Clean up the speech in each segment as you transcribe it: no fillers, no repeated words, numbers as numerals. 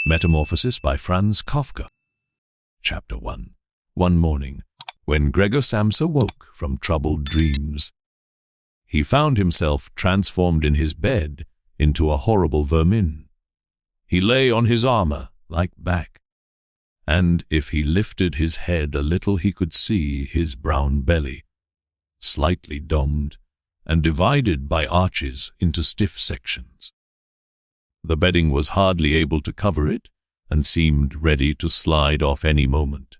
Metamorphosis by Franz Kafka. Chapter 1. One morning, when Gregor Samsa woke from troubled dreams, he found himself transformed in his bed into a horrible vermin. He lay on his armor like back, and if he lifted his head a little he could see his brown belly, slightly domed and divided by arches into stiff sections. The bedding was hardly able to cover it and seemed ready to slide off any moment.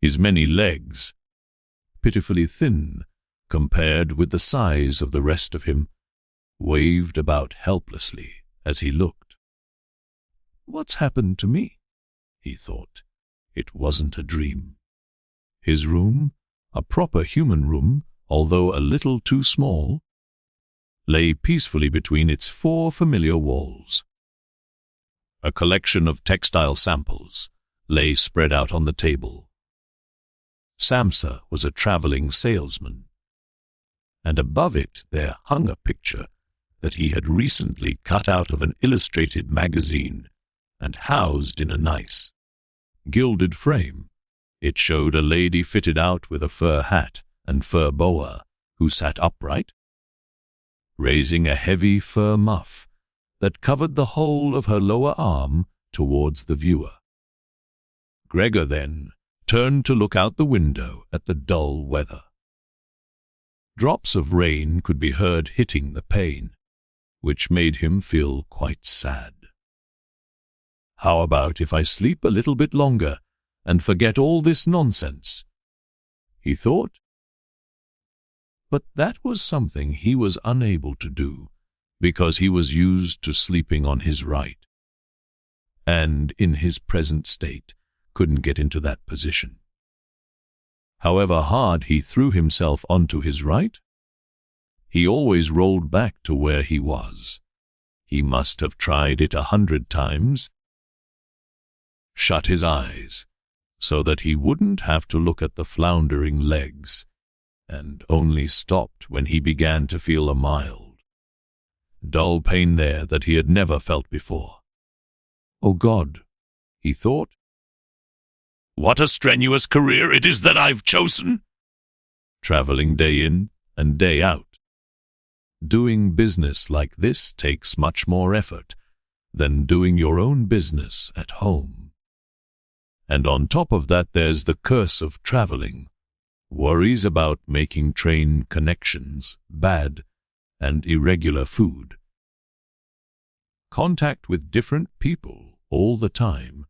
His many legs, pitifully thin compared with the size of the rest of him, waved about helplessly as he looked. "What's happened to me?" he thought. It wasn't a dream. His room, a proper human room, although a little too small, lay peacefully between its four familiar walls. A collection of textile samples lay spread out on the table. Samsa was a traveling salesman, and above it there hung a picture that he had recently cut out of an illustrated magazine and housed in a nice, gilded frame. It showed a lady fitted out with a fur hat and fur boa who sat upright, raising a heavy fur muff that covered the whole of her lower arm towards the viewer. Gregor then turned to look out the window at the dull weather. Drops of rain could be heard hitting the pane, which made him feel quite sad. "How about if I sleep a little bit longer and forget all this nonsense?" he thought. But that was something he was unable to do because he was used to sleeping on his right, and in his present state couldn't get into that position. However hard he threw himself onto his right, he always rolled back to where he was. He must have tried it 100 times, shut his eyes so that he wouldn't have to look at the floundering legs, and only stopped when he began to feel a mild, dull pain there that he had never felt before. "Oh God," he thought. "What a strenuous career it is that I've chosen! Traveling day in and day out. Doing business like this takes much more effort than doing your own business at home. And on top of that there's the curse of traveling. Worries about making train connections, bad and irregular food. Contact with different people all the time,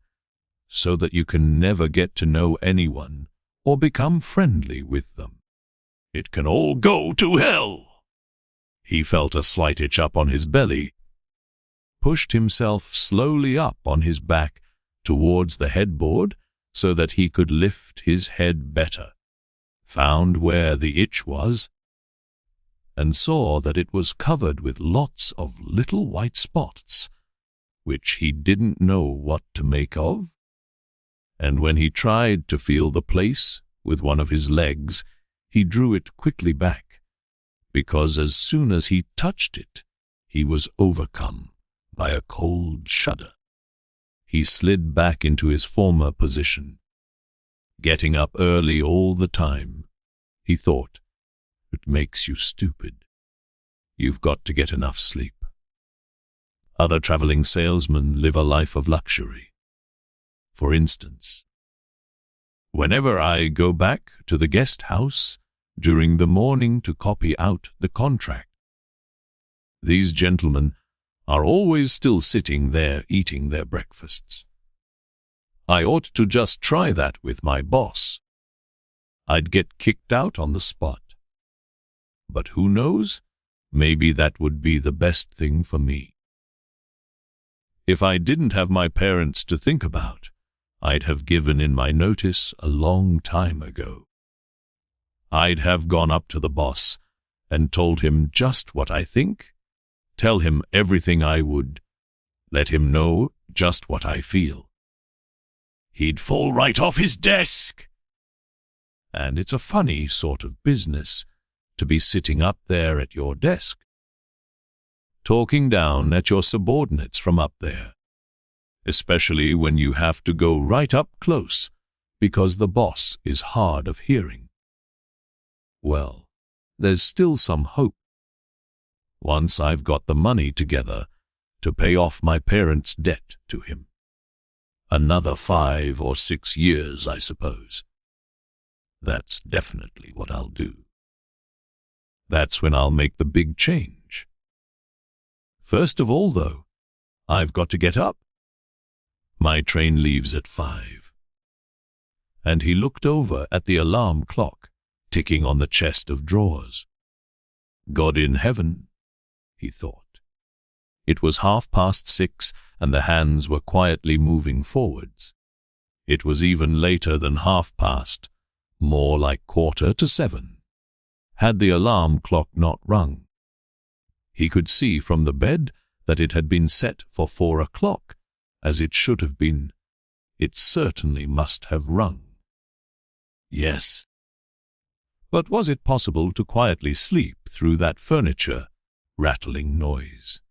so that you can never get to know anyone or become friendly with them. It can all go to hell." He felt a slight itch up on his belly, pushed himself slowly up on his back towards the headboard so that he could lift his head better, found where the itch was, and saw that it was covered with lots of little white spots, which he didn't know what to make of. And when he tried to feel the place with one of his legs, he drew it quickly back, because as soon as he touched it, he was overcome by a cold shudder. He slid back into his former position, getting up early all the time. He thought, "It makes you stupid. You've got to get enough sleep." Other traveling salesmen live a life of luxury. For instance, whenever I go back to the guest house during the morning to copy out the contract, these gentlemen are always still sitting there eating their breakfasts. I ought to just try that with my boss. I'd get kicked out on the spot. But who knows? Maybe that would be the best thing for me. If I didn't have my parents to think about, I'd have given in my notice a long time ago. I'd have gone up to the boss and told him just what I think, tell him everything I would, let him know just what I feel. He'd fall right off his desk. And it's a funny sort of business to be sitting up there at your desk, talking down at your subordinates from up there. especially when you have to go right up close, because the boss is hard of hearing. Well, there's still some hope. Once I've got the money together to pay off my parents' debt to him. Another 5 or 6 years, I suppose. That's definitely what I'll do. That's when I'll make the big change. First of all, though, I've got to get up. My train leaves at 5. And he looked over at the alarm clock ticking on the chest of drawers. God in heaven, he thought. It was 6:30, and the hands were quietly moving forwards. It was even later than 6:30, more like 7:15. Had the alarm clock not rung. He could see from the bed that it had been set for 4 o'clock, as it should have been. It certainly must have rung. Yes. But was it possible to quietly sleep through that furniture rattling noise?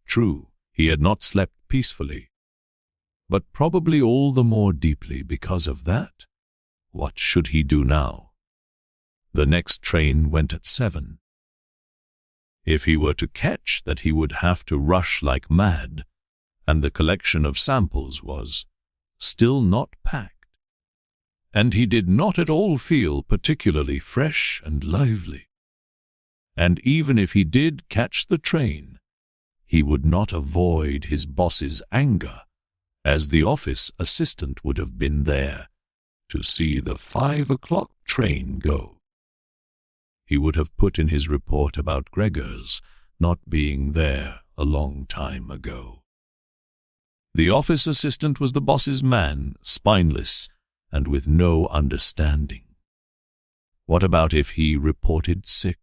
True, he had not slept peacefully, but probably all the more deeply because of that. What should he do now? The next train went at 7. If he were to catch that, he would have to rush like mad, and the collection of samples was still not packed. And he did not at all feel particularly fresh and lively. And even if he did catch the train, he would not avoid his boss's anger, as the office assistant would have been there to see the 5 o'clock train go. He would have put in his report about Gregor's not being there a long time ago. The office assistant was the boss's man, spineless, and with no understanding. What about if he reported sick?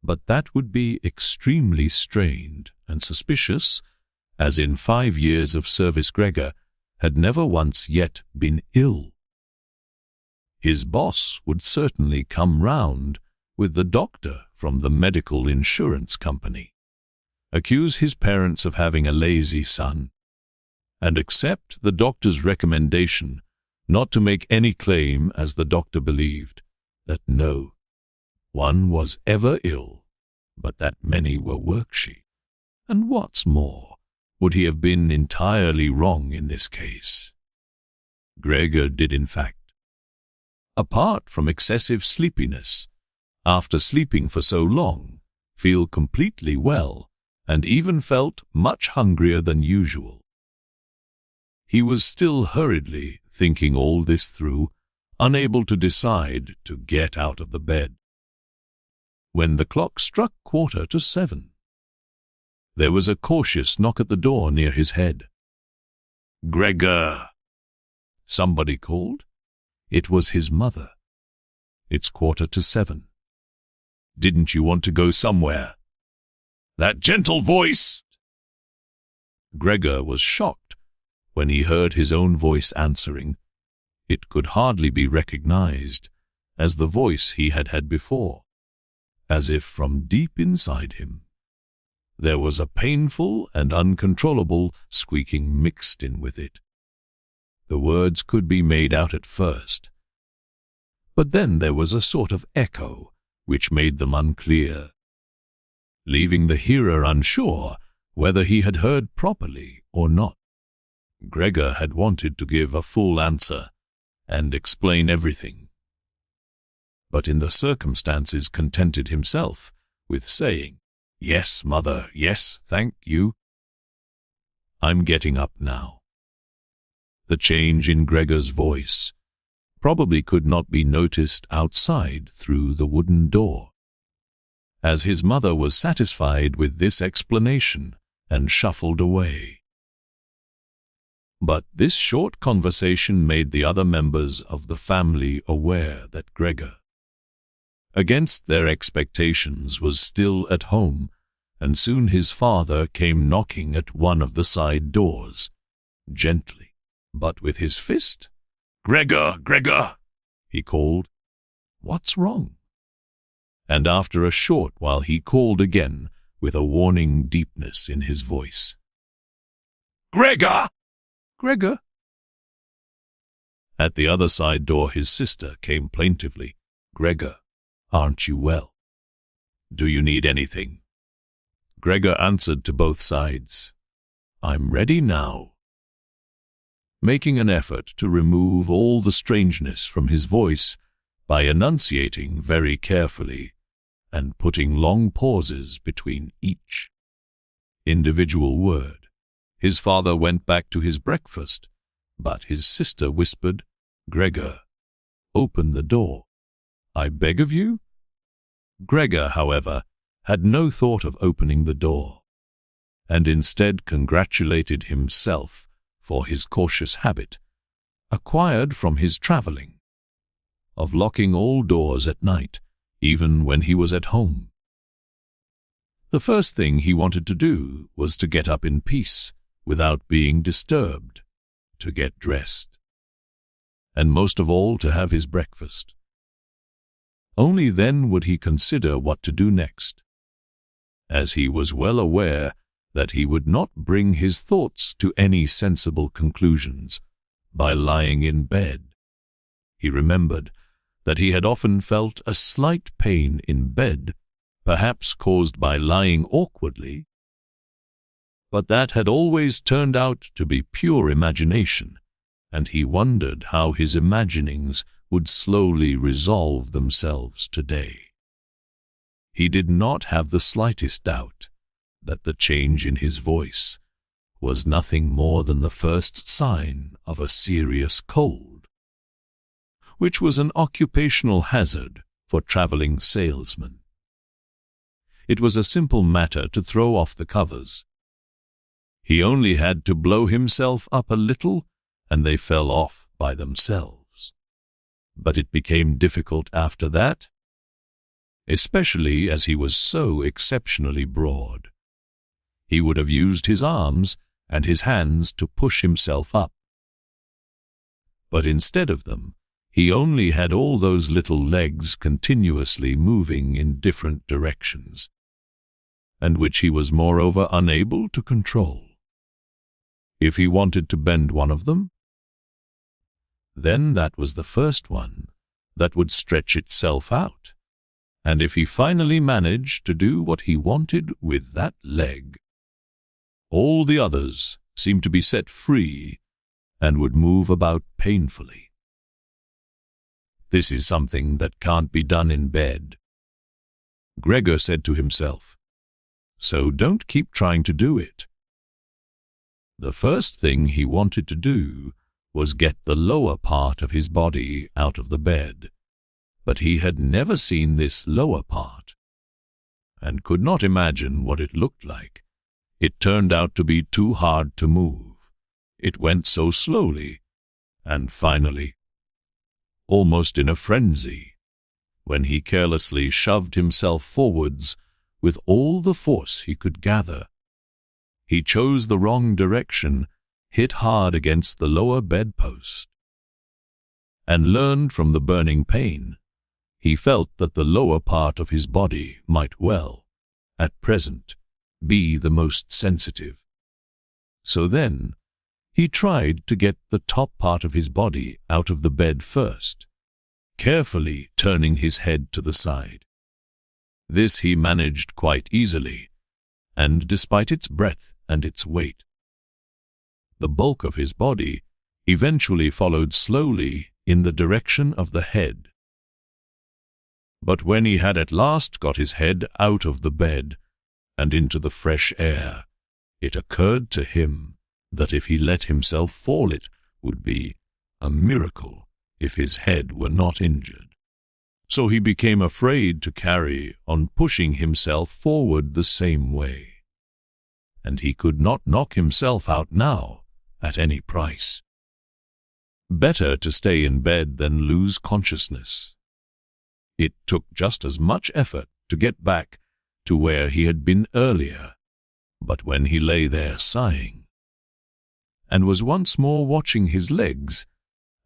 But that would be extremely strained and suspicious, as in 5 years of service Gregor had never once yet been ill. His boss would certainly come round with the doctor from the medical insurance company, accuse his parents of having a lazy son, and accept the doctor's recommendation not to make any claim, as the doctor believed that no one was ever ill, but that many were worksheet. And what's more, would he have been entirely wrong in this case? Gregor did, in fact. Apart from excessive sleepiness, after sleeping for so long, feel completely well, and even felt much hungrier than usual. He was still hurriedly thinking all this through, unable to decide to get out of the bed, when the clock struck 7:15. There was a cautious knock at the door near his head. "Gregor!" somebody called. It was his mother. "It's 7:15. Didn't you want to go somewhere?" "That gentle voice!" Gregor was shocked when he heard his own voice answering. It could hardly be recognized as the voice he had had before, as if from deep inside him there was a painful and uncontrollable squeaking mixed in with it. The words could be made out at first, but then there was a sort of echo which made them unclear, leaving the hearer unsure whether he had heard properly or not. Gregor had wanted to give a full answer and explain everything, but in the circumstances contented himself with saying, "Yes, mother, yes, thank you. I'm getting up now." The change in Gregor's voice probably could not be noticed outside through the wooden door, as his mother was satisfied with this explanation and shuffled away. But this short conversation made the other members of the family aware that Gregor, against their expectations, was still at home, and soon his father came knocking at one of the side doors, gently, but with his fist. "Gregor, Gregor!" he called. "What's wrong?" And after a short while he called again with a warning deepness in his voice. Gregor! Gregor? At the other side door his sister came plaintively. Gregor, aren't you well? Do you need anything? Gregor answered to both sides. I'm ready now. Making an effort to remove all the strangeness from his voice by enunciating very carefully and putting long pauses between each individual word, his father went back to his breakfast, but his sister whispered, Gregor, open the door. I beg of you? Gregor, however, had no thought of opening the door, and instead congratulated himself for his cautious habit, acquired from his travelling, of locking all doors at night, even when he was at home. The first thing he wanted to do was to get up in peace, without being disturbed, to get dressed, and most of all to have his breakfast. Only then would he consider what to do next, as he was well aware that he would not bring his thoughts to any sensible conclusions by lying in bed. He remembered that he had often felt a slight pain in bed, perhaps caused by lying awkwardly, but that had always turned out to be pure imagination, and he wondered how his imaginings would slowly resolve themselves today. He did not have the slightest doubt that the change in his voice was nothing more than the first sign of a serious cold, which was an occupational hazard for traveling salesmen. It was a simple matter to throw off the covers. He only had to blow himself up a little, and they fell off by themselves. But it became difficult after that, especially as he was so exceptionally broad. He would have used his arms and his hands to push himself up. But instead of them, he only had all those little legs continuously moving in different directions, and which he was moreover unable to control. If he wanted to bend one of them, then that was the first one that would stretch itself out, and if he finally managed to do what he wanted with that leg, all the others seemed to be set free and would move about painfully. This is something that can't be done in bed, Gregor said to himself, so don't keep trying to do it. The first thing he wanted to do was get the lower part of his body out of the bed, but he had never seen this lower part, and could not imagine what it looked like. It turned out to be too hard to move. It went so slowly, and finally, almost in a frenzy, when he carelessly shoved himself forwards with all the force he could gather. He chose the wrong direction, hit hard against the lower bedpost, and learned from the burning pain. He felt that the lower part of his body might well, at present, be the most sensitive. So then, he tried to get the top part of his body out of the bed first, carefully turning his head to the side. This he managed quite easily, and despite its breadth and its weight, the bulk of his body eventually followed slowly in the direction of the head. But when he had at last got his head out of the bed and into the fresh air, it occurred to him that if he let himself fall, it would be a miracle if his head were not injured. So he became afraid to carry on pushing himself forward the same way, and he could not knock himself out now at any price. Better to stay in bed than lose consciousness. It took just as much effort to get back to where he had been earlier, but when he lay there sighing, and was once more watching his legs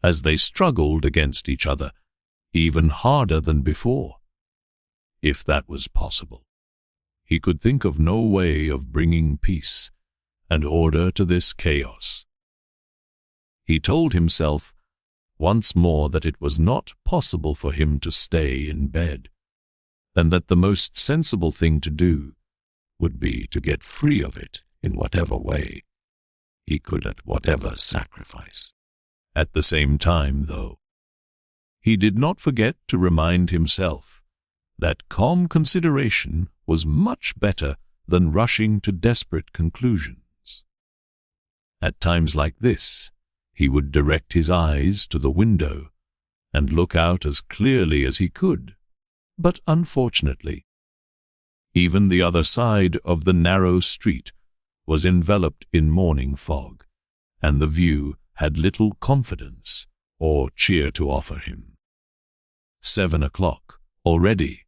as they struggled against each other, even harder than before, if that was possible, he could think of no way of bringing peace and order to this chaos. He told himself once more that it was not possible for him to stay in bed, and that the most sensible thing to do would be to get free of it in whatever way he could, at whatever sacrifice. At the same time, though, he did not forget to remind himself that calm consideration was much better than rushing to desperate conclusions. At times like this, he would direct his eyes to the window and look out as clearly as he could, but unfortunately, even the other side of the narrow street was enveloped in morning fog, and the view had little confidence or cheer to offer him. 7 o'clock already,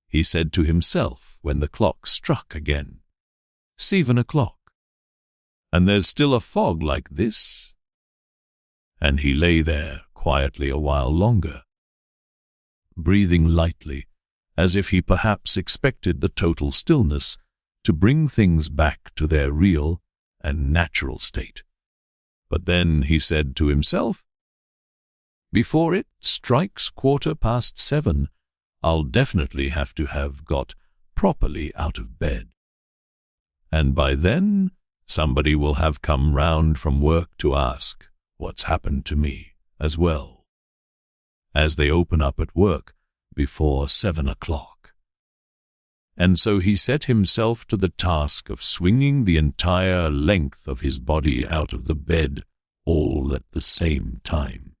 he said to himself when the clock struck again. 7 o'clock. And there's still a fog like this? And he lay there quietly a while longer, breathing lightly, as if he perhaps expected the total stillness to bring things back to their real and natural state. But then he said to himself, "Before it strikes 7:15, I'll definitely have to have got properly out of bed. And by then, somebody will have come round from work to ask what's happened to me as well, as they open up at work before 7 o'clock. And so he set himself to the task of swinging the entire length of his body out of the bed all at the same time.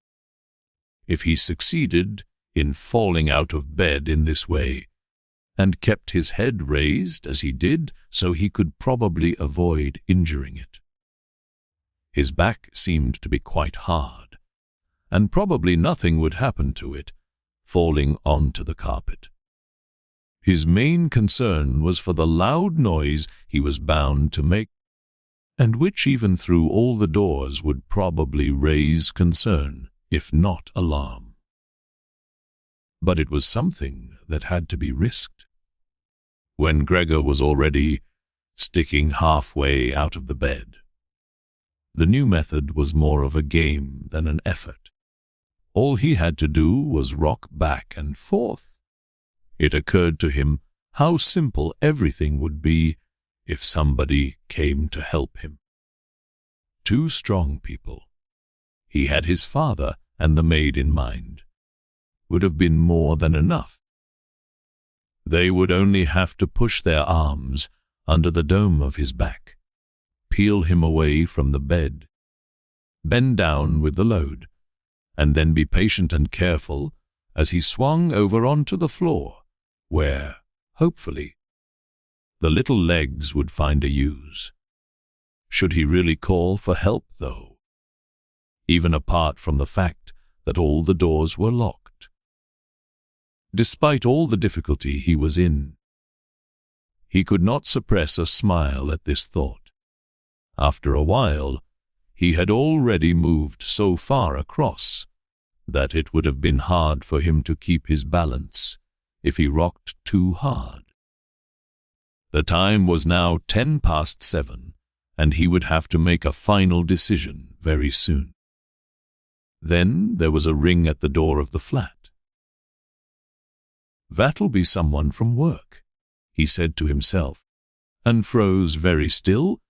If he succeeded in falling out of bed in this way, and kept his head raised as he did, so he could probably avoid injuring it. His back seemed to be quite hard, and probably nothing would happen to it falling onto the carpet. His main concern was for the loud noise he was bound to make, and which even through all the doors would probably raise concern, if not alarm. But it was something that had to be risked. When Gregor was already sticking halfway out of the bed, the new method was more of a game than an effort. All he had to do was rock back and forth. It occurred to him how simple everything would be if somebody came to help him. 2 strong people, he had his father and the maid in mind, would have been more than enough. They would only have to push their arms under the dome of his back, peel him away from the bed, bend down with the load, and then be patient and careful as he swung over onto the floor, where, hopefully, the little legs would find a use. Should he really call for help, though? Even apart from the fact that all the doors were locked. Despite all the difficulty he was in, he could not suppress a smile at this thought. After a while, he had already moved so far across that it would have been hard for him to keep his balance if he rocked too hard. The time was now 7:10, and he would have to make a final decision very soon. Then there was a ring at the door of the flat. "That'll be someone from work," he said to himself, and froze very still,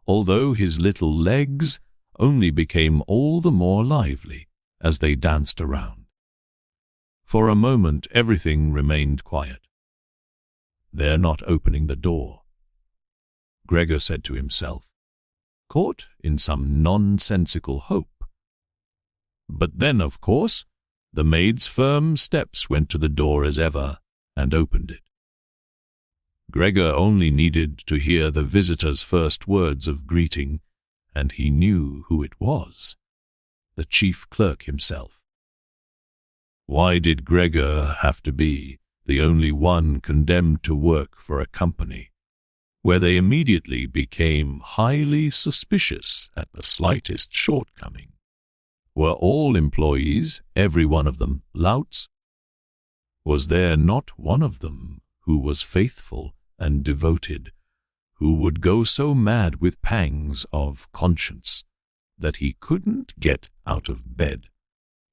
although his little legs only became all the more lively as they danced around. For a moment everything remained quiet. "They're not opening the door," Gregor said to himself, caught in some nonsensical hope. But then, of course, the maid's firm steps went to the door as ever and opened it. Gregor only needed to hear the visitor's first words of greeting, and he knew who it was, the chief clerk himself. Why did Gregor have to be the only one condemned to work for a company where they immediately became highly suspicious at the slightest shortcoming? Were all employees, every one of them, louts? Was there not one of them who was faithful and devoted, who would go so mad with pangs of conscience that he couldn't get out of bed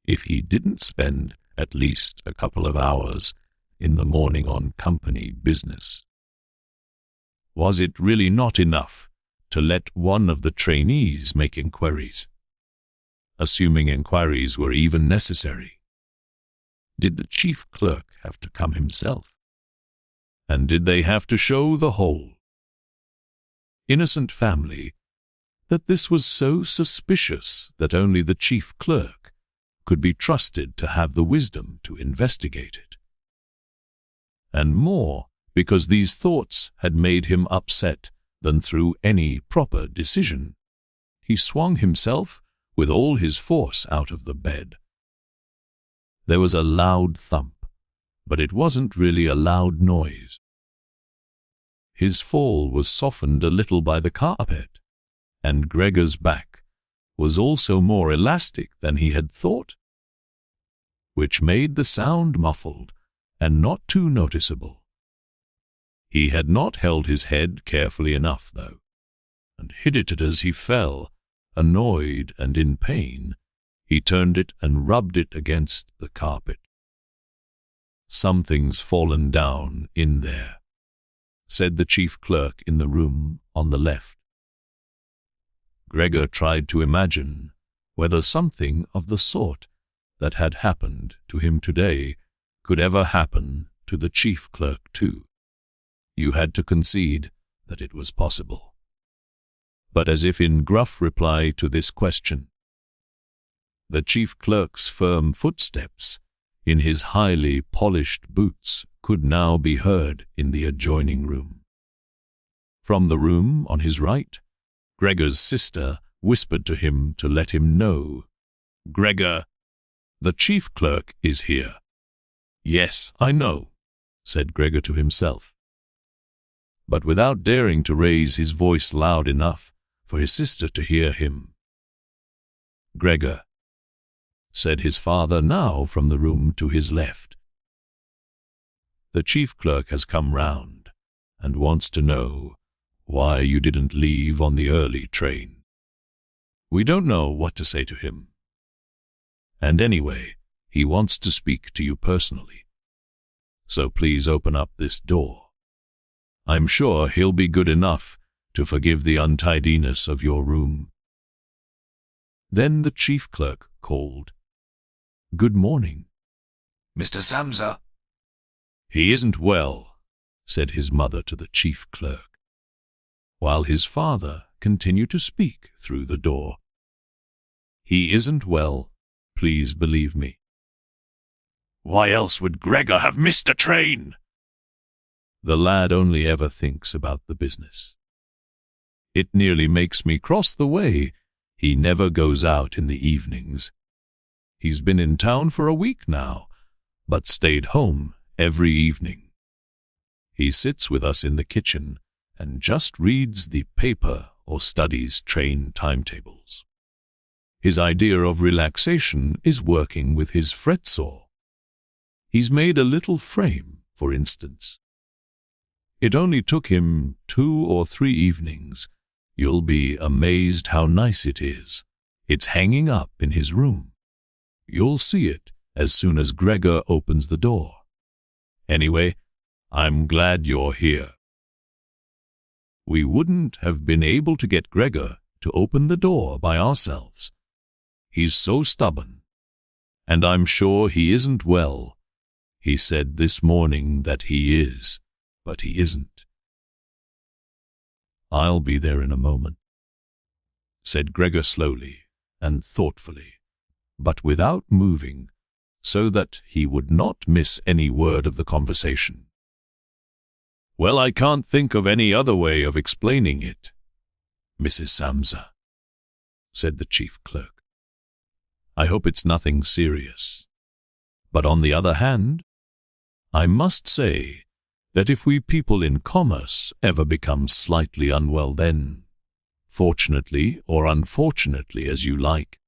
if he didn't spend at least a couple of hours in the morning on company business. Was it really not enough to let one of the trainees make inquiries, assuming inquiries were even necessary? Did the chief clerk have to come himself? And did they have to show the whole innocent family that this was so suspicious that only the chief clerk could be trusted to have the wisdom to investigate it? And more, because these thoughts had made him upset than through any proper decision, he swung himself with all his force out of the bed. There was a loud thump, but it wasn't really a loud noise. His fall was softened a little by the carpet, and Gregor's back was also more elastic than he had thought, which made the sound muffled and not too noticeable. He had not held his head carefully enough, though, and hit it as he fell. Annoyed and in pain, he turned it and rubbed it against the carpet. "Something's fallen down in there," said the chief clerk in the room on the left. Gregor tried to imagine whether something of the sort that had happened to him today could ever happen to the chief clerk too. You had to concede that it was possible. But as if in gruff reply to this question, the chief clerk's firm footsteps in his highly polished boots could now be heard in the adjoining room. From the room on his right, Gregor's sister whispered to him to let him know. "Gregor, the chief clerk is here." "Yes, I know," said Gregor to himself, but without daring to raise his voice loud enough for his sister to hear him. "Gregor," said his father now from the room to his left, "the chief clerk has come round and wants to know why you didn't leave on the early train. We don't know what to say to him. And anyway, he wants to speak to you personally. So please open up this door. I'm sure he'll be good enough to forgive the untidiness of your room." Then the chief clerk called, "Good morning, Mr. Samsa." "He isn't well," said his mother to the chief clerk, while his father continued to speak through the door. "He isn't well, please believe me." "Why else would Gregor have missed a train?" "The lad only ever thinks about the business. It nearly makes me cross the way. He never goes out in the evenings. He's been in town for a week now, but stayed home every evening. He sits with us in the kitchen and just reads the paper or studies train timetables. His idea of relaxation is working with his fretsaw. He's made a little frame, for instance. It only took him 2 or 3 evenings. You'll be amazed how nice it is. It's hanging up in his room. You'll see it as soon as Gregor opens the door. Anyway, I'm glad you're here. We wouldn't have been able to get Gregor to open the door by ourselves. He's so stubborn. And I'm sure he isn't well. He said this morning that he is, but he isn't." "I'll be there in a moment," said Gregor slowly and thoughtfully, but without moving, so that he would not miss any word of the conversation. "Well, I can't think of any other way of explaining it, Mrs. Samsa," said the chief clerk. "I hope it's nothing serious. But on the other hand, I must say that if we people in commerce ever become slightly unwell, then, fortunately or unfortunately as you like,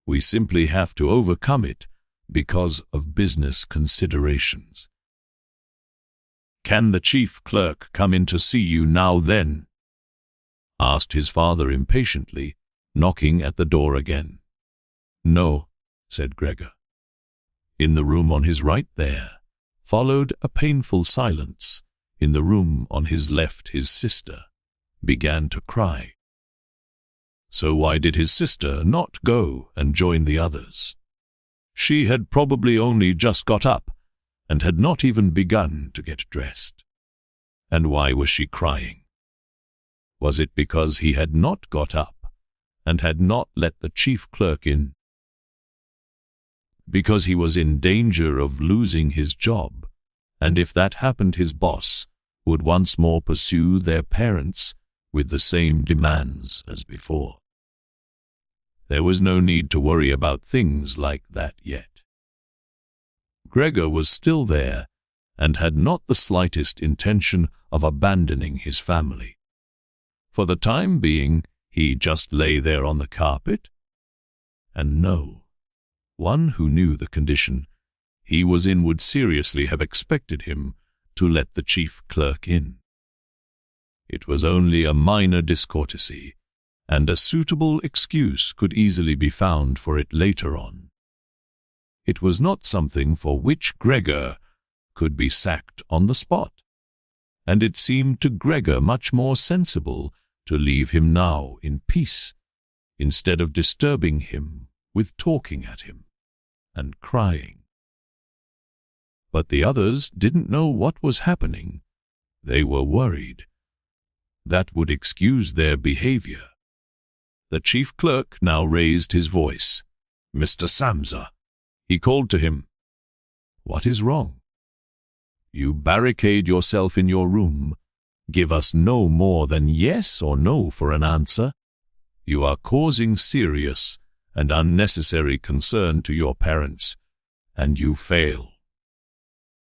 we simply have to overcome it because of business considerations. Can the chief clerk come in to see you now then? Asked his father impatiently, knocking at the door again. No, said Gregor. In the room on his right there followed a painful silence. In the room on his left his sister began to cry. So why did his sister not go and join the others? She had probably only just got up and had not even begun to get dressed. And why was she crying? Was it because he had not got up and had not let the chief clerk in? Because he was in danger of losing his job, and if that happened his boss would once more pursue their parents with the same demands as before. There was no need to worry about things like that yet. Gregor was still there and had not the slightest intention of abandoning his family. For the time being, he just lay there on the carpet. And no, one who knew the condition he was in would seriously have expected him to let the chief clerk in. It was only a minor discourtesy, and a suitable excuse could easily be found for it later on. It was not something for which Gregor could be sacked on the spot, and it seemed to Gregor much more sensible to leave him now in peace, instead of disturbing him with talking at him and crying. But the others didn't know what was happening. They were worried. That would excuse their behavior. The chief clerk now raised his voice. Mr. Samsa, he called to him. What is wrong? You barricade yourself in your room. Give us no more than yes or no for an answer. You are causing serious and unnecessary concern to your parents, and you fail.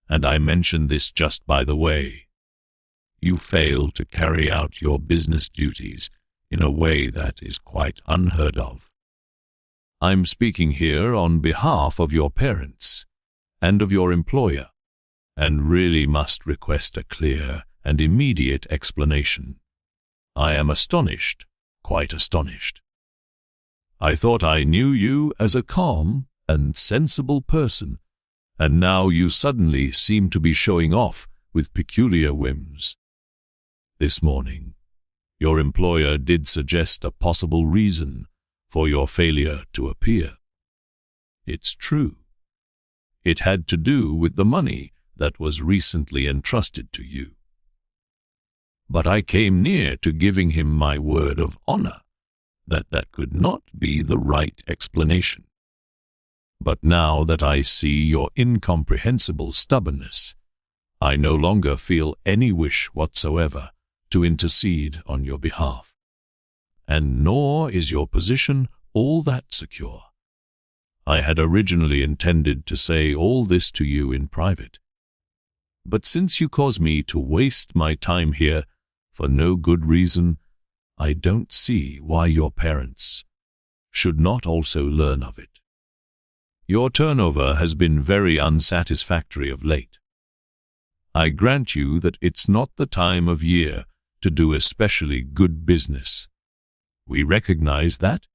And I mention this just by the way. You fail to carry out your business duties in a way that is quite unheard of. I'm speaking here on behalf of your parents and of your employer, and really must request a clear and immediate explanation. I am astonished, quite astonished. I thought I knew you as a calm and sensible person, and now you suddenly seem to be showing off with peculiar whims. This morning, your employer did suggest a possible reason for your failure to appear. It's true. It had to do with the money that was recently entrusted to you. But I came near to giving him my word of honor that that could not be the right explanation. But now that I see your incomprehensible stubbornness, I no longer feel any wish whatsoever to intercede on your behalf. And nor is your position all that secure. I had originally intended to say all this to you in private. But since you cause me to waste my time here for no good reason, I don't see why your parents should not also learn of it. Your turnover has been very unsatisfactory of late. I grant you that it's not the time of year to do especially good business. We recognize that.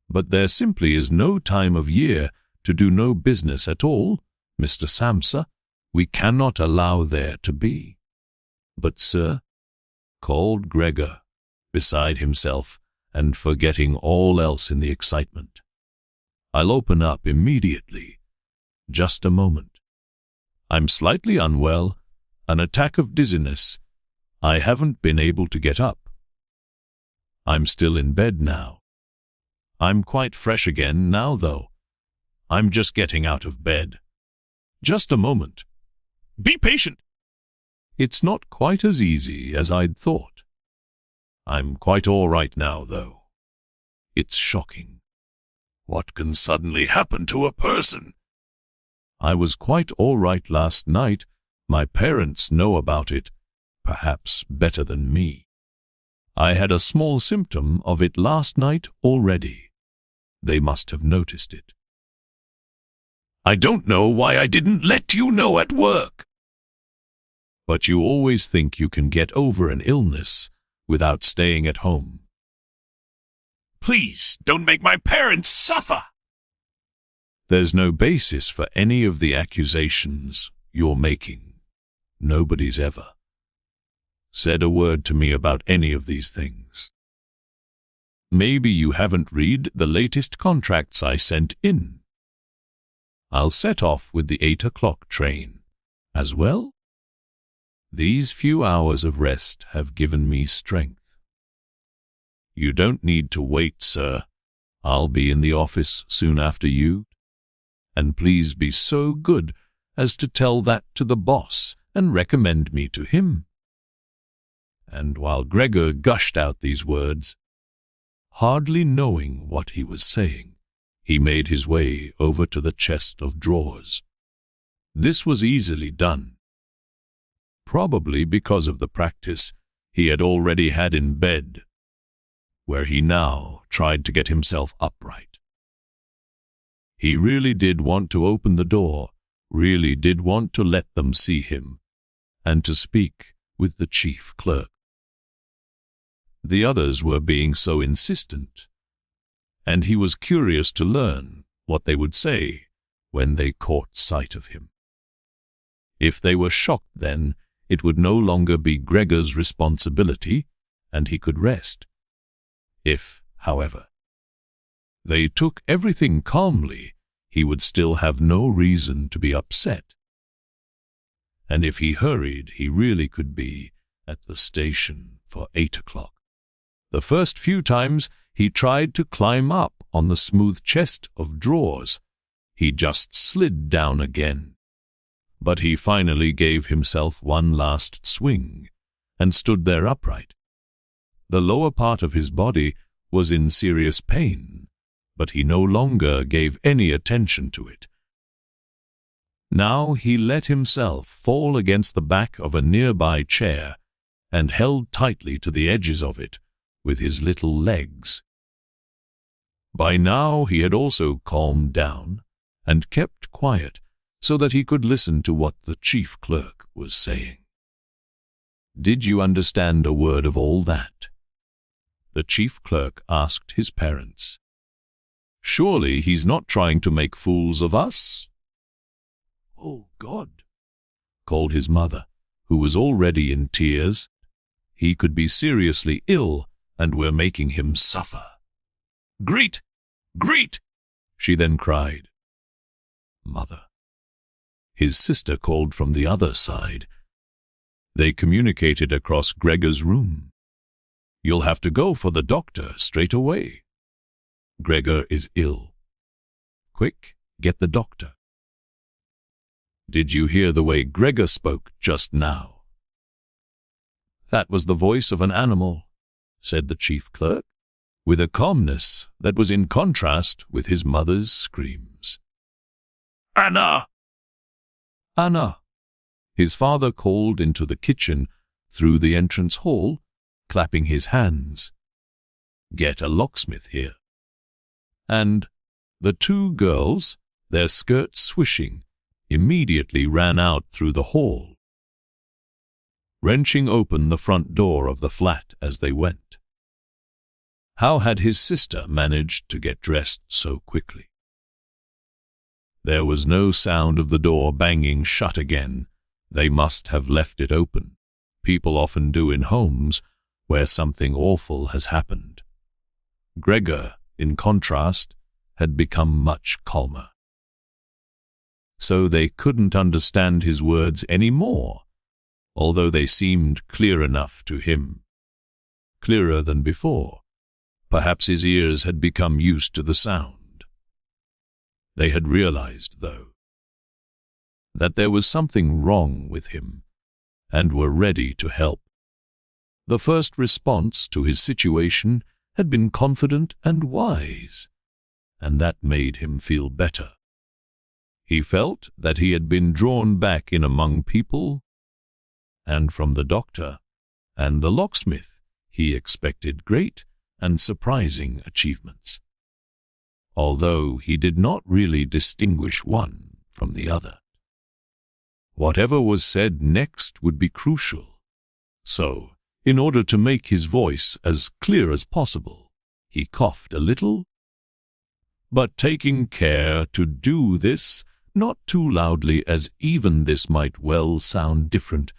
But there simply is no time of year to do no business at all, Mr. Samsa. We cannot allow there to be. But, sir, called Gregor, beside himself and forgetting all else in the excitement, I'll open up immediately. Just a moment. I'm slightly unwell, an attack of dizziness. I haven't been able to get up. I'm still in bed now. I'm quite fresh again now, though. I'm just getting out of bed. Just a moment. Be patient. It's not quite as easy as I'd thought. I'm quite all right now, though. It's shocking. What can suddenly happen to a person? I was quite all right last night. My parents know about it, perhaps better than me. I had a small symptom of it last night already. They must have noticed it. I don't know why I didn't let you know at work. but you always think you can get over an illness without staying at home. Please, don't make my parents suffer! There's no basis for any of the accusations you're making. Nobody's ever said a word to me about any of these things. Maybe you haven't read the latest contracts I sent in. I'll set off with the 8 o'clock train as well. These few hours of rest have given me strength. You don't need to wait, sir. I'll be in the office soon after you. And please be so good as to tell that to the boss and recommend me to him. And while Gregor gushed out these words, hardly knowing what he was saying, he made his way over to the chest of drawers. This was easily done, probably because of the practice he had already had in bed, where he now tried to get himself upright. He really did want to open the door, really did want to let them see him, and to speak with the chief clerk. The others were being so insistent, and he was curious to learn what they would say when they caught sight of him. If they were shocked, then it would no longer be Gregor's responsibility, and he could rest. If, however, they took everything calmly, he would still have no reason to be upset. And if he hurried, he really could be at the station for 8 o'clock. The first few times he tried to climb up on the smooth chest of drawers, he just slid down again. But he finally gave himself one last swing and stood there upright. The lower part of his body was in serious pain, but he no longer gave any attention to it. Now he let himself fall against the back of a nearby chair and held tightly to the edges of it with his little legs. By now he had also calmed down and kept quiet so that he could listen to what the chief clerk was saying. "Did you understand a word of all that?" the chief clerk asked his parents. "Surely he's not trying to make fools of us?" "Oh, God," called his mother, who was already in tears. He could be seriously ill, and we're making him suffer. "Greet! Greet!" she then cried. "Mother." His sister called from the other side. They communicated across Gregor's room. "You'll have to go for the doctor straight away. Gregor is ill. Quick, get the doctor." "Did you hear the way Gregor spoke just now?" "That was the voice of an animal," said the chief clerk, with a calmness that was in contrast with his mother's screams. "Anna!" "Anna!" his father called into the kitchen through the entrance hall, clapping his hands. "Get a locksmith here." And the two girls, their skirts swishing, immediately ran out through the hall, wrenching open the front door of the flat as they went. How had his sister managed to get dressed so quickly? There was no sound of the door banging shut again. They must have left it open. People often do in homes where something awful has happened. Gregor, in contrast, had become much calmer. So they couldn't understand his words any more, although they seemed clear enough to him. Clearer than before. Perhaps his ears had become used to the sound. They had realized, though, that there was something wrong with him, and were ready to help. The first response to his situation had been confident and wise, and that made him feel better. He felt that he had been drawn back in among people, and from the doctor and the locksmith he expected great and surprising achievements, although he did not really distinguish one from the other. Whatever was said next would be crucial. So, in order to make his voice as clear as possible, he coughed a little, but taking care to do this not too loudly, as even this might well sound different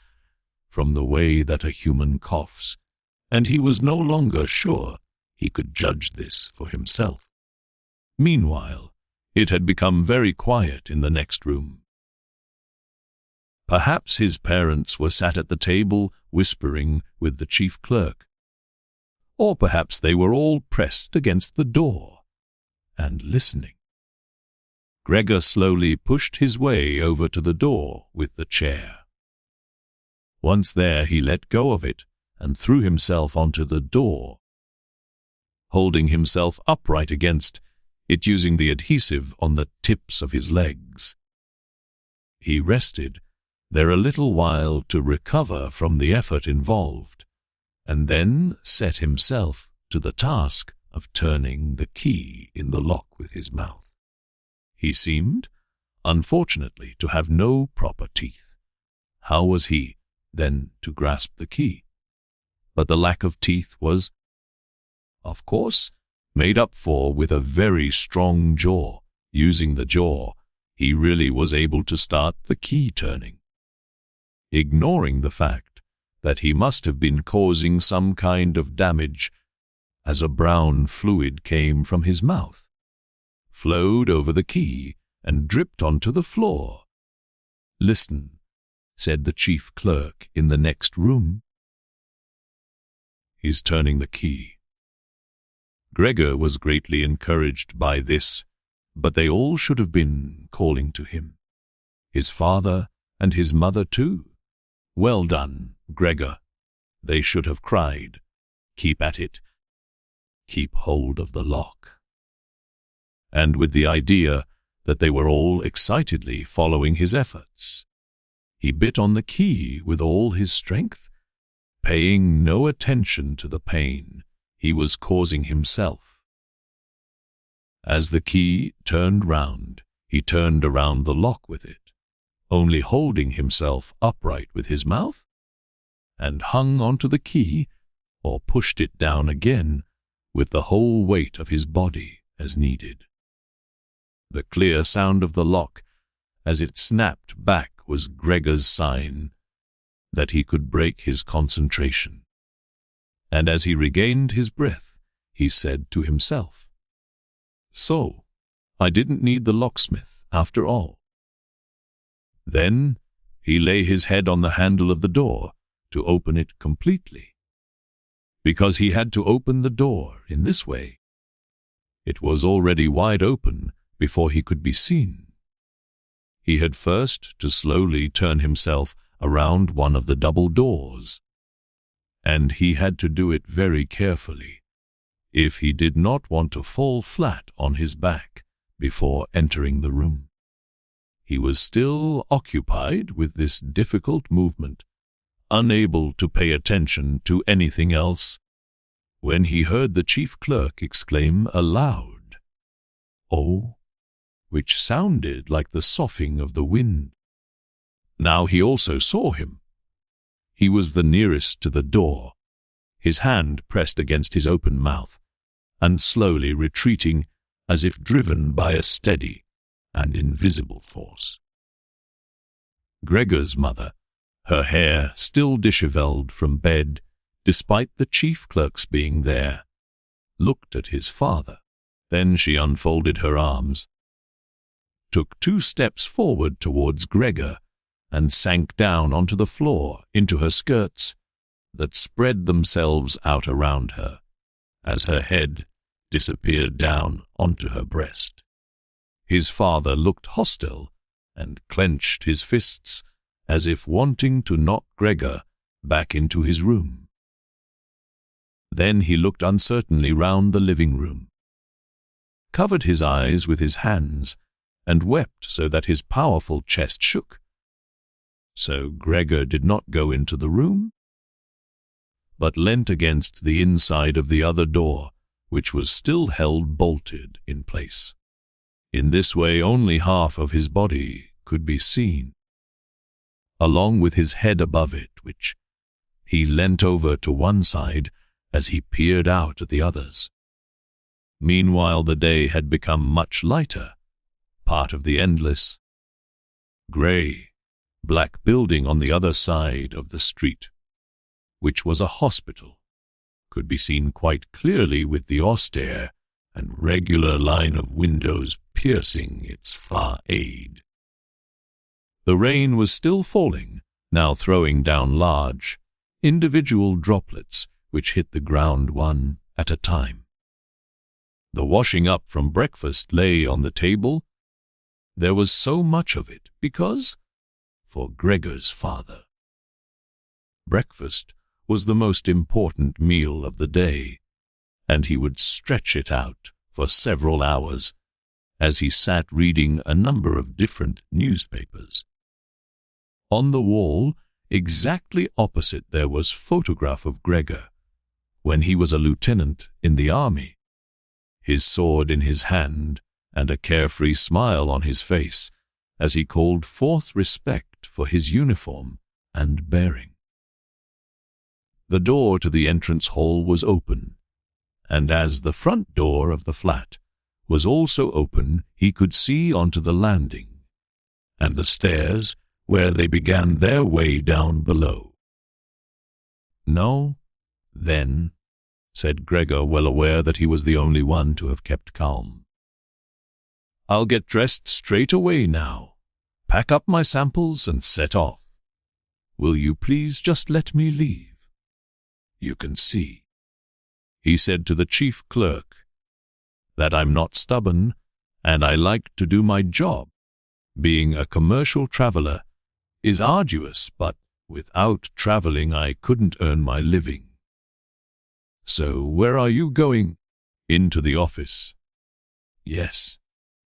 from the way that a human coughs, and he was no longer sure he could judge this for himself. Meanwhile, it had become very quiet in the next room. Perhaps his parents were sat at the table whispering with the chief clerk, or perhaps they were all pressed against the door and listening. Gregor slowly pushed his way over to the door with the chair. Once there, he let go of it and threw himself onto the door, holding himself upright against it using the adhesive on the tips of his legs. He rested there a little while to recover from the effort involved, and then set himself to the task of turning the key in the lock with his mouth. He seemed, unfortunately, to have no proper teeth. How was he, then, to grasp the key? But the lack of teeth was, of course, made up for with a very strong jaw. Using the jaw, he really was able to start the key turning, ignoring the fact that he must have been causing some kind of damage, as a brown fluid came from his mouth, flowed over the key, and dripped onto the floor. "Listen," said the chief clerk in the next room. "He's turning the key." Gregor was greatly encouraged by this, but they all should have been calling to him. His father and his mother too. "Well done, Gregor," they should have cried. "Keep at it. Keep hold of the lock." And with the idea that they were all excitedly following his efforts, he bit on the key with all his strength, paying no attention to the pain he was causing himself. As the key turned round, he turned around the lock with it, only holding himself upright with his mouth, and hung onto the key or pushed it down again with the whole weight of his body as needed. The clear sound of the lock as it snapped back was Gregor's sign that he could break his concentration. And as he regained his breath, he said to himself, "So, I didn't need the locksmith after all." Then he lay his head on the handle of the door to open it completely, because he had to open the door in this way. It was already wide open before he could be seen. He had first to slowly turn himself around one of the double doors, and he had to do it very carefully if he did not want to fall flat on his back before entering the room. He was still occupied with this difficult movement, unable to pay attention to anything else, when he heard the chief clerk exclaim aloud, "Oh," which sounded like the soughing of the wind. Now he also saw him. He was the nearest to the door, his hand pressed against his open mouth, and slowly retreating as if driven by a steady and invisible force. Gregor's mother, her hair still dishevelled from bed, despite the chief clerk's being there, looked at his father. Then she unfolded her arms, took 2 steps forward towards Gregor, and sank down onto the floor into her skirts that spread themselves out around her as her head disappeared down onto her breast. His father looked hostile and clenched his fists as if wanting to knock Gregor back into his room. Then he looked uncertainly round the living room, covered his eyes with his hands, and wept so that his powerful chest shook. So Gregor did not go into the room, but leant against the inside of the other door, which was still held bolted in place. In this way only half of his body could be seen. along with his head above it, which he leant over to one side as he peered out at the others. Meanwhile, the day had become much lighter, part of the endless, grey, black building on the other side of the street, which was a hospital, could be seen quite clearly with the austere and regular line of windows piercing its facade. The rain was still falling, now throwing down large, individual droplets which hit the ground one at a time. The washing up from breakfast lay on the table. There was so much of it because, for Gregor's father, breakfast was the most important meal of the day, and he would stretch it out for several hours as he sat reading a number of different newspapers. On the wall, exactly opposite, there was a photograph of Gregor when he was a lieutenant in the army, his sword in his hand and a carefree smile on his face as he called forth respect for his uniform and bearing. The door to the entrance hall was open, and as the front door of the flat was also open, he could see onto the landing and the stairs where they began their way down below. "No, then," said Gregor, well aware that he was the only one to have kept calm. "I'll get dressed straight away now, pack up my samples and set off. Will you please just let me leave? You can see," he said to the chief clerk, "that I'm not stubborn and I like to do my job. Being a commercial traveler is arduous, but without traveling I couldn't earn my living. So where are you going?" "Into the office." "Yes.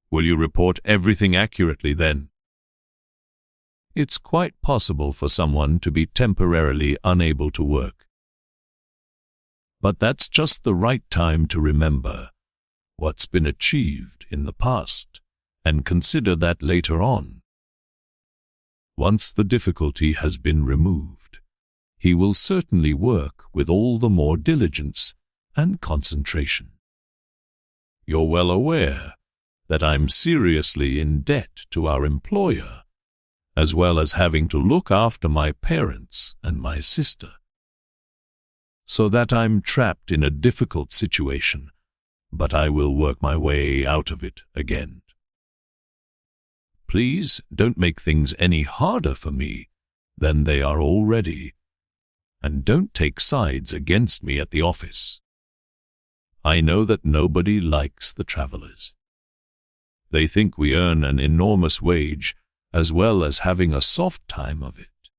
Will you report everything accurately then?" It's quite possible for someone to be temporarily unable to work. But that's just the right time to remember what's been achieved in the past and consider that later on. Once the difficulty has been removed, he will certainly work with all the more diligence and concentration. You're well aware that I'm seriously in debt to our employer, as well as having to look after my parents and my sister, so that I'm trapped in a difficult situation, but I will work my way out of it again. Please don't make things any harder for me than they are already, and don't take sides against me at the office. I know that nobody likes the travelers. They think we earn an enormous wage as well as having a soft time of it.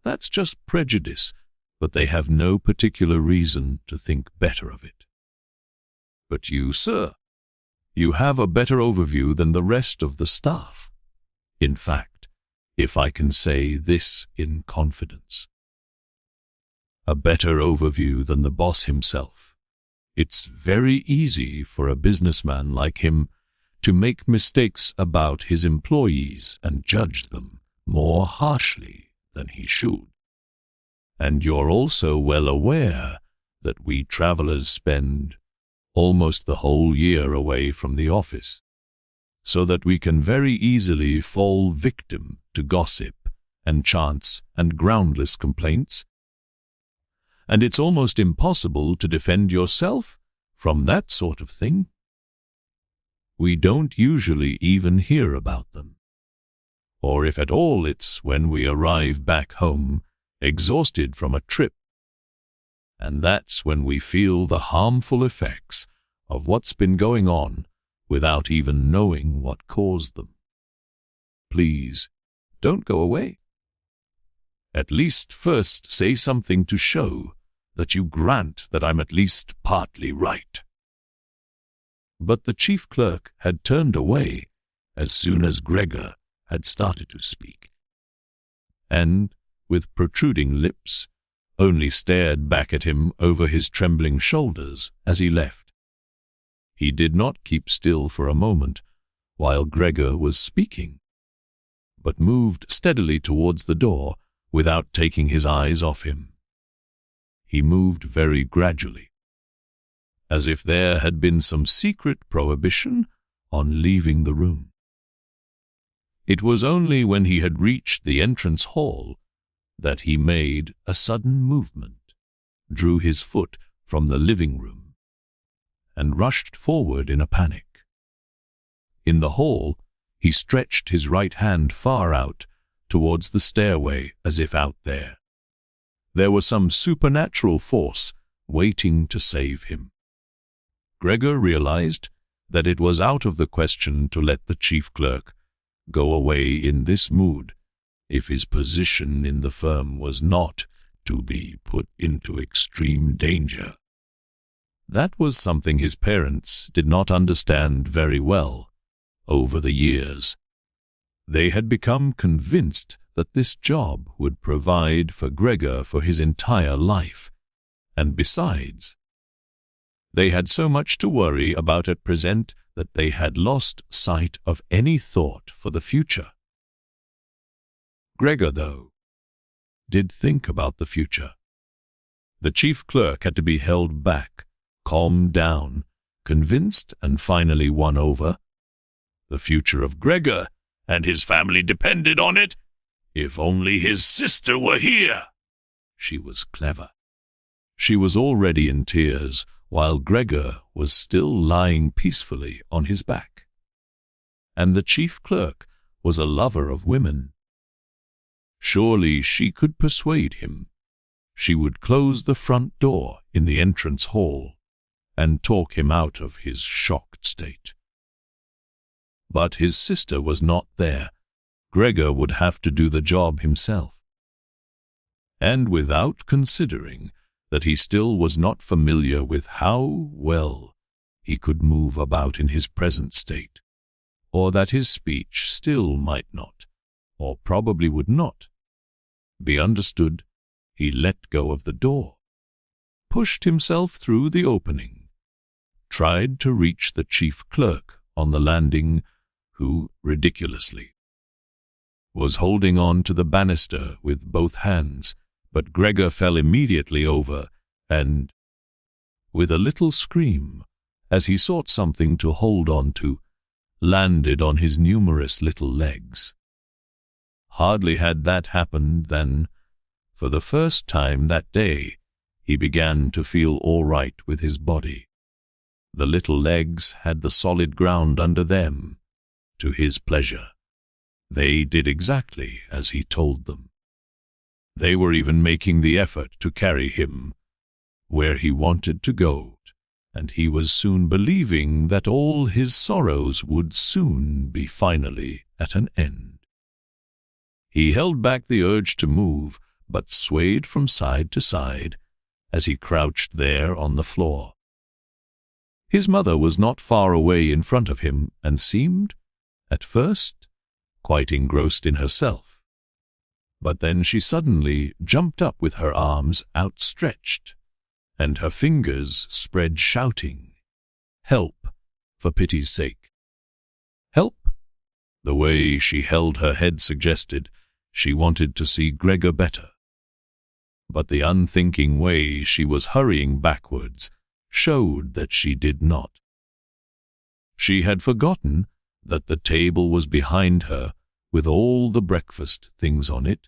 That's just prejudice, but they have no particular reason to think better of it. But you, sir, you have a better overview than the rest of the staff. In fact, if I can say this in confidence, a better overview than the boss himself. It's very easy for a businessman like him to make mistakes about his employees and judge them more harshly than he should. And you're also well aware that we travelers spend almost the whole year away from the office, so that we can very easily fall victim to gossip and chance and groundless complaints. And it's almost impossible to defend yourself from that sort of thing. We don't usually even hear about them. Or if at all, it's when we arrive back home, exhausted from a trip. And that's when we feel the harmful effects of what's been going on without even knowing what caused them. Please, don't go away. At least first say something to show that you grant that I'm at least partly right. But the chief clerk had turned away as soon as Gregor had started to speak, and, with protruding lips, only stared back at him over his trembling shoulders as he left. He did not keep still for a moment while Gregor was speaking, but moved steadily towards the door without taking his eyes off him. He moved very gradually, as if there had been some secret prohibition on leaving the room. It was only when he had reached the entrance hall that he made a sudden movement, drew his foot from the living room, and rushed forward in a panic. In the hall, he stretched his right hand far out towards the stairway as if out there. There was some supernatural force waiting to save him. Gregor realized that it was out of the question to let the chief clerk go away in this mood if his position in the firm was not to be put into extreme danger. That was something his parents did not understand very well over the years. They had become convinced that this job would provide for Gregor for his entire life, and besides, they had so much to worry about at present that they had lost sight of any thought for the future. Gregor, though, did think about the future. The chief clerk had to be held back, calmed down, convinced, and finally won over. The future of Gregor And his family depended on it. If only his sister were here. She was clever. She was already in tears, while Gregor was still lying peacefully on his back. And the chief clerk was a lover of women. Surely she could persuade him. She would close the front door in the entrance hall and talk him out of his shocked state. But his sister was not there. Gregor would have to do the job himself. And without considering that he still was not familiar with how well he could move about in his present state, or that his speech still might not, or probably would not, be understood, he let go of the door, pushed himself through the opening, tried to reach the chief clerk on the landing, who, ridiculously, was holding on to the banister with both hands, but Gregor fell immediately over and, with a little scream, as he sought something to hold on to, landed on his numerous little legs. Hardly had that happened than, for the first time that day, he began to feel all right with his body. The little legs had the solid ground under them, to his pleasure. They did exactly as he told them. They were even making the effort to carry him where he wanted to go, and he was soon believing that all his sorrows would soon be finally at an end. He held back the urge to move, but swayed from side to side as he crouched there on the floor. His mother was not far away in front of him and seemed, at first, quite engrossed in herself. But then she suddenly jumped up with her arms outstretched and her fingers spread, shouting, "Help, for pity's sake." Help? The way she held her head suggested she wanted to see Gregor better. But the unthinking way she was hurrying backwards showed that she did not. She had forgotten that the table was behind her with all the breakfast things on it.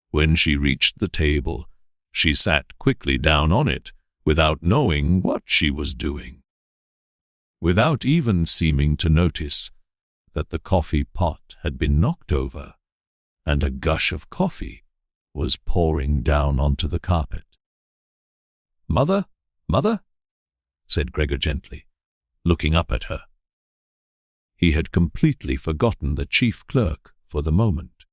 When she reached the table, she sat quickly down on it without knowing what she was doing, without even seeming to notice that the coffee pot had been knocked over and a gush of coffee was pouring down onto the carpet. "Mother, Mother," said Gregor gently, looking up at her. He had completely forgotten the chief clerk for the moment,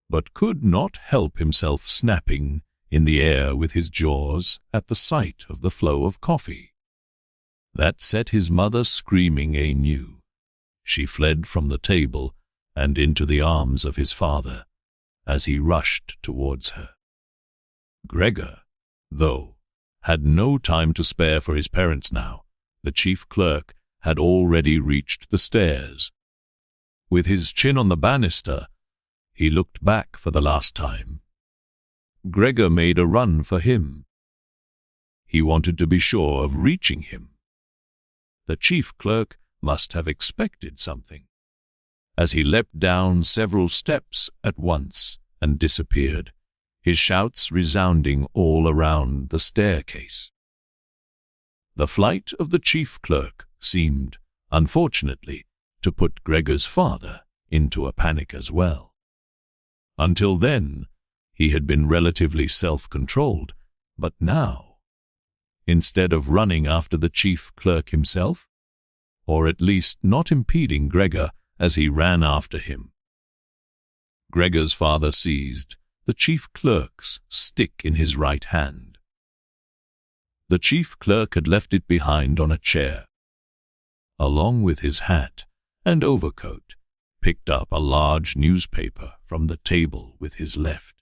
but could not help himself snapping in the air with his jaws at the sight of the flow of coffee. That set his mother screaming anew. She fled from the table and into the arms of his father as he rushed towards her. Gregor, though, had no time to spare for his parents now. The chief clerk had already reached the stairs. With his chin on the banister, he looked back for the last time. Gregor made a run for him. He wanted to be sure of reaching him. The chief clerk must have expected something, as he leapt down several steps at once and disappeared, his shouts resounding all around the staircase. The flight of the chief clerk seemed, unfortunately, to put Gregor's father into a panic as well. Until then, he had been relatively self-controlled, but now, instead of running after the chief clerk himself, or at least not impeding Gregor as he ran after him, Gregor's father seized the chief clerk's stick in his right hand. The chief clerk had left it behind on a chair. Along with his hat and overcoat, picked up a large newspaper from the table with his left,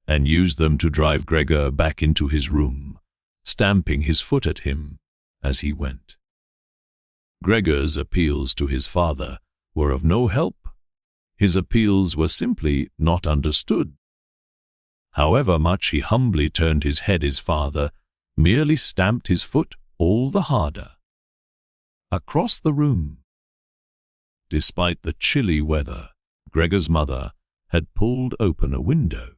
and used them to drive Gregor back into his room, stamping his foot at him as he went. Gregor's appeals to his father were of no help. His appeals were simply not understood. However much he humbly turned his head, his father merely stamped his foot all the harder. Across the room, despite the chilly weather, Gregor's mother had pulled open a window,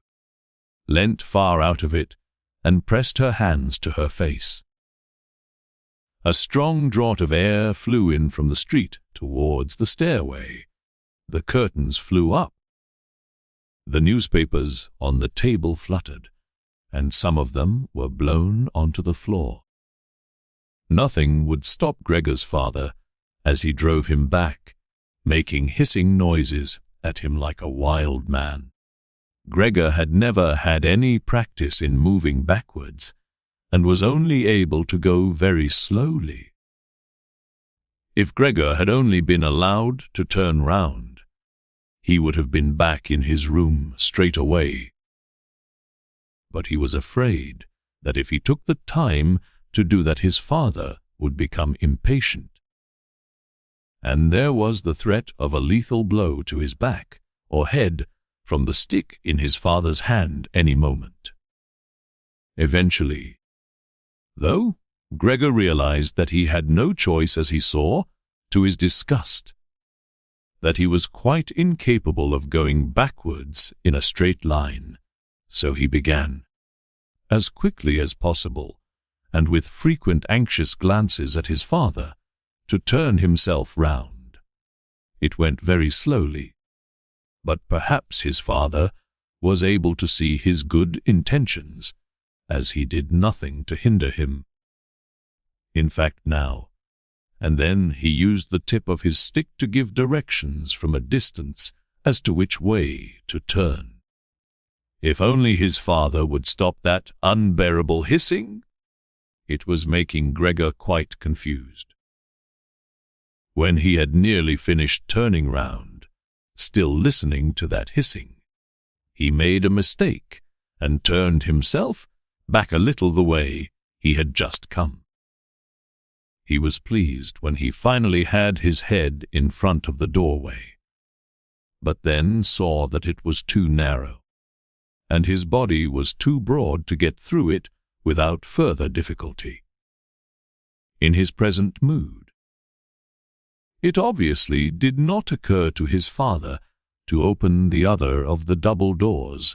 leant far out of it, and pressed her hands to her face. A strong draught of air flew in from the street towards the stairway. The curtains flew up. The newspapers on the table fluttered, and some of them were blown onto the floor. Nothing would stop Gregor's father as he drove him back, making hissing noises at him like a wild man. Gregor had never had any practice in moving backwards, and was only able to go very slowly. If Gregor had only been allowed to turn round, he would have been back in his room straight away. But he was afraid that if he took the time to do that, his father would become impatient. And there was the threat of a lethal blow to his back or head from the stick in his father's hand any moment. Eventually, though, Gregor realized that he had no choice as he saw, to his disgust, that he was quite incapable of going backwards in a straight line, so he began, as quickly as possible, and with frequent anxious glances at his father, to turn himself round. It went very slowly, but perhaps his father was able to see his good intentions, as he did nothing to hinder him. In fact, now and then he used the tip of his stick to give directions from a distance as to which way to turn. If only his father would stop that unbearable hissing! It was making Gregor quite confused. When he had nearly finished turning round, still listening to that hissing, he made a mistake and turned himself back a little the way he had just come. He was pleased when he finally had his head in front of the doorway, but then saw that it was too narrow, and his body was too broad to get through it without further difficulty. In his present mood, it obviously did not occur to his father to open the other of the double doors,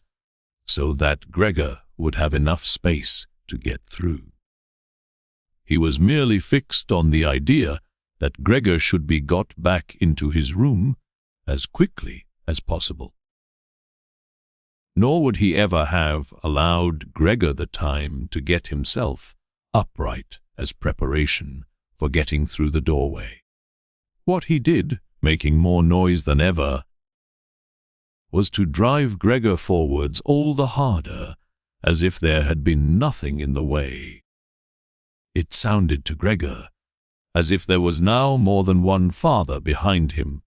so that Gregor would have enough space to get through. He was merely fixed on the idea that Gregor should be got back into his room as quickly as possible. Nor would he ever have allowed Gregor the time to get himself upright as preparation for getting through the doorway. What he did, making more noise than ever, was to drive Gregor forwards all the harder, as if there had been nothing in the way. It sounded to Gregor as if there was now more than one father behind him.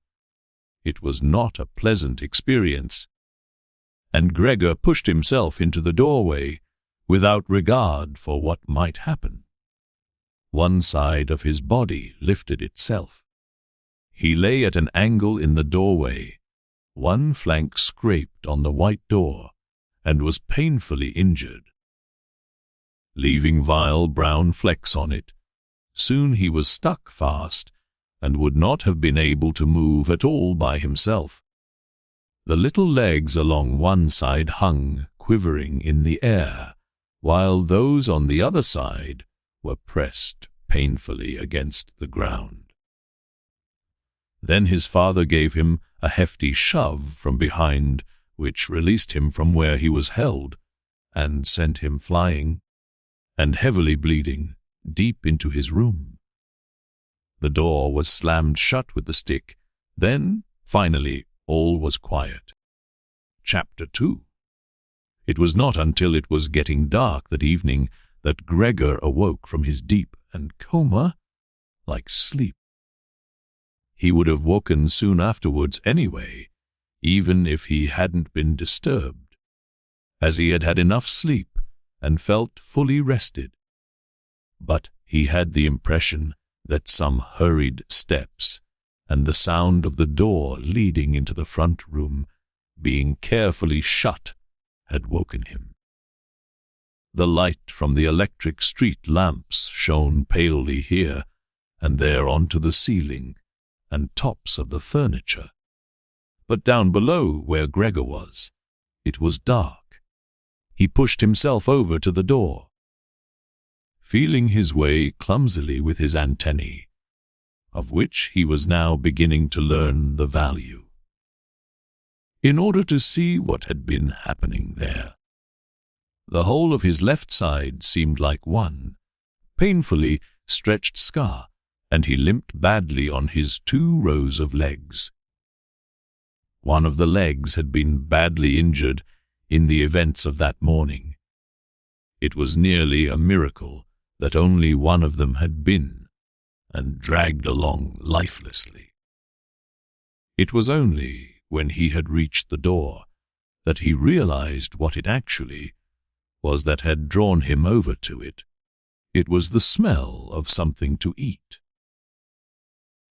It was not a pleasant experience, and Gregor pushed himself into the doorway without regard for what might happen. One side of his body lifted itself. He lay at an angle in the doorway, one flank scraped on the white door, and was painfully injured, leaving vile brown flecks on it. Soon he was stuck fast and would not have been able to move at all by himself. The little legs along one side hung, quivering in the air, while those on the other side were pressed painfully against the ground. Then his father gave him a hefty shove from behind, which released him from where he was held, and sent him flying, and heavily bleeding, deep into his room. The door was slammed shut with the stick. Then, finally, all was quiet. Chapter 2. It was not until it was getting dark that evening that Gregor awoke from his deep and coma-like sleep. He would have woken soon afterwards anyway, even if he hadn't been disturbed, as he had had enough sleep and felt fully rested. But he had the impression that some hurried steps and the sound of the door leading into the front room being carefully shut had woken him. The light from the electric street lamps shone palely here and there onto the ceiling and tops of the furniture. But down below where Gregor was, it was dark. He pushed himself over to the door, feeling his way clumsily with his antennae, of which he was now beginning to learn the value, in order to see what had been happening there. The whole of his left side seemed like one painfully stretched scar, and he limped badly on his 2 rows of legs. One of the legs had been badly injured in the events of that morning. It was nearly a miracle that only one of them had been, and dragged along lifelessly. It was only when he had reached the door that he realized what it actually was that had drawn him over to it. It was the smell of something to eat.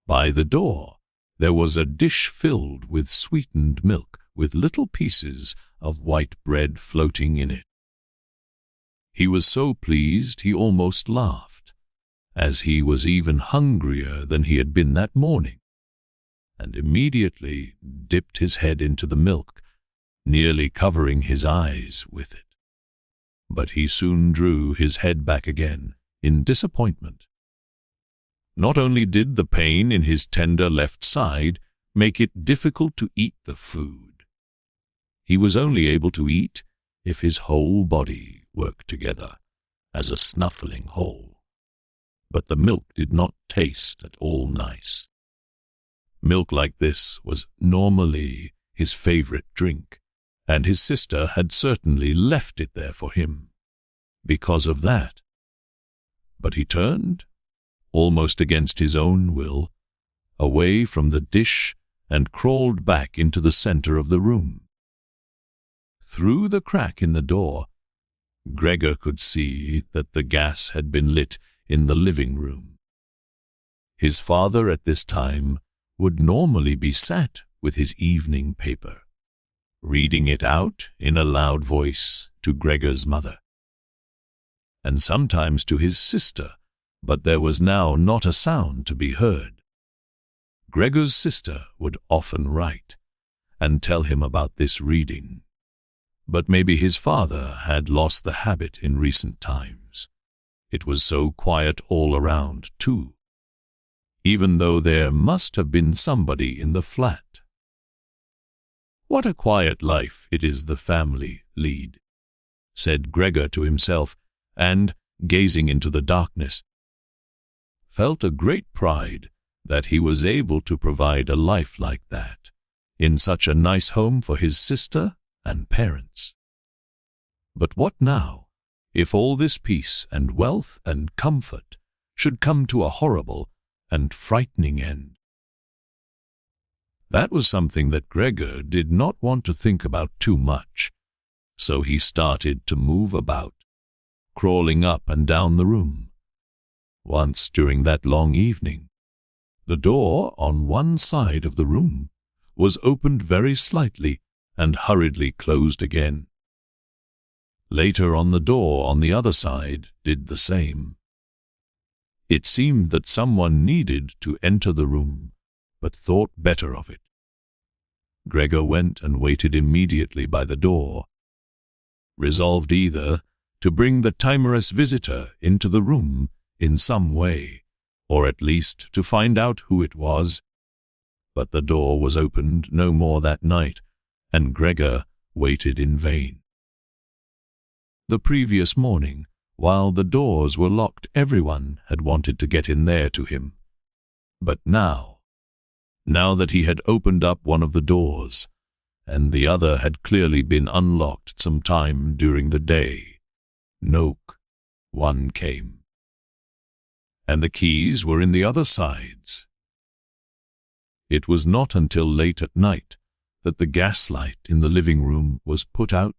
By the door there was a dish filled with sweetened milk, with little pieces of white bread floating in it. He was so pleased he almost laughed, as he was even hungrier than he had been that morning, and immediately dipped his head into the milk, nearly covering his eyes with it. But he soon drew his head back again in disappointment. Not only did the pain in his tender left side make it difficult to eat the food, he was only able to eat if his whole body worked together as a snuffling whole. But the milk did not taste at all nice. Milk like this was normally his favorite drink, and his sister had certainly left it there for him because of that. But he turned, almost against his own will, away from the dish and crawled back into the center of the room. Through the crack in the door, Gregor could see that the gas had been lit in the living room. His father at this time would normally be sat with his evening paper, reading it out in a loud voice to Gregor's mother, and sometimes to his sister, but there was now not a sound to be heard. Gregor's sister would often write and tell him about this reading, but maybe his father had lost the habit in recent times. It was so quiet all around, too, even though there must have been somebody in the flat. "What a quiet life it is the family lead," said Gregor to himself, and, gazing into the darkness, felt a great pride that he was able to provide a life like that, in such a nice home for his sister and parents. But what now, if all this peace and wealth and comfort should come to a horrible and frightening end? That was something that Gregor did not want to think about too much, so he started to move about, crawling up and down the room. Once during that long evening, The door on one side of the room was opened very slightly and hurriedly closed again. Later on, the door on the other side did the same. It seemed that someone needed to enter the room, but thought better of it. Gregor went and waited immediately by the door, resolved either to bring the timorous visitor into the room in some way, or at least to find out who it was. But the door was opened no more that night, and Gregor waited in vain. The previous morning, while the doors were locked, everyone had wanted to get in there to him. But now that he had opened up one of the doors, and the other had clearly been unlocked some time during the day, no one came. And the keys were in the other sides. It was not until late at night that the gaslight in the living room was put out,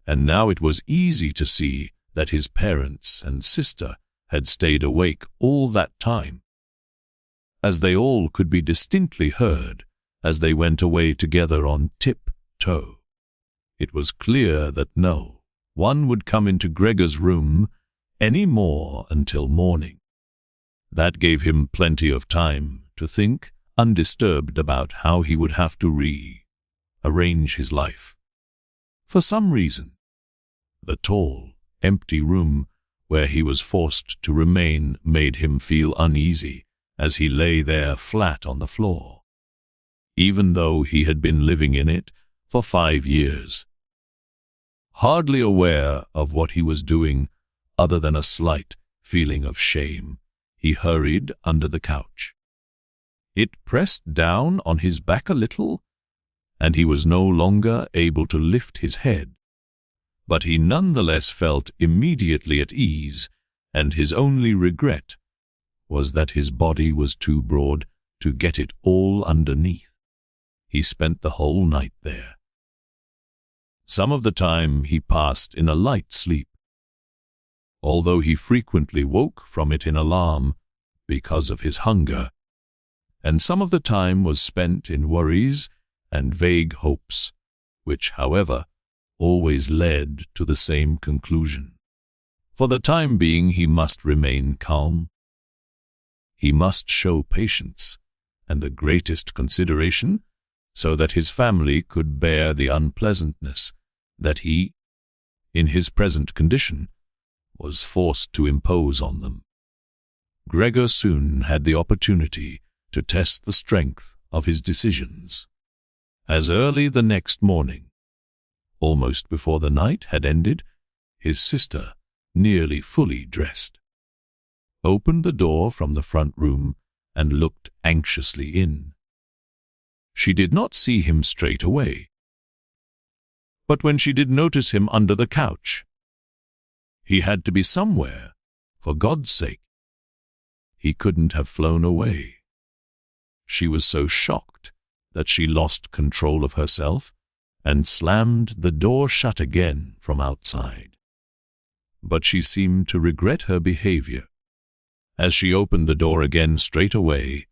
and now it was easy to see that his parents and sister had stayed awake all that time, as they all could be distinctly heard as they went away together on tiptoe. It was clear that no one would come into Gregor's room any more until morning. That gave him plenty of time to think undisturbed about how he would have to rearrange his life. For some reason, the tall, empty room where he was forced to remain made him feel uneasy as he lay there flat on the floor, even though he had been living in it for 5 years. Hardly aware of what he was doing other than a slight feeling of shame, he hurried under the couch. It pressed down on his back a little, and he was no longer able to lift his head. But he nonetheless felt immediately at ease, and his only regret was that his body was too broad to get it all underneath. He spent the whole night there. Some of the time he passed in a light sleep, although he frequently woke from it in alarm because of his hunger, and some of the time was spent in worries and vague hopes, which, however, always led to the same conclusion. For the time being he must remain calm. He must show patience and the greatest consideration so that his family could bear the unpleasantness that he, in his present condition, was forced to impose on them. Gregor soon had the opportunity to test the strength of his decisions. As early the next morning, almost before the night had ended, his sister, nearly fully dressed, opened the door from the front room and looked anxiously in. She did not see him straight away, but when she did notice him under the couch, he had to be somewhere, for God's sake. He couldn't have flown away. She was so shocked that she lost control of herself and slammed the door shut again from outside. But she seemed to regret her behavior, as she opened the door again straight away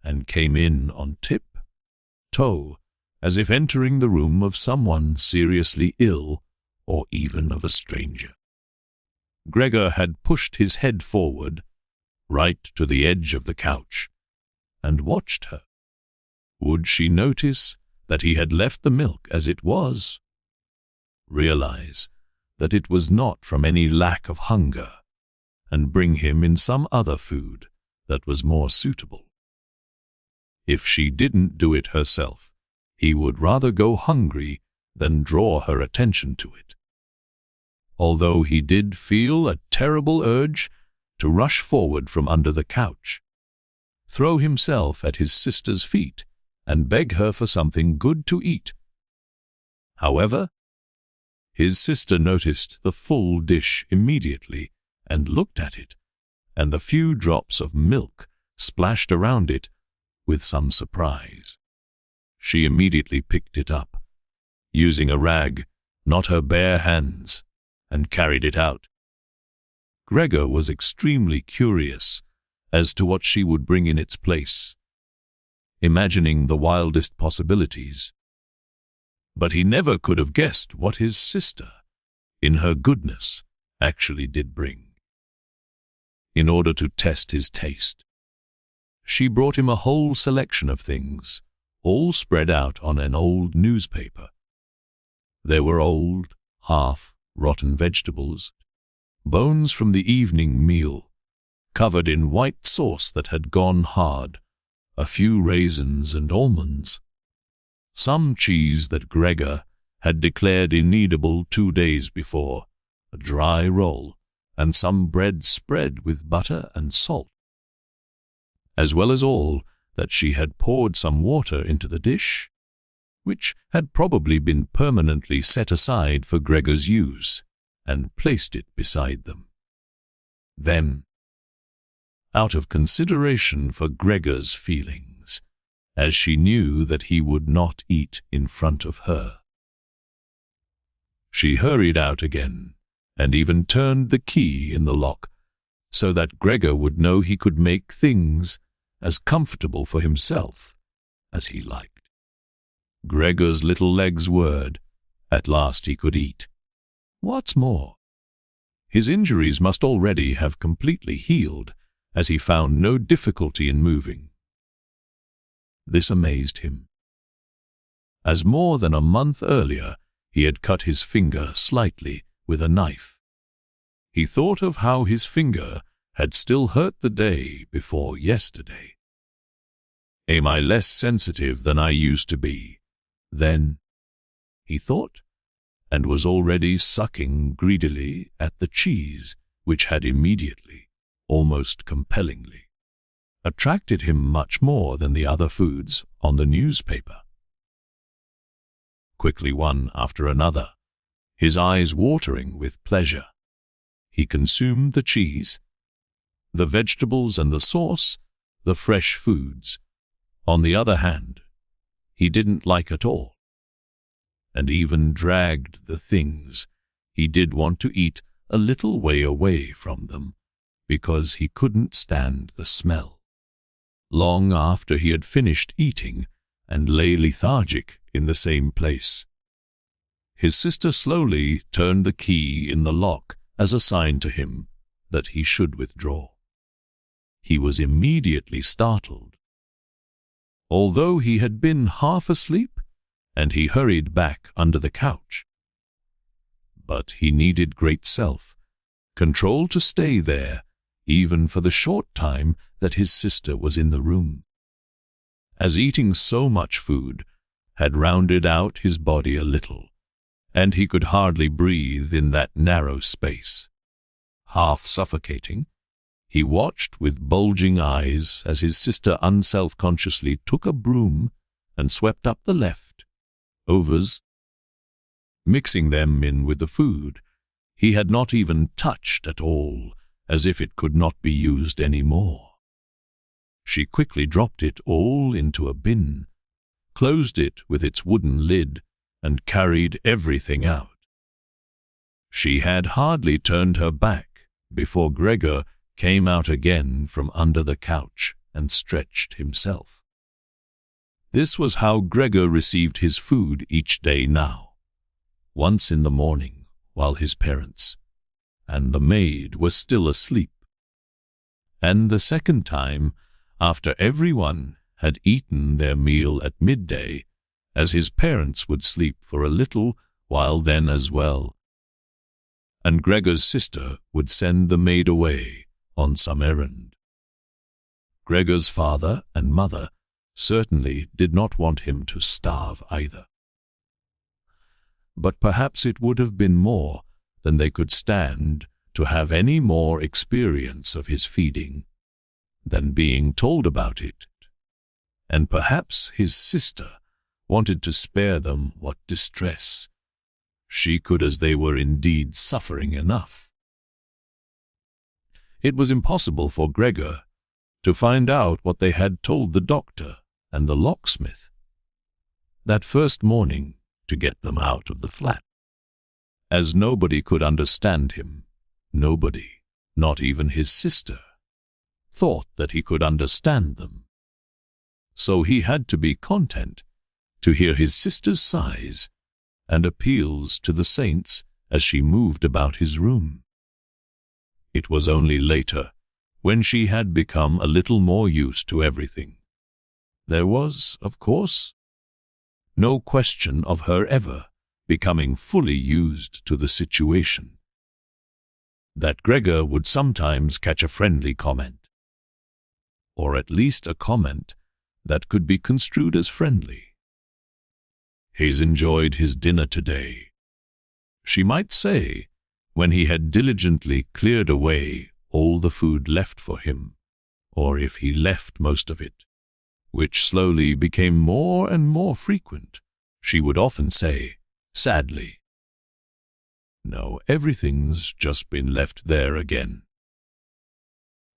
and came in on tiptoe, as if entering the room of someone seriously ill or even of a stranger. Gregor had pushed his head forward, right to the edge of the couch, and watched her. Would she notice that he had left the milk as it was? Realize that it was not from any lack of hunger, and bring him in some other food that was more suitable? If she didn't do it herself, he would rather go hungry than draw her attention to it. Although he did feel a terrible urge to rush forward from under the couch, throw himself at his sister's feet, and beg her for something good to eat. However, his sister noticed the full dish immediately and looked at it, and the few drops of milk splashed around it with some surprise. She immediately picked it up, using a rag, not her bare hands, and carried it out. Gregor was extremely curious as to what she would bring in its place, imagining the wildest possibilities. But he never could have guessed what his sister, in her goodness, actually did bring. In order to test his taste, she brought him a whole selection of things, all spread out on an old newspaper. There were old, half-rotten vegetables, bones from the evening meal, covered in white sauce that had gone hard, a few raisins and almonds, some cheese that Gregor had declared ineatable 2 days before, a dry roll, and some bread spread with butter and salt, as well as all that she had poured some water into the dish, which had probably been permanently set aside for Gregor's use, and placed it beside them. Then, out of consideration for Gregor's feelings, as she knew that he would not eat in front of her, she hurried out again, and even turned the key in the lock, so that Gregor would know he could make things as comfortable for himself as he liked. Gregor's little leg's word, at last he could eat. What's more, his injuries must already have completely healed, as he found no difficulty in moving. This amazed him, as more than a month earlier he had cut his finger slightly with a knife. He thought of how his finger had still hurt the day before yesterday. Am I less sensitive than I used to be? Then, he thought, and was already sucking greedily at the cheese, which had immediately, almost compellingly, attracted him much more than the other foods on the newspaper. Quickly, one after another, his eyes watering with pleasure, he consumed the cheese, the vegetables and the sauce, the fresh foods. On the other hand, he didn't like at all, and even dragged the things he did want to eat a little way away from them, because he couldn't stand the smell. Long after he had finished eating and lay lethargic in the same place, his sister slowly turned the key in the lock as a sign to him that he should withdraw. He was immediately startled. Although he had been half asleep, and he hurried back under the couch. But he needed great self-control to stay there, even for the short time that his sister was in the room, as eating so much food had rounded out his body a little, and he could hardly breathe in that narrow space. Half suffocating, he watched with bulging eyes as his sister unself-consciously took a broom and swept up the left, overs, mixing them in with the food he had not even touched at all, as if it could not be used any more. She quickly dropped it all into a bin, closed it with its wooden lid, and carried everything out. She had hardly turned her back before Gregor came out again from under the couch and stretched himself. This was how Gregor received his food each day now, once in the morning while his parents and the maid were still asleep, and the second time after everyone had eaten their meal at midday, as his parents would sleep for a little while then as well, and Gregor's sister would send the maid away on some errand. Gregor's father and mother certainly did not want him to starve either. But perhaps it would have been more than they could stand to have any more experience of his feeding than being told about it, and perhaps his sister wanted to spare them what distress she could, as they were indeed suffering enough. It was impossible for Gregor to find out what they had told the doctor and the locksmith that first morning to get them out of the flat, as nobody could understand him, nobody, not even his sister. thought that he could understand them. So he had to be content to hear his sister's sighs and appeals to the saints as she moved about his room. It was only later, when she had become a little more used to everything. There was, of course, no question of her ever becoming fully used to the situation, that Gregor would sometimes catch a friendly comment, or at least a comment that could be construed as friendly. "He's enjoyed his dinner today," she might say, when he had diligently cleared away all the food left for him, or if he left most of it, which slowly became more and more frequent. She would often say, sadly, "No, everything's just been left there again."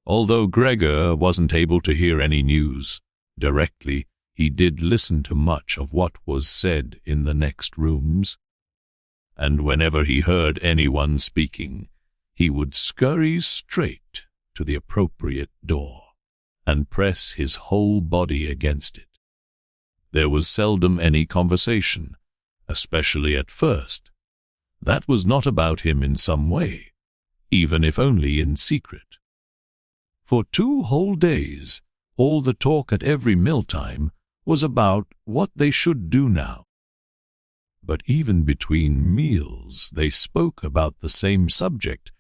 Although Gregor wasn't able to hear any news directly, he did listen to much of what was said in the next rooms, and whenever he heard anyone speaking, he would scurry straight to the appropriate door and press his whole body against it. There was seldom any conversation, especially at first, that was not about him in some way, even if only in secret. For 2 whole days, all the talk at every mealtime was about what they should do now. But even between meals, they spoke about the same subject,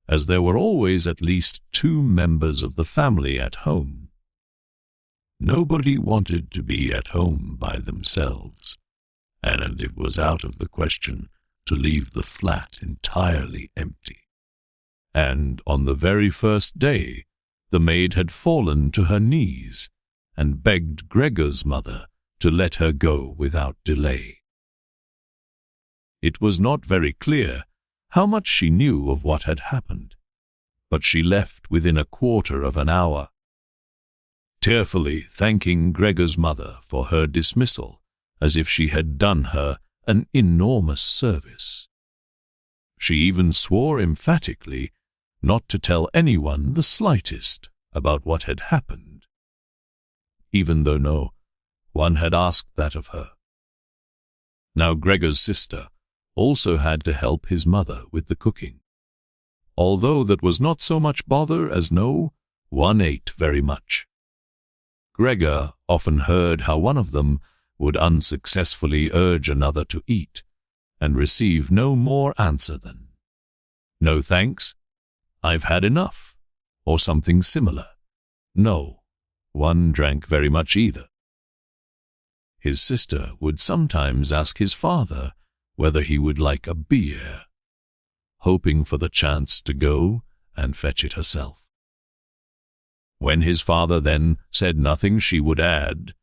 as there were always at least 2 members of the family at home. Nobody wanted to be at home by themselves, and it was out of the question to leave the flat entirely empty. And on the very first day, the maid had fallen to her knees and begged Gregor's mother to let her go without delay. It was not very clear how much she knew of what had happened, but she left within a quarter of an hour, tearfully thanking Gregor's mother for her dismissal as if she had done her an enormous service. She even swore emphatically not to tell anyone the slightest about what had happened, even though no one had asked that of her. Now Gregor's sister also had to help his mother with the cooking, although that was not so much bother as no one ate very much. Gregor often heard how one of them would unsuccessfully urge another to eat and receive no more answer than, "No thanks, I've had enough," or something similar. No one drank very much either. His sister would sometimes ask his father whether he would like a beer, hoping for the chance to go and fetch it herself. When his father then said nothing, she would add,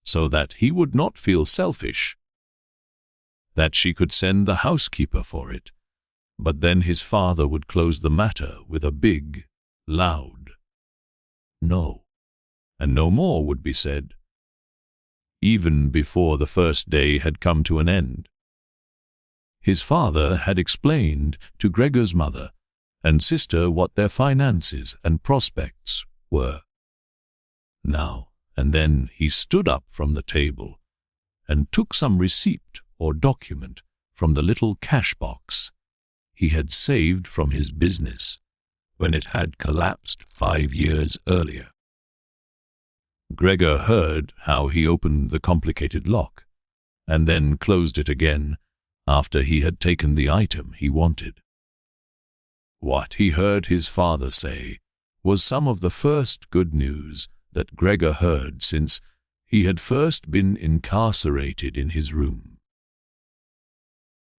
so that he would not feel selfish, that she could send the housekeeper for it, but then his father would close the matter with a big, loud no, and no more would be said, even before the first day had come to an end. His father had explained to Gregor's mother and sister what their finances and prospects were. Now and then he stood up from the table and took some receipt or document from the little cash box he had saved from his business when it had collapsed 5 years earlier. Gregor heard how he opened the complicated lock and then closed it again after he had taken the item he wanted. What he heard his father say was some of the first good news that Gregor heard since he had first been incarcerated in his room.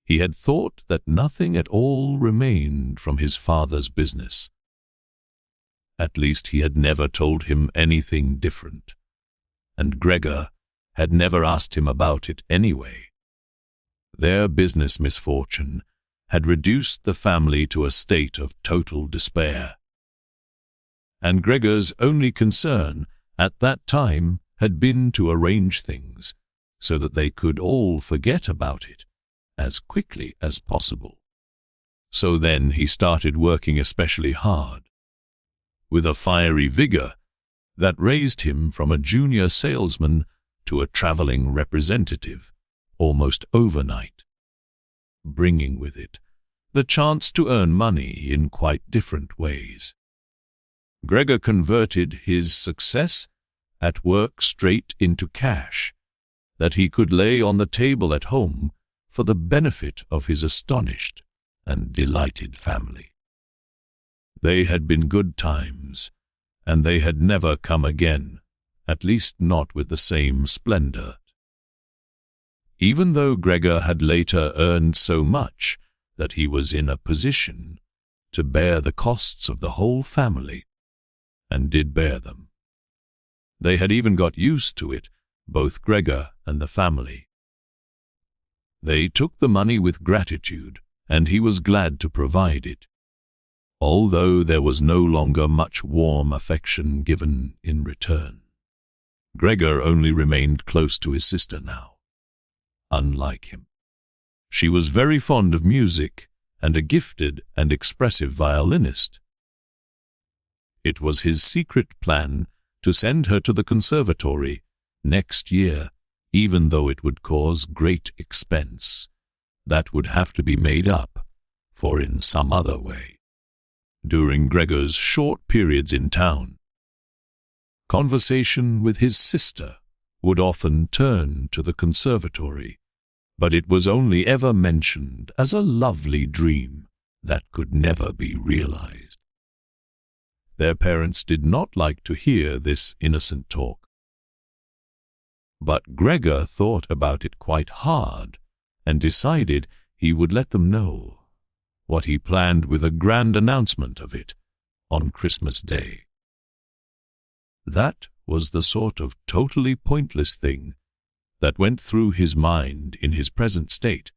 He had thought that nothing at all remained from his father's business. At least he had never told him anything different, and Gregor had never asked him about it anyway. Their business misfortune had reduced the family to a state of total despair, and Gregor's only concern at that time had been to arrange things so that they could all forget about it as quickly as possible. So then he started working especially hard, with a fiery vigor that raised him from a junior salesman to a traveling representative almost overnight, bringing with it the chance to earn money in quite different ways. Gregor converted his success at work straight into cash that he could lay on the table at home for the benefit of his astonished and delighted family. They had been good times, and they had never come again, at least not with the same splendor. Even though Gregor had later earned so much that he was in a position to bear the costs of the whole family, and did bear them. They had even got used to it, both Gregor and the family. They took the money with gratitude, and he was glad to provide it, although there was no longer much warm affection given in return. Gregor only remained close to his sister now, unlike him. She was very fond of music and a gifted and expressive violinist. It was his secret plan to send her to the conservatory next year, even though it would cause great expense that would have to be made up for in some other way. During Gregor's short periods in town, conversation with his sister would often turn to the conservatory, but it was only ever mentioned as a lovely dream that could never be realized. Their parents did not like to hear this innocent talk. But Gregor thought about it quite hard and decided he would let them know what he planned with a grand announcement of it on Christmas Day. That was the sort of totally pointless thing that went through his mind in his present state,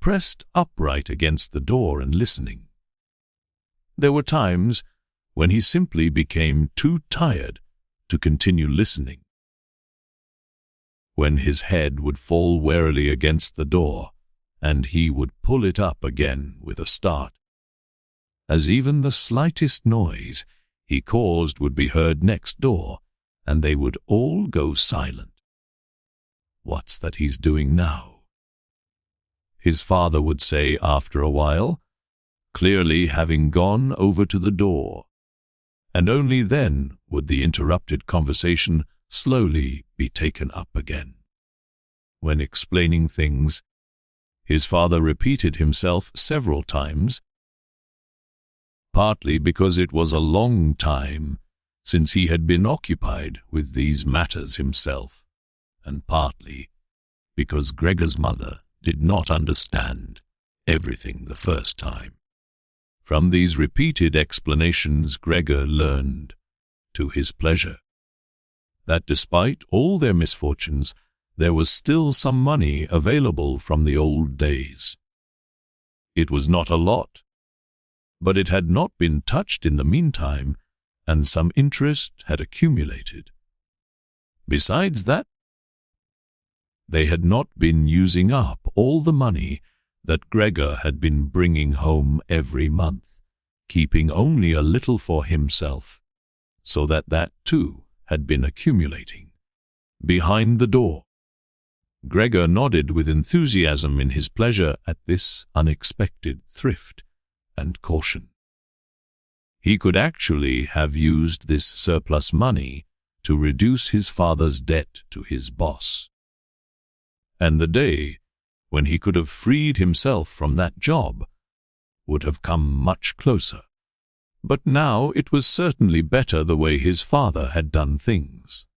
pressed upright against the door and listening. There were times when he simply became too tired to continue listening, when his head would fall wearily against the door, and he would pull it up again with a start, as even the slightest noise he caused would be heard next door, and they would all go silent. "What's that he's doing now?" his father would say after a while, clearly having gone over to the door, and only then would the interrupted conversation slowly be taken up again. When explaining things, his father repeated himself several times, partly because it was a long time since he had been occupied with these matters himself, and partly because Gregor's mother did not understand everything the first time. From these repeated explanations, Gregor learned, to his pleasure, that despite all their misfortunes, there was still some money available from the old days. It was not a lot, but it had not been touched in the meantime, and some interest had accumulated. Besides that, they had not been using up all the money that Gregor had been bringing home every month, keeping only a little for himself, so that too had been accumulating. Behind the door, Gregor nodded with enthusiasm in his pleasure at this unexpected thrift and caution. He could actually have used this surplus money to reduce his father's debt to his boss. And the day when he could have freed himself from that job would have come much closer. But now it was certainly better the way his father had done things.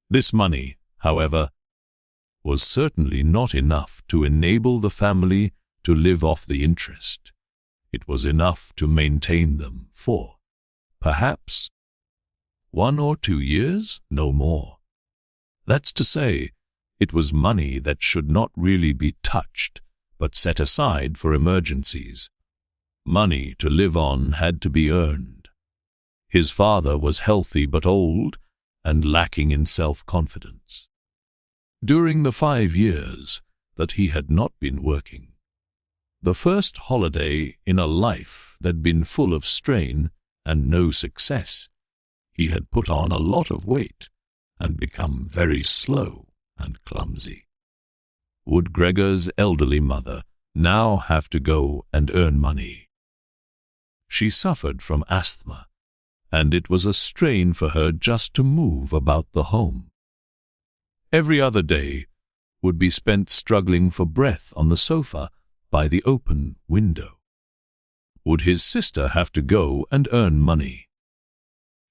This money, however, was certainly not enough to enable the family to live off the interest. It was enough to maintain them for, perhaps, 1 or 2 years, no more. That's to say, it was money that should not really be touched, but set aside for emergencies. Money to live on had to be earned. His father was healthy but old, and lacking in self-confidence. During the 5 years that he had not been working, the first holiday in a life that had been full of strain and no success, he had put on a lot of weight and become very slow and clumsy. Would Gregor's elderly mother now have to go and earn money? She suffered from asthma, and it was a strain for her just to move about the home. Every other day would be spent struggling for breath on the sofa by the open window. Would his sister have to go and earn money?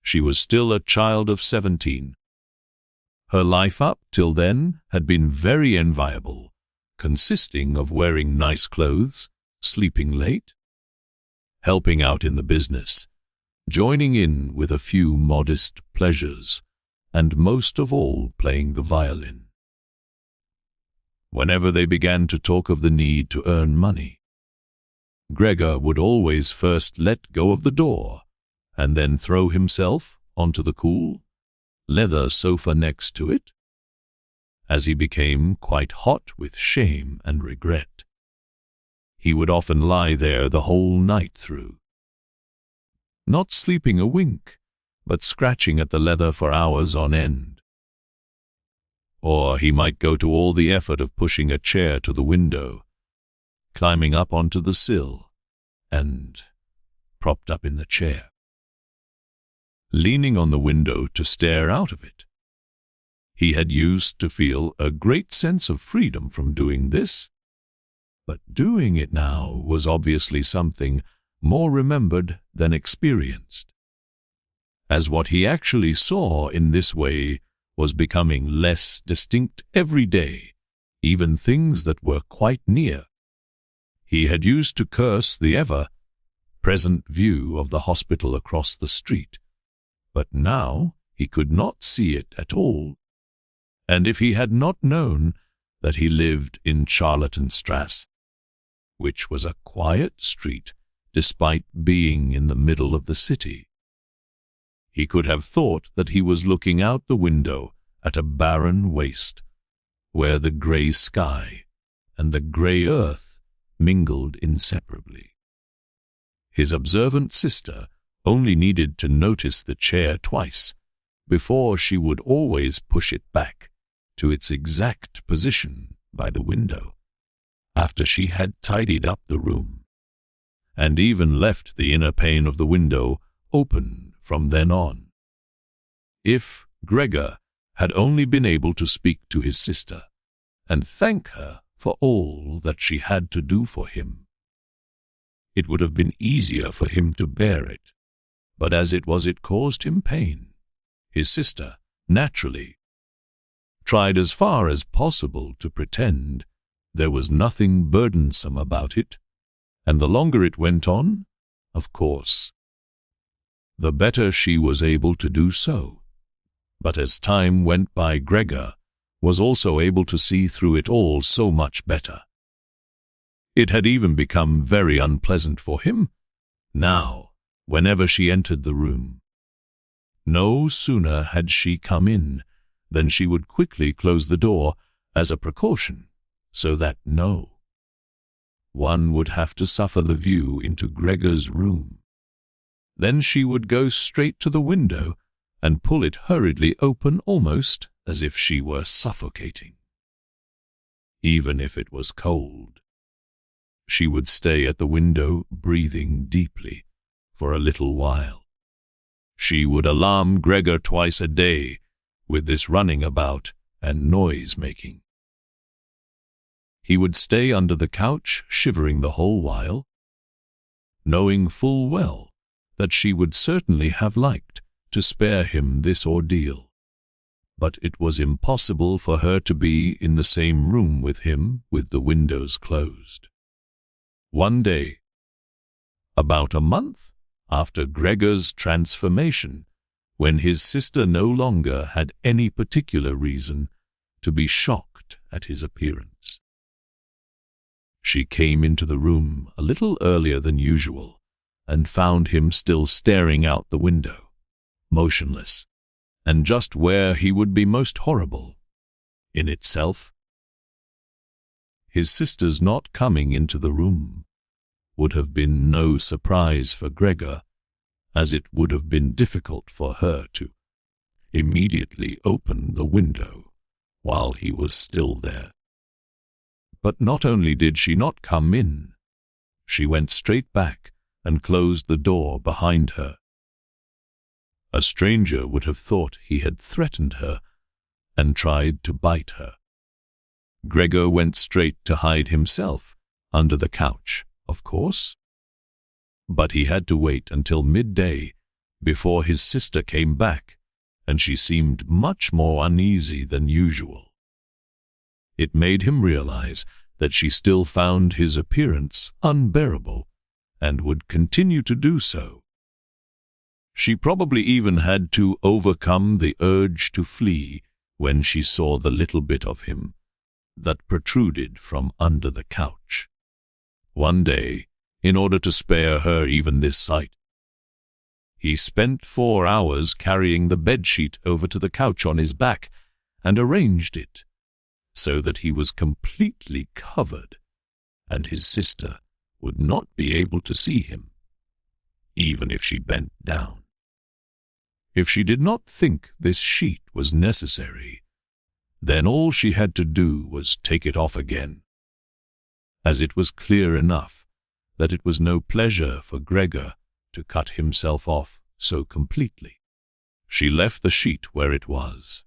She was still a child of 17. Her life up till then had been very enviable, consisting of wearing nice clothes, sleeping late, helping out in the business, joining in with a few modest pleasures, and most of all playing the violin. Whenever they began to talk of the need to earn money, Gregor would always first let go of the door and then throw himself onto the cool leather sofa next to it, as he became quite hot with shame and regret. He would often lie there the whole night through, not sleeping a wink, but scratching at the leather for hours on end. Or he might go to all the effort of pushing a chair to the window, climbing up onto the sill, and propped up in the chair, leaning on the window to stare out of it. He had used to feel a great sense of freedom from doing this, but doing it now was obviously something more remembered than experienced, as what he actually saw in this way was becoming less distinct every day, even things that were quite near. He had used to curse the ever-present view of the hospital across the street, but now he could not see it at all. And if he had not known that he lived in Charlottenstrasse, which was a quiet street despite being in the middle of the city, he could have thought that he was looking out the window at a barren waste, where the grey sky and the grey earth mingled inseparably. His observant sister only needed to notice the chair twice before she would always push it back to its exact position by the window, after she had tidied up the room, and even left the inner pane of the window open from then on. If Gregor had only been able to speak to his sister and thank her for all that she had to do for him, it would have been easier for him to bear it. But as it was, it caused him pain. His sister, naturally, tried as far as possible to pretend there was nothing burdensome about it, and the longer it went on, of course, the better she was able to do so. But as time went by, Gregor was also able to see through it all so much better. It had even become very unpleasant for him now, whenever she entered the room. No sooner had she come in than she would quickly close the door as a precaution, so that no one would have to suffer the view into Gregor's room. Then she would go straight to the window and pull it hurriedly open, almost as if she were suffocating. Even if it was cold, she would stay at the window, breathing deeply, for a little while. She would alarm Gregor twice a day with this running about and noise-making. He would stay under the couch, shivering the whole while, knowing full well that she would certainly have liked to spare him this ordeal. But it was impossible for her to be in the same room with him with the windows closed. One day, about a month after Gregor's transformation, when his sister no longer had any particular reason to be shocked at his appearance, she came into the room a little earlier than usual and found him still staring out the window, motionless, and just where he would be most horrible in itself. His sister's not coming into the room would have been no surprise for Gregor, as it would have been difficult for her to immediately open the window while he was still there. But not only did she not come in, she went straight back and closed the door behind her. A stranger would have thought he had threatened her and tried to bite her. Gregor went straight to hide himself under the couch, of course. But he had to wait until midday before his sister came back, and she seemed much more uneasy than usual. It made him realize that she still found his appearance unbearable and would continue to do so. She probably even had to overcome the urge to flee when she saw the little bit of him that protruded from under the couch. One day, in order to spare her even this sight, he spent 4 hours carrying the bedsheet over to the couch on his back and arranged it so that he was completely covered, and his sister would not be able to see him, even if she bent down. If she did not think this sheet was necessary, then all she had to do was take it off again, as it was clear enough that it was no pleasure for Gregor to cut himself off so completely. She left the sheet where it was.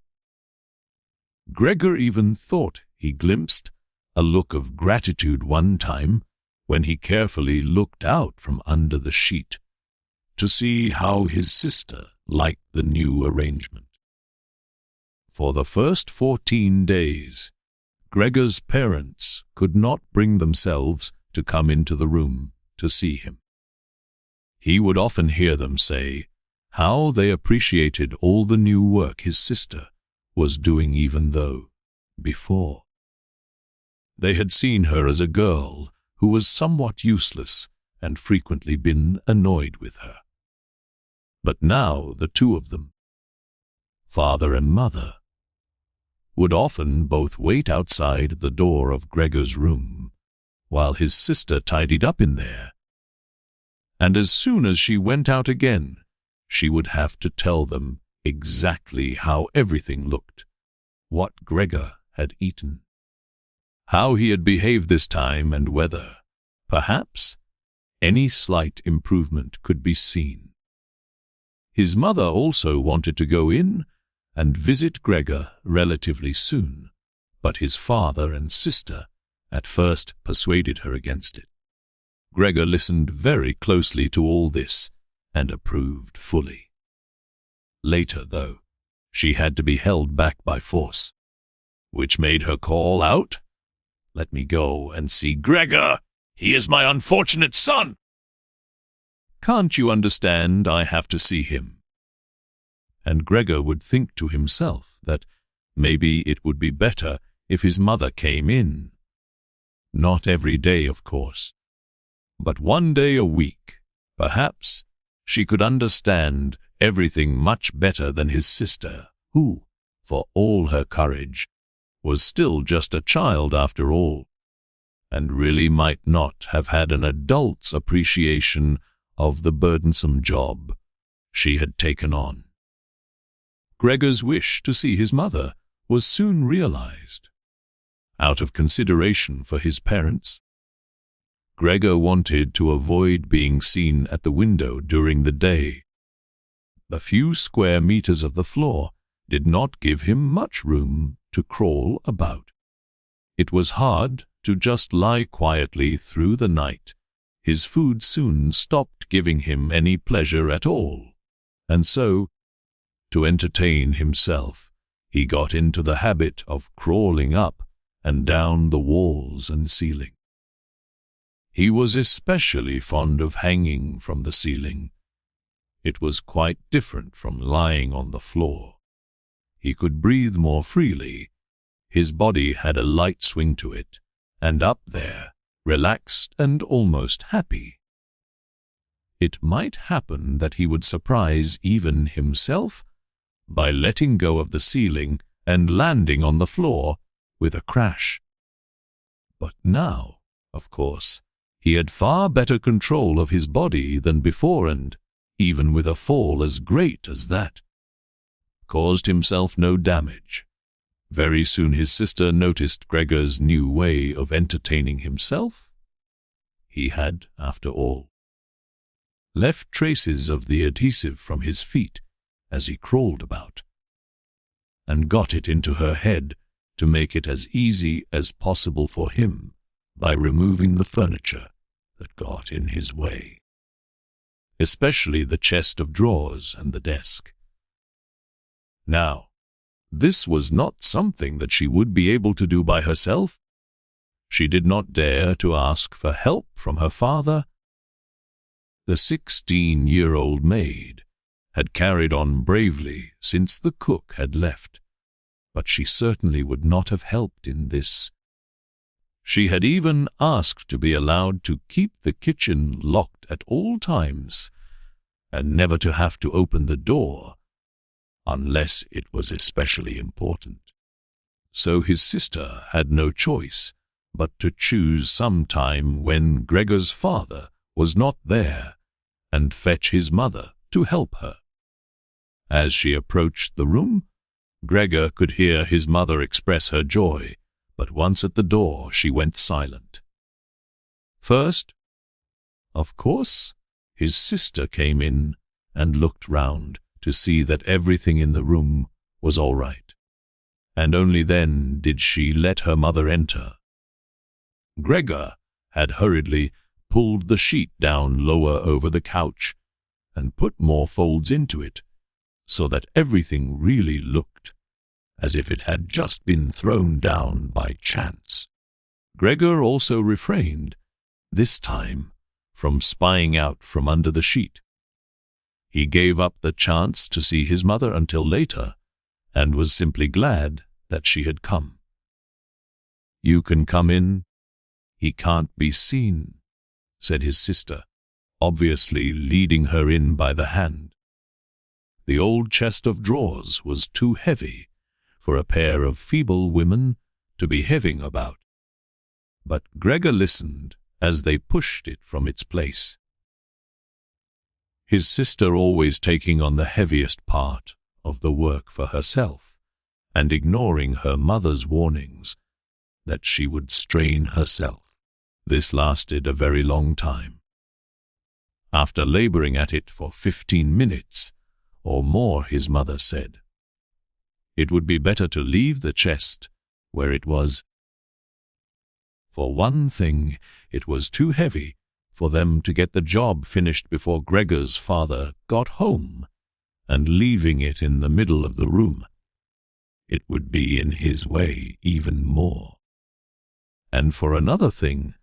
Gregor even thought he glimpsed a look of gratitude one time when he carefully looked out from under the sheet to see how his sister liked the new arrangement. For the first 14 days, Gregor's parents could not bring themselves to come into the room to see him. He would often hear them say how they appreciated all the new work his sister was doing, even though, before, they had seen her as a girl who was somewhat useless and frequently been annoyed with her. But now the two of them, father and mother, would often both wait outside the door of Gregor's room while his sister tidied up in there. And as soon as she went out again, she would have to tell them exactly how everything looked, what Gregor had eaten, how he had behaved this time, and whether, perhaps, any slight improvement could be seen. His mother also wanted to go in and visit Gregor relatively soon, but his father and sister at first persuaded her against it. Gregor listened very closely to all this and approved fully. Later, though, she had to be held back by force, which made her call out, "Let me go and see Gregor. He is my unfortunate son. Can't you understand I have to see him?" And Gregor would think to himself that maybe it would be better if his mother came in. Not every day, of course, but one day a week. Perhaps she could understand everything much better than his sister, who, for all her courage, was still just a child after all, and really might not have had an adult's appreciation of the burdensome job she had taken on. Gregor's wish to see his mother was soon realized. Out of consideration for his parents, Gregor wanted to avoid being seen at the window during the day. The few square meters of the floor did not give him much room to crawl about. It was hard to just lie quietly through the night. His food soon stopped giving him any pleasure at all, and so, to entertain himself, he got into the habit of crawling up and down the walls and ceiling. He was especially fond of hanging from the ceiling. It was quite different from lying on the floor. He could breathe more freely. His body had a light swing to it, and up there, relaxed and almost happy. It might happen that he would surprise even himself by letting go of the ceiling and landing on the floor with a crash. But now, of course, he had far better control of his body than before, and even with a fall as great as that. Caused himself no damage. Very soon his sister noticed Gregor's new way of entertaining himself. He had, after all, left traces of the adhesive from his feet as he crawled about, and got it into her head to make it as easy as possible for him by removing the furniture that got in his way, especially the chest of drawers and the desk. Now, this was not something that she would be able to do by herself. She did not dare to ask for help from her father. The 16-year-old maid had carried on bravely since the cook had left, but she certainly would not have helped in this. She had even asked to be allowed to keep the kitchen locked at all times, and never to have to open the door unless it was especially important. So his sister had no choice but to choose some time when Gregor's father was not there and fetch his mother to help her. As she approached the room, Gregor could hear his mother express her joy, but once at the door she went silent. First, of course, his sister came in and looked round to see that everything in the room was all right, and only then did she let her mother enter. Gregor had hurriedly pulled the sheet down lower over the couch and put more folds into it, so that everything really looked as if it had just been thrown down by chance. Gregor also refrained, this time, from spying out from under the sheet. He gave up the chance to see his mother until later, and was simply glad that she had come. "You can come in. He can't be seen," said his sister, obviously leading her in by the hand. The old chest of drawers was too heavy for a pair of feeble women to be heaving about, but Gregor listened as they pushed it from its place. His sister always taking on the heaviest part of the work for herself, and ignoring her mother's warnings that she would strain herself. This lasted a very long time. After laboring at it for 15 minutes or more, his mother said, it would be better to leave the chest where it was. For one thing, it was too heavy for them to get the job finished before Gregor's father got home, and leaving it in the middle of the room, it would be in his way even more. And for another thing,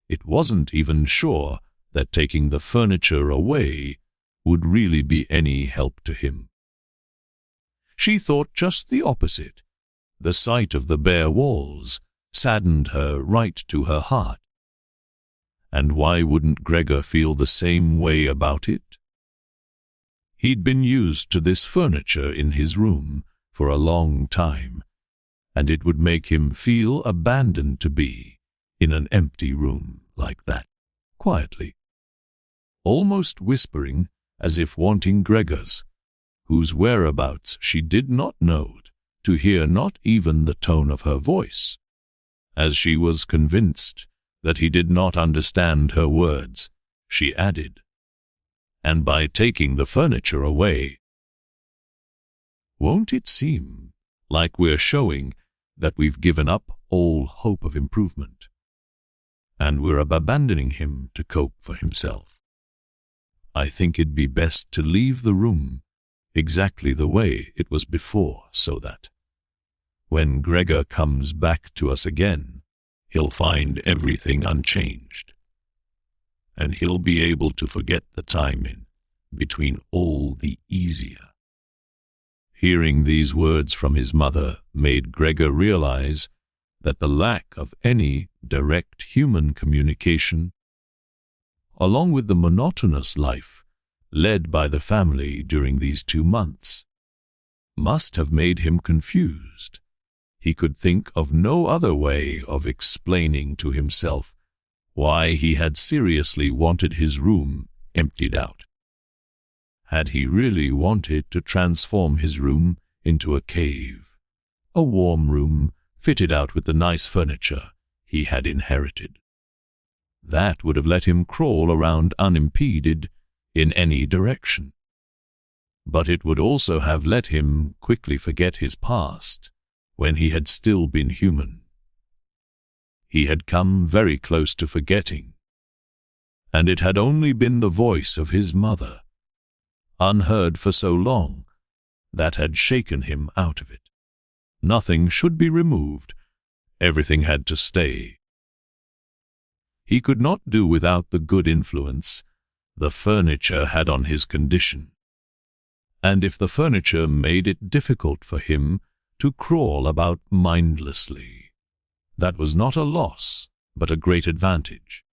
it wasn't even sure that taking the furniture away would really be any help to him. She thought just the opposite. The sight of the bare walls saddened her right to her heart. And why wouldn't Gregor feel the same way about it? He'd been used to this furniture in his room for a long time, and it would make him feel abandoned to be in an empty room like that, quietly, almost whispering as if wanting Gregor's, whose whereabouts she did not know, to hear not even the tone of her voice, as she was convinced that he did not understand her words, she added, and by taking the furniture away, won't it seem like we're showing that we've given up all hope of improvement, and we're abandoning him to cope for himself? I think it'd be best to leave the room exactly the way it was before, so that when Gregor comes back to us again, he'll find everything unchanged, and he'll be able to forget the time in between all the easier. Hearing these words from his mother made Gregor realize that the lack of any direct human communication, along with the monotonous life led by the family during these 2 months, must have made him confused. He could think of no other way of explaining to himself why he had seriously wanted his room emptied out. Had he really wanted to transform his room into a cave, a warm room fitted out with the nice furniture he had inherited? That would have let him crawl around unimpeded in any direction. But it would also have let him quickly forget his past when he had still been human. He had come very close to forgetting, and it had only been the voice of his mother, unheard for so long, that had shaken him out of it. Nothing should be removed, everything had to stay. He could not do without the good influence the furniture had on his condition. And if the furniture made it difficult for him to crawl about mindlessly, that was not a loss, but a great advantage.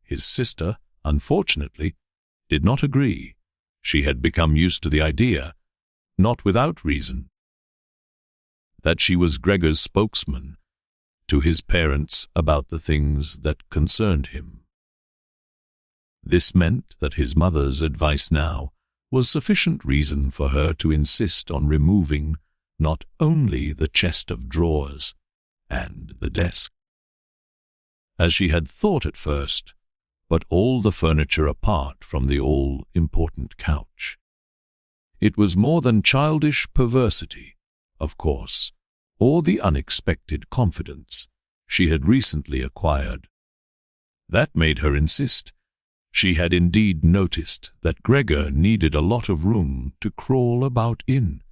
His sister, unfortunately, did not agree. She had become used to the idea, not without reason, that she was Gregor's spokesman to his parents about the things that concerned him. This meant that his mother's advice now was sufficient reason for her to insist on removing not only the chest of drawers and the desk, as she had thought at first, but all the furniture apart from the all-important couch. It was more than childish perversity, of course, or the unexpected confidence she had recently acquired. That made her insist. She had indeed noticed that Gregor needed a lot of room to crawl about in,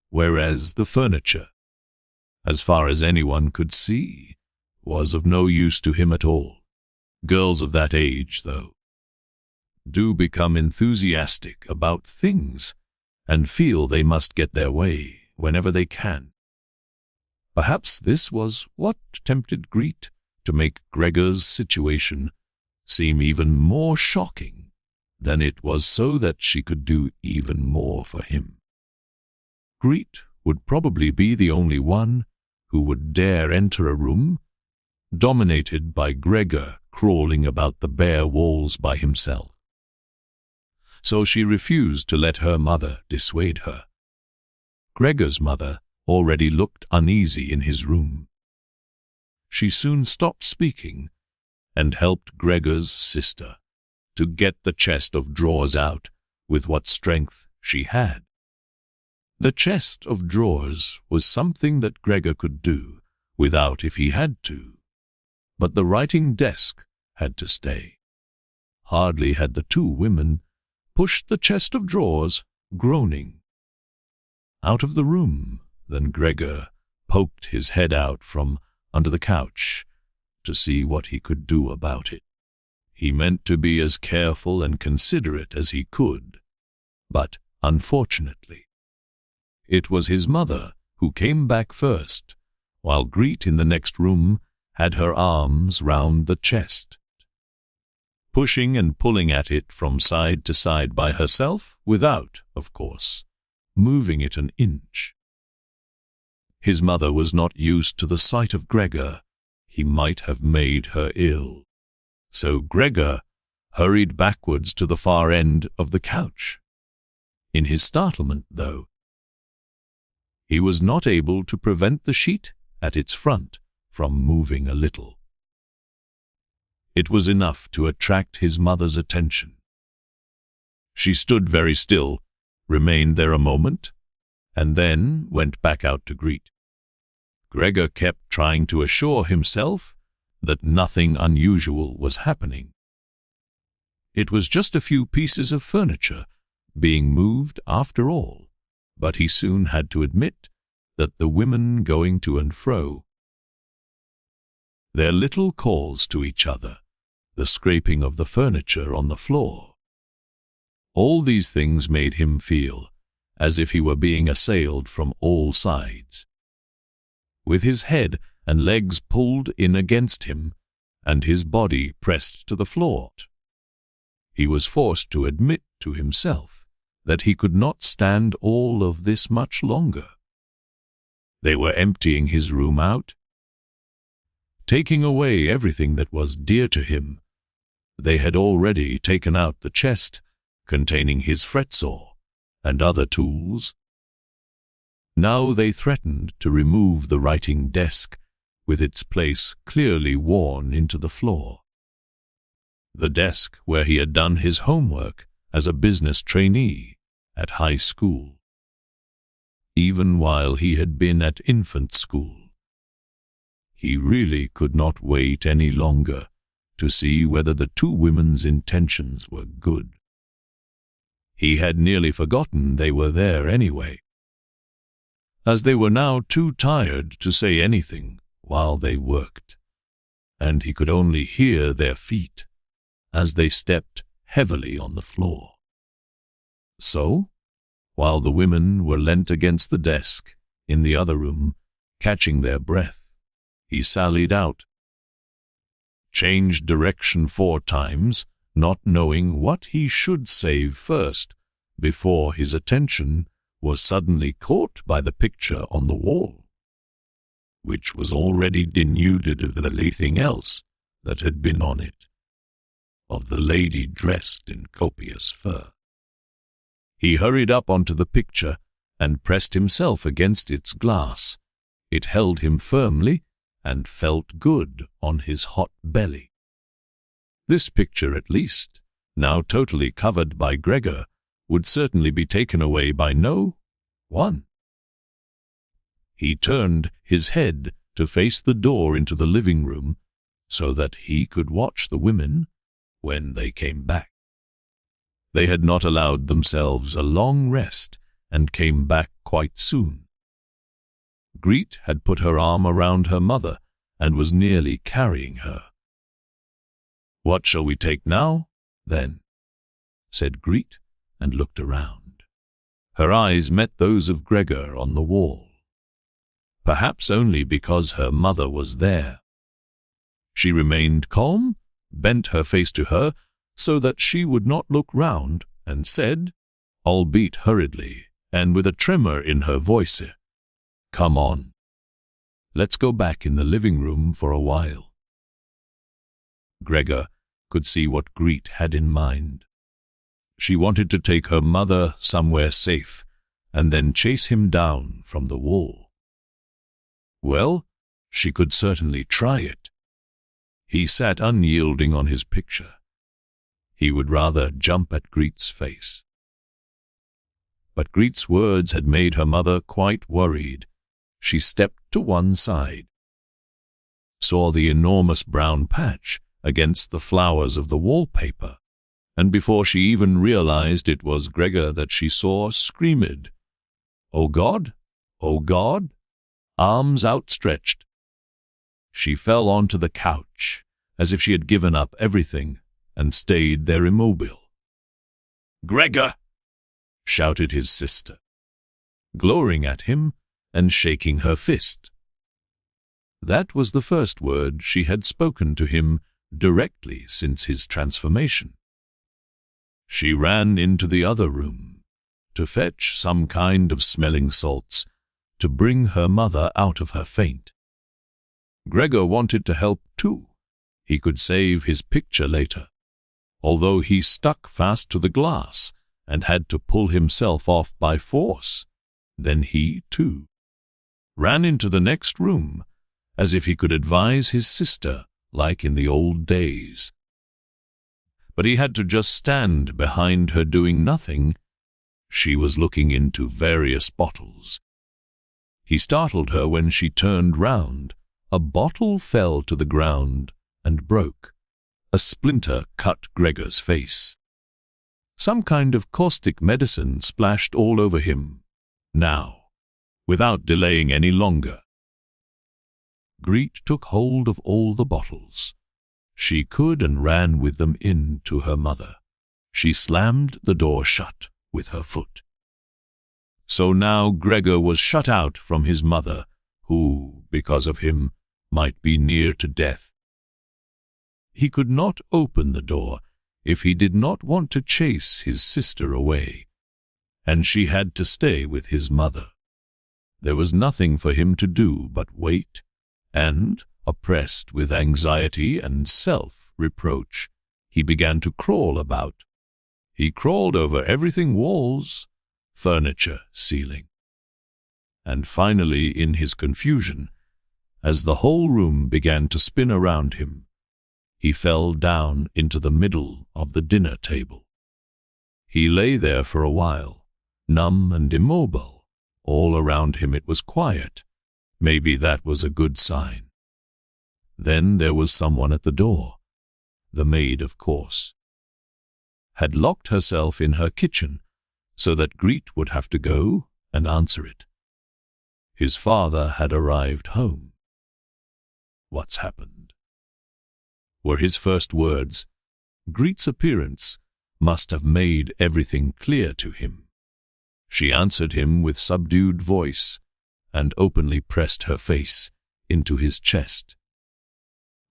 whereas the furniture, as far as anyone could see, was of no use to him at all. Girls of that age, though, do become enthusiastic about things and feel they must get their way whenever they can. Perhaps this was what tempted Greet to make Gregor's situation seem even more shocking than it was, so that she could do even more for him. Greet would probably be the only one who would dare enter a room dominated by Gregor crawling about the bare walls by himself. So she refused to let her mother dissuade her. Gregor's mother already looked uneasy in his room. She soon stopped speaking and helped Gregor's sister to get the chest of drawers out with what strength she had. The chest of drawers was something that Gregor could do without if he had to, but the writing desk had to stay. Hardly had the two women pushed the chest of drawers, groaning, out of the room than Gregor poked his head out from under the couch to see what he could do about it. He meant to be as careful and considerate as he could, but unfortunately, it was his mother who came back first, while Greet in the next room had her arms round the chest, pushing and pulling at it from side to side by herself, without, of course, moving it an inch. His mother was not used to the sight of Gregor. He might have made her ill. So Gregor hurried backwards to the far end of the couch. In his startlement, though, he was not able to prevent the sheet at its front from moving a little. It was enough to attract his mother's attention. She stood very still, remained there a moment, and then went back out to greet. Gregor kept trying to assure himself that nothing unusual was happening. It was just a few pieces of furniture being moved after all, but he soon had to admit that the women going to and fro, their little calls to each other, the scraping of the furniture on the floor, all these things made him feel as if he were being assailed from all sides. With his head and legs pulled in against him, and his body pressed to the floor, he was forced to admit to himself that he could not stand all of this much longer. They were emptying his room out, taking away everything that was dear to him. They had already taken out the chest containing his fretsaw and other tools. Now they threatened to remove the writing desk, with its place clearly worn into the floor. The desk where he had done his homework as a business trainee at high school, even while he had been at infant school. He really could not wait any longer to see whether the two women's intentions were good. He had nearly forgotten they were there anyway, as they were now too tired to say anything while they worked, and he could only hear their feet as they stepped heavily on the floor. So, while the women were leant against the desk in the other room, catching their breath, he sallied out, changed direction 4 times, not knowing what he should save first, before his attention was suddenly caught by the picture on the wall, which was already denuded of anything else that had been on it, of the lady dressed in copious fur. He hurried up onto the picture and pressed himself against its glass. It held him firmly and felt good on his hot belly. This picture, at least, now totally covered by Gregor, would certainly be taken away by no one. He turned his head to face the door into the living room so that he could watch the women when they came back. They had not allowed themselves a long rest and came back quite soon. Greet had put her arm around her mother and was nearly carrying her. "What shall we take now, then?" said Greet, and looked around. Her eyes met those of Gregor on the wall, perhaps only because her mother was there. She remained calm, bent her face to her so that she would not look round, and said, albeit hurriedly and with a tremor in her voice, "Come on. Let's go back in the living room for a while." Gregor could see what Greet had in mind. She wanted to take her mother somewhere safe and then chase him down from the wall. Well, she could certainly try it. He sat unyielding on his picture. He would rather jump at Greet's face. But Greet's words had made her mother quite worried. She stepped to one side, saw the enormous brown patch against the flowers of the wallpaper, and before she even realized it was Gregor that she saw, screamed, "Oh God! Oh God!" arms outstretched. She fell onto the couch as if she had given up everything and stayed there immobile. "Gregor!" shouted his sister, glowering at him and shaking her fist. That was the first word she had spoken to him directly since his transformation. She ran into the other room to fetch some kind of smelling salts to bring her mother out of her faint. Gregor wanted to help too. He could save his picture later, although he stuck fast to the glass and had to pull himself off by force. Then he, too, ran into the next room, as if he could advise his sister like in the old days. But he had to just stand behind her doing nothing. She was looking into various bottles. He startled her when she turned round. A bottle fell to the ground and broke. A splinter cut Gregor's face. Some kind of caustic medicine splashed all over him, now, without delaying any longer. Greet took hold of all the bottles she could and ran with them in to her mother. She slammed the door shut with her foot. So now Gregor was shut out from his mother, who, because of him, might be near to death. He could not open the door if he did not want to chase his sister away, and she had to stay with his mother. There was nothing for him to do but wait, and, oppressed with anxiety and self-reproach, he began to crawl about, He crawled over everything: walls, furniture, ceiling. And finally, in his confusion, as the whole room began to spin around him, he fell down into the middle of the dinner table. He lay there for a while, numb and immobile. All around him it was quiet. Maybe that was a good sign. Then there was someone at the door. The maid, of course, had locked herself in her kitchen so that Greet would have to go and answer it. His father had arrived home. "What's happened?" were his first words. Greet's appearance must have made everything clear to him. She answered him with subdued voice and openly pressed her face into his chest.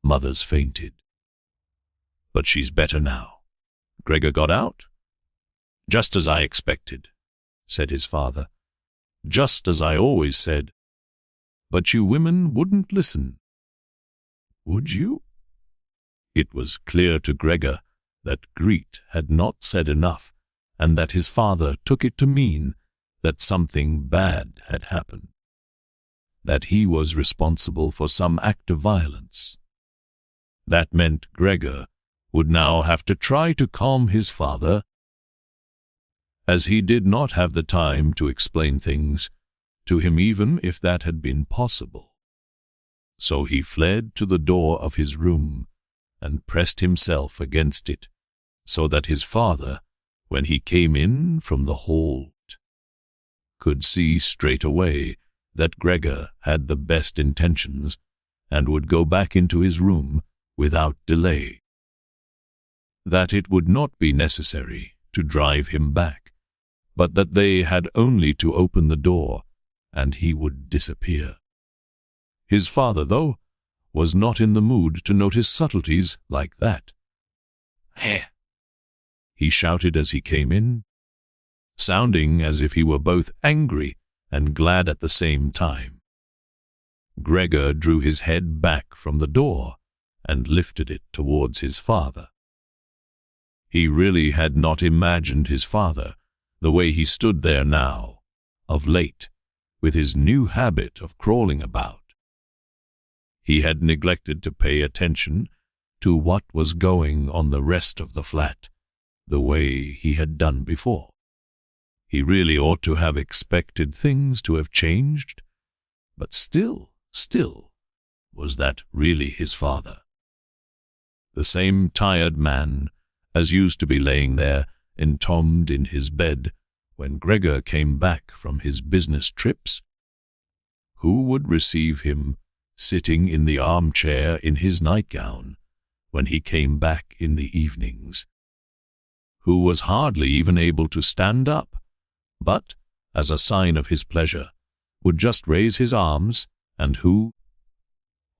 "Mother's fainted. But she's better now. Gregor got out?" "Just as I expected," said his father. "Just as I always said. But you women wouldn't listen. Would you?" It was clear to Gregor that Greet had not said enough, and that his father took it to mean that something bad had happened, that he was responsible for some act of violence. That meant Gregor would now have to try to calm his father, as he did not have the time to explain things to him, even if that had been possible. So he fled to the door of his room and pressed himself against it, so that his father, when he came in from the hall, could see straight away that Gregor had the best intentions and would go back into his room without delay. That it would not be necessary to drive him back, but that they had only to open the door and he would disappear. His father, though, was not in the mood to notice subtleties like that. "Heh!" he shouted as he came in, sounding as if he were both angry and glad at the same time. Gregor drew his head back from the door and lifted it towards his father. He really had not imagined his father the way he stood there now, of late, with his new habit of crawling about. He had neglected to pay attention to what was going on the rest of the flat, the way he had done before. He really ought to have expected things to have changed, but still, was that really his father? The same tired man as used to be laying there, entombed in his bed, when Gregor came back from his business trips? Who would receive him sitting in the armchair in his nightgown when he came back in the evenings? Who was hardly even able to stand up, but, as a sign of his pleasure, would just raise his arms, and who,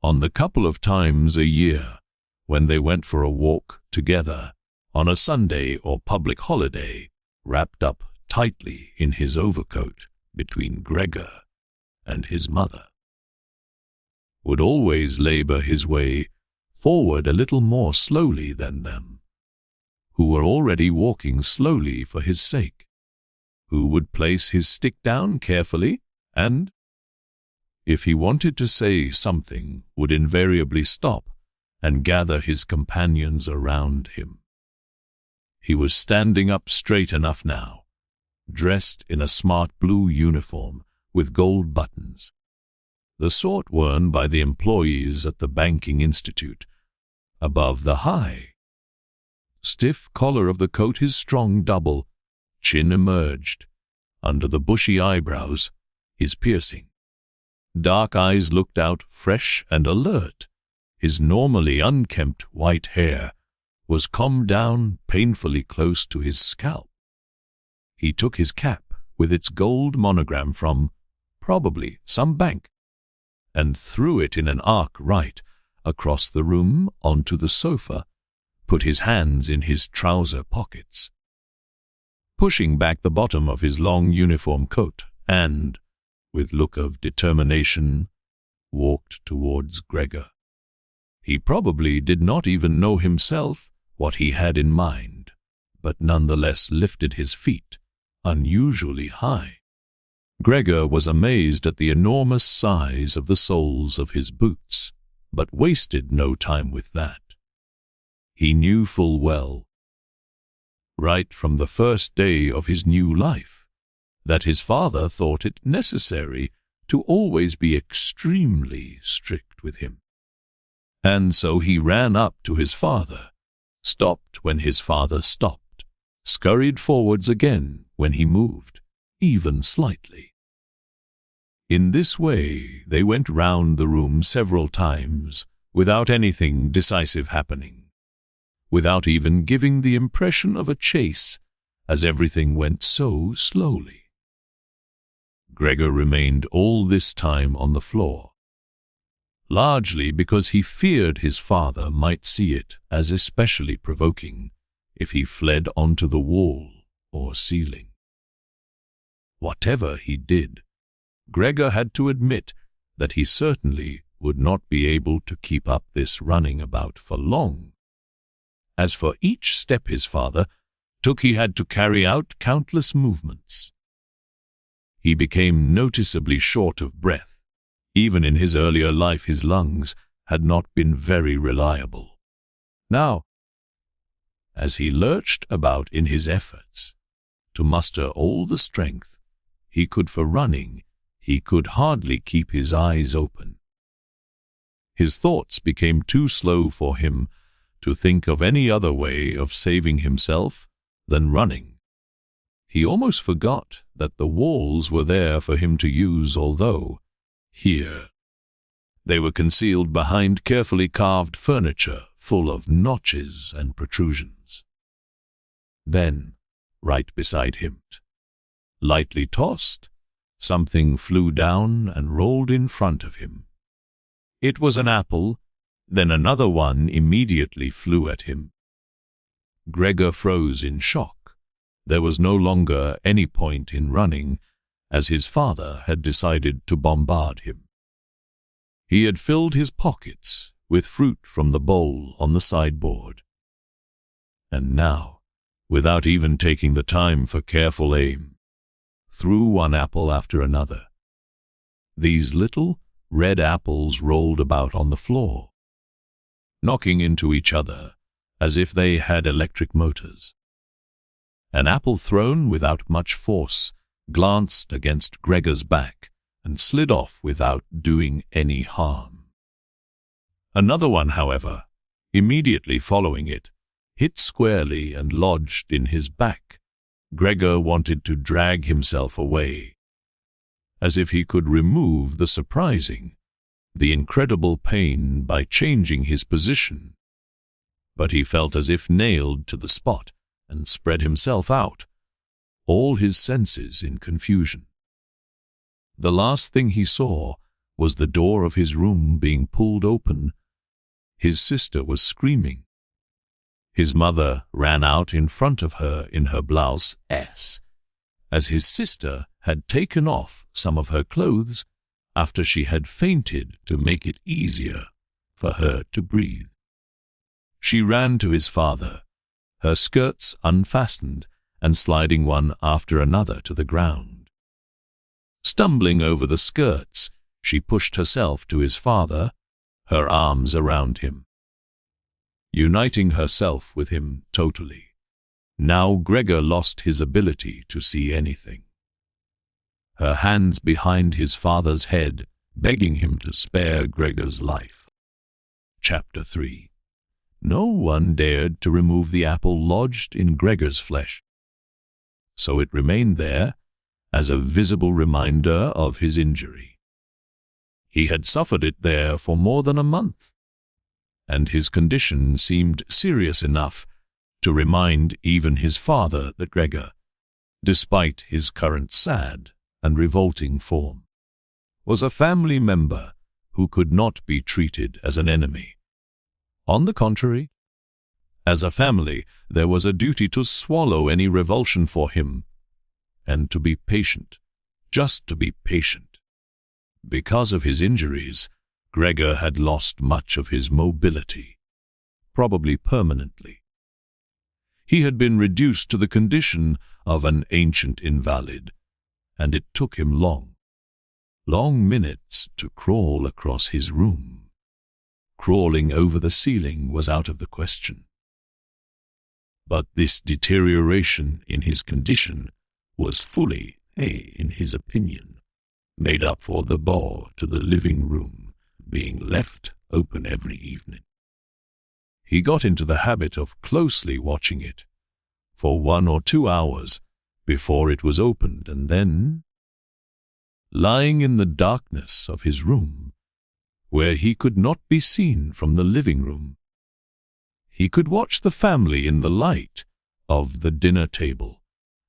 on the couple of times a year when they went for a walk together on a Sunday or public holiday, wrapped up tightly in his overcoat between Gregor and his mother, would always labor his way forward a little more slowly than them, who were already walking slowly for his sake, who would place his stick down carefully and, if he wanted to say something, would invariably stop and gather his companions around him. He was standing up straight enough now, dressed in a smart blue uniform with gold buttons, the sort worn by the employees at the banking institute. Above the high, stiff collar of the coat, his strong double chin emerged. Under the bushy eyebrows, his piercing dark eyes looked out fresh and alert. His normally unkempt white hair was combed down painfully close to his scalp. He took his cap with its gold monogram from, probably, some bank, and threw it in an arc right across the room onto the sofa, put his hands in his trouser pockets, pushing back the bottom of his long uniform coat, and, with look of determination, walked towards Gregor. He probably did not even know himself what he had in mind, but nonetheless lifted his feet unusually high. Gregor was amazed at the enormous size of the soles of his boots, but wasted no time with that. He knew full well, right from the first day of his new life, that his father thought it necessary to always be extremely strict with him. And so he ran up to his father, stopped when his father stopped, scurried forwards again when he moved, even slightly. In this way they went round the room several times without anything decisive happening, without even giving the impression of a chase, as everything went so slowly. Gregor remained all this time on the floor, largely because he feared his father might see it as especially provoking if he fled onto the wall or ceiling. Whatever he did, Gregor had to admit that he certainly would not be able to keep up this running about for long. As for each step his father took, he had to carry out countless movements. He became noticeably short of breath. Even in his earlier life, his lungs had not been very reliable. Now, as he lurched about in his efforts to muster all the strength he could for running, he could hardly keep his eyes open. His thoughts became too slow for him to think of any other way of saving himself than running. He almost forgot that the walls were there for him to use, although, here, they were concealed behind carefully carved furniture full of notches and protrusions. Then, right beside him, lightly tossed, something flew down and rolled in front of him. It was an apple, then another one immediately flew at him. Gregor froze in shock. There was no longer any point in running, as his father had decided to bombard him. He had filled his pockets with fruit from the bowl on the sideboard. And now, without even taking the time for careful aim, threw one apple after another. These little red apples rolled about on the floor, knocking into each other as if they had electric motors. An apple thrown without much force glanced against Gregor's back and slid off without doing any harm. Another one, however, immediately following it, hit squarely and lodged in his back. Gregor wanted to drag himself away, as if he could remove the surprising, the incredible pain by changing his position. But he felt as if nailed to the spot and spread himself out, all his senses in confusion. The last thing he saw was the door of his room being pulled open. His sister was screaming. His mother ran out in front of her in her blouse, as his sister had taken off some of her clothes after she had fainted to make it easier for her to breathe. She ran to his father, her skirts unfastened and sliding one after another to the ground. Stumbling over the skirts, she pushed herself to his father, her arms around him, uniting herself with him totally. Now Gregor lost his ability to see anything. Her hands behind his father's head, begging him to spare Gregor's life. Chapter 3. No one dared to remove the apple lodged in Gregor's flesh, so it remained there as a visible reminder of his injury. He had suffered it there for more than a month, and his condition seemed serious enough to remind even his father that Gregor, despite his current sad and revolting form, was a family member who could not be treated as an enemy. On the contrary, as a family, there was a duty to swallow any revulsion for him and to be patient, just to be patient. Because of his injuries, Gregor had lost much of his mobility, probably permanently. He had been reduced to the condition of an ancient invalid, and it took him long minutes to crawl across his room. Crawling over the ceiling was out of the question. But this deterioration in his condition was fully, in his opinion, made up for the door to the living room being left open every evening. He got into the habit of closely watching it for 1 or 2 hours before it was opened, and then, lying in the darkness of his room, where he could not be seen from the living room, he could watch the family in the light of the dinner table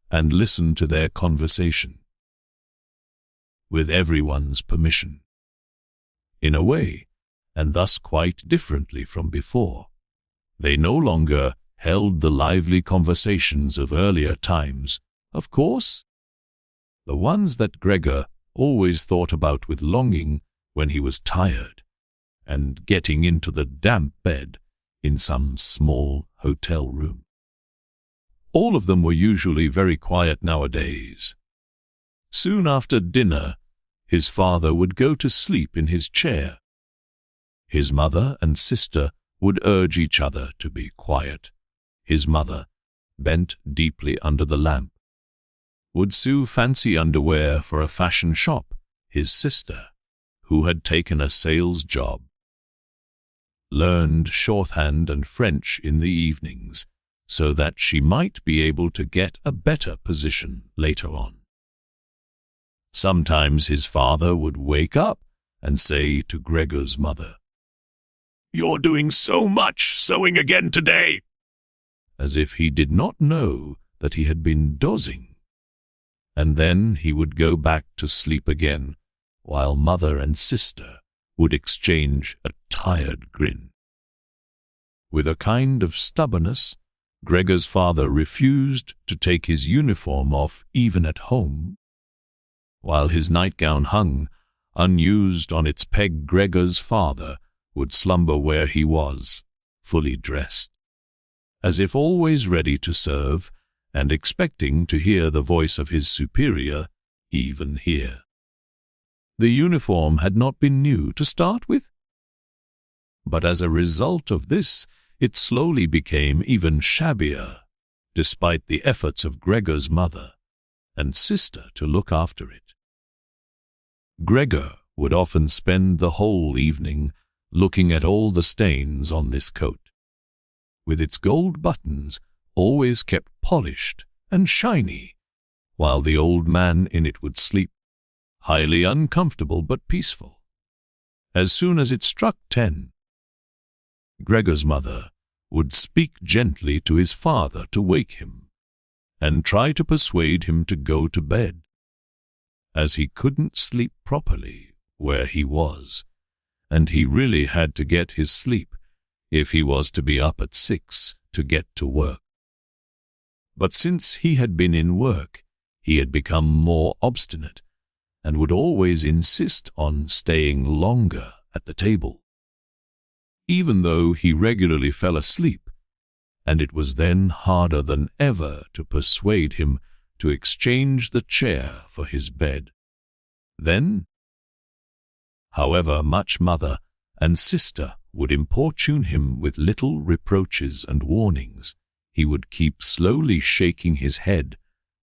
and listen to their conversation, with everyone's permission. In a way, and thus quite differently from before, they no longer held the lively conversations of earlier times, of course, the ones that Gregor always thought about with longing when he was tired and getting into the damp bed in some small hotel room. All of them were usually very quiet nowadays. Soon after dinner, his father would go to sleep in his chair. His mother and sister would urge each other to be quiet. His mother, bent deeply under the lamp, would sew fancy underwear for a fashion shop. His sister, who had taken a sales job, learned shorthand and French in the evenings so that she might be able to get a better position later on. Sometimes his father would wake up and say to Gregor's mother, "You're doing so much sewing again today," as if he did not know that he had been dozing. And then he would go back to sleep again, while mother and sister would exchange a tired grin. With a kind of stubbornness, Gregor's father refused to take his uniform off even at home. While his nightgown hung unused on its peg, Gregor's father would slumber where he was, fully dressed, as if always ready to serve and expecting to hear the voice of his superior even here. The uniform had not been new to start with, but as a result of this, it slowly became even shabbier, despite the efforts of Gregor's mother and sister to look after it. Gregor would often spend the whole evening looking at all the stains on this coat, with its gold buttons always kept polished and shiny, while the old man in it would sleep, highly uncomfortable but peaceful. As soon as it struck 10, Gregor's mother would speak gently to his father to wake him, and try to persuade him to go to bed, as he couldn't sleep properly where he was, and he really had to get his sleep if he was to be up at 6 to get to work. But since he had been in work, he had become more obstinate and would always insist on staying longer at the table, even though he regularly fell asleep, and it was then harder than ever to persuade him to exchange the chair for his bed. Then, however much mother and sister would importune him with little reproaches and warnings, he would keep slowly shaking his head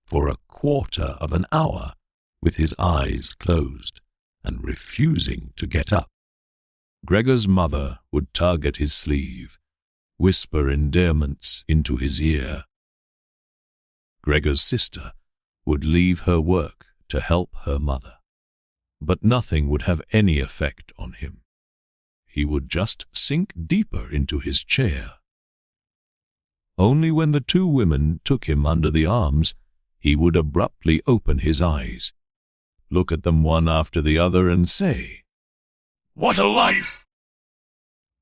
for a quarter of an hour with his eyes closed and refusing to get up. Gregor's mother would tug at his sleeve, whisper endearments into his ear. Gregor's sister would leave her work to help her mother, but nothing would have any effect on him. He would just sink deeper into his chair. Only when the two women took him under the arms, he would abruptly open his eyes, look at them one after the other and say, "What a life!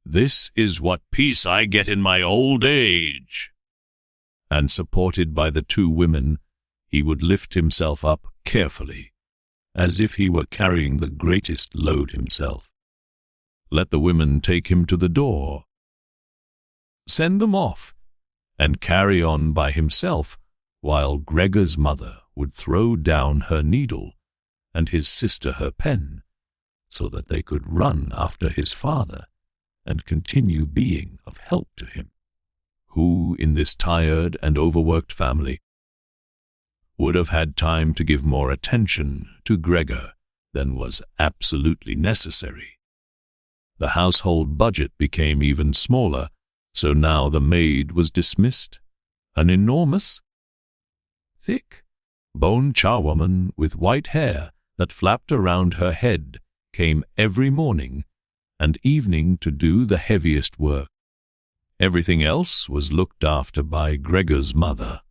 This is what peace I get in my old age." And supported by the two women, he would lift himself up carefully, as if he were carrying the greatest load himself. Let the women take him to the door, send them off, and carry on by himself, while Gregor's mother would throw down her needle and his sister her pen, so that they could run after his father and continue being of help to him, who, in this tired and overworked family, would have had time to give more attention to Gregor than was absolutely necessary. The household budget became even smaller, so now the maid was dismissed, an enormous, thick, bone charwoman with white hair that flapped around her head came every morning and evening to do the heaviest work. Everything else was looked after by Gregor's mother,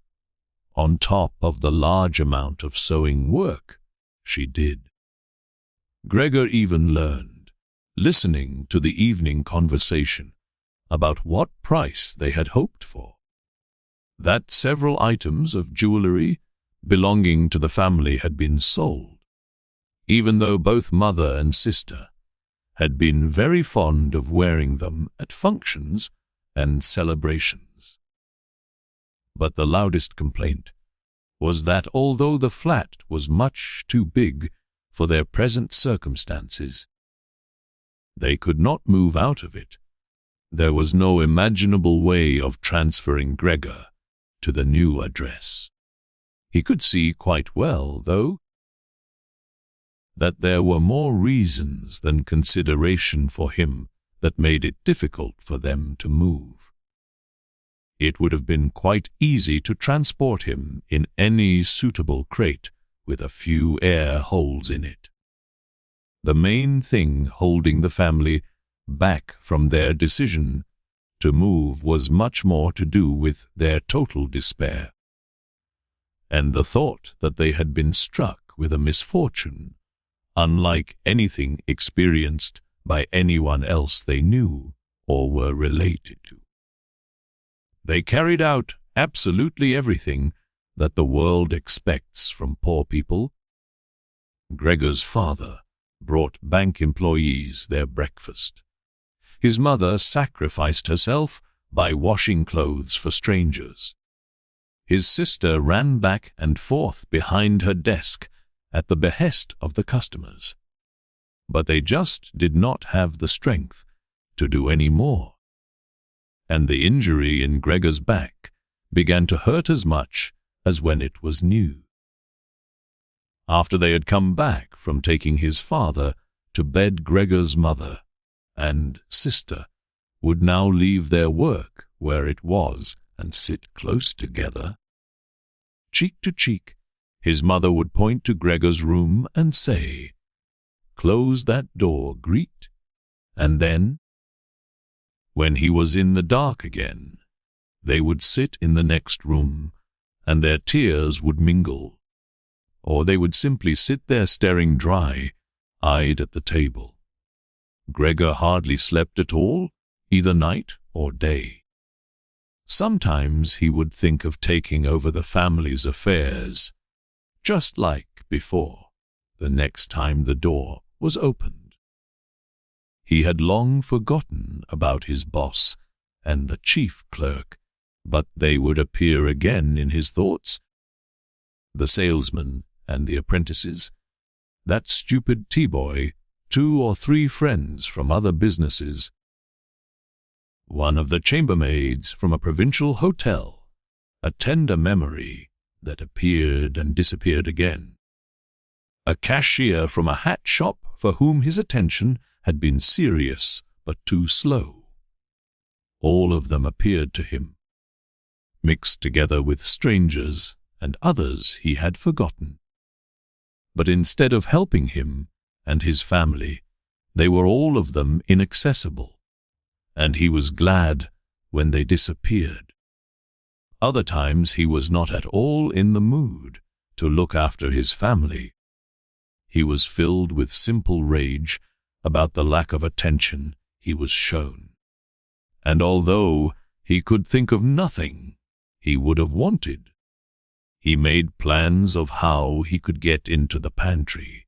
on top of the large amount of sewing work she did. Gregor even learned, listening to the evening conversation about what price they had hoped for, that several items of jewelry belonging to the family had been sold, even though both mother and sister had been very fond of wearing them at functions and celebrations. But the loudest complaint was that although the flat was much too big for their present circumstances, they could not move out of it. There was no imaginable way of transferring Gregor to the new address. He could see quite well, though, that there were more reasons than consideration for him that made it difficult for them to move. It would have been quite easy to transport him in any suitable crate with a few air holes in it. The main thing holding the family back from their decision to move was much more to do with their total despair, and the thought that they had been struck with a misfortune unlike anything experienced by anyone else they knew or were related to. They carried out absolutely everything that the world expects from poor people. Gregor's father brought bank employees their breakfast. His mother sacrificed herself by washing clothes for strangers. His sister ran back and forth behind her desk at the behest of the customers, but they just did not have the strength to do any more, and the injury in Gregor's back began to hurt as much as when it was new. After they had come back from taking his father to bed, Gregor's mother and sister would now leave their work where it was and sit close together. Cheek to cheek, his mother would point to Gregor's room and say, "Close that door, Greet," and then, when he was in the dark again, they would sit in the next room and their tears would mingle, or they would simply sit there staring dry-eyed at the table. Gregor hardly slept at all, either night or day. Sometimes he would think of taking over the family's affairs, just like before, the next time the door was opened. He had long forgotten about his boss and the chief clerk, but they would appear again in his thoughts. The salesman and the apprentices, that stupid tea-boy, 2 or 3 friends from other businesses, one of the chambermaids from a provincial hotel, a tender memory that appeared and disappeared again, a cashier from a hat shop for whom his attention had been serious but too slow. All of them appeared to him, mixed together with strangers and others he had forgotten. But instead of helping him and his family, they were all of them inaccessible, and he was glad when they disappeared. Other times he was not at all in the mood to look after his family. He was filled with simple rage about the lack of attention he was shown. And although he could think of nothing he would have wanted, he made plans of how he could get into the pantry,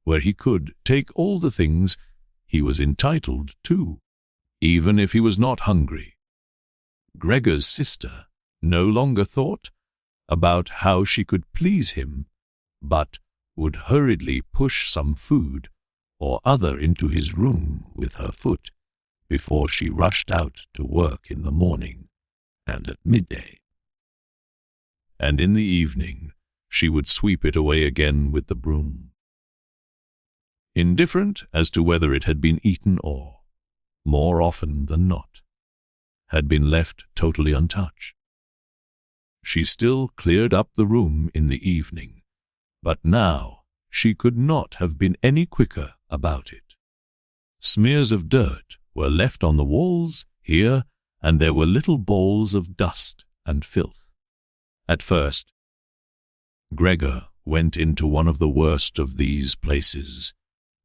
where he could take all the things he was entitled to, even if he was not hungry. Gregor's sister no longer thought about how she could please him, but would hurriedly push some food or other into his room with her foot before she rushed out to work in the morning and at midday. And in the evening she would sweep it away again with the broom, indifferent as to whether it had been eaten or, more often than not, had been left totally untouched. She still cleared up the room in the evening, but now she could not have been any quicker about it. Smears of dirt were left on the walls here, and there were little balls of dust and filth. At first, Gregor went into one of the worst of these places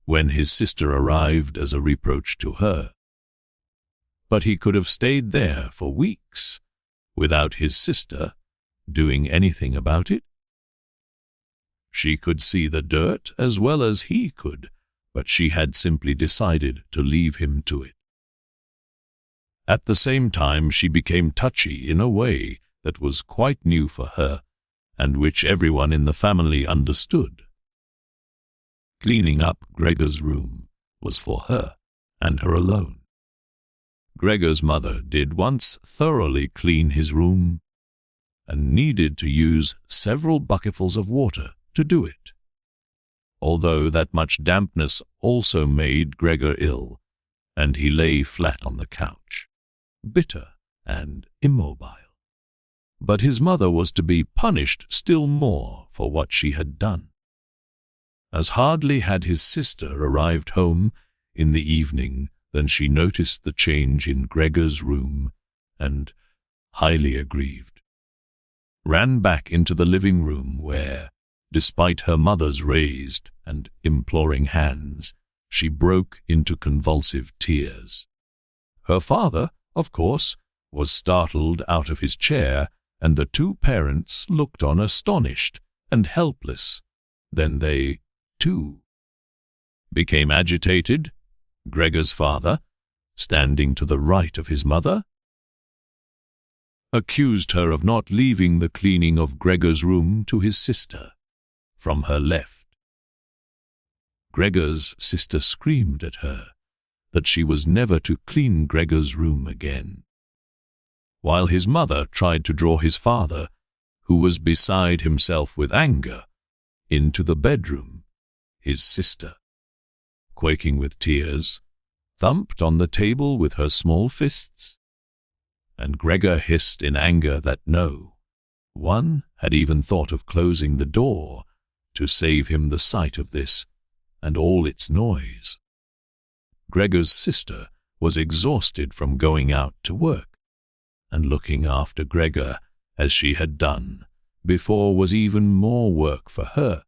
when his sister arrived as a reproach to her. But he could have stayed there for weeks without his sister doing anything about it. She could see the dirt as well as he could, but she had simply decided to leave him to it. At the same time, she became touchy in a way that was quite new for her, and which everyone in the family understood. Cleaning up Gregor's room was for her, and her alone. Gregor's mother did once thoroughly clean his room, and needed to use several bucketfuls of water to do it. Although that much dampness also made Gregor ill, and he lay flat on the couch, bitter and immobile. But his mother was to be punished still more for what she had done. As hardly had his sister arrived home in the evening than she noticed the change in Gregor's room, and, highly aggrieved, ran back into the living room where, despite her mother's raised and imploring hands, she broke into convulsive tears. Her father, of course, was startled out of his chair, and the two parents looked on astonished and helpless. Then they, too, became agitated. Gregor's father, standing to the right of his mother, accused her of not leaving the cleaning of Gregor's room to his sister, from her left. Gregor's sister screamed at her that she was never to clean Gregor's room again, while his mother tried to draw his father, who was beside himself with anger, into the bedroom. His sister, quaking with tears, thumped on the table with her small fists, and Gregor hissed in anger that no one had even thought of closing the door to save him the sight of this and all its noise. Gregor's sister was exhausted from going out to work, and looking after Gregor as she had done before was even more work for her.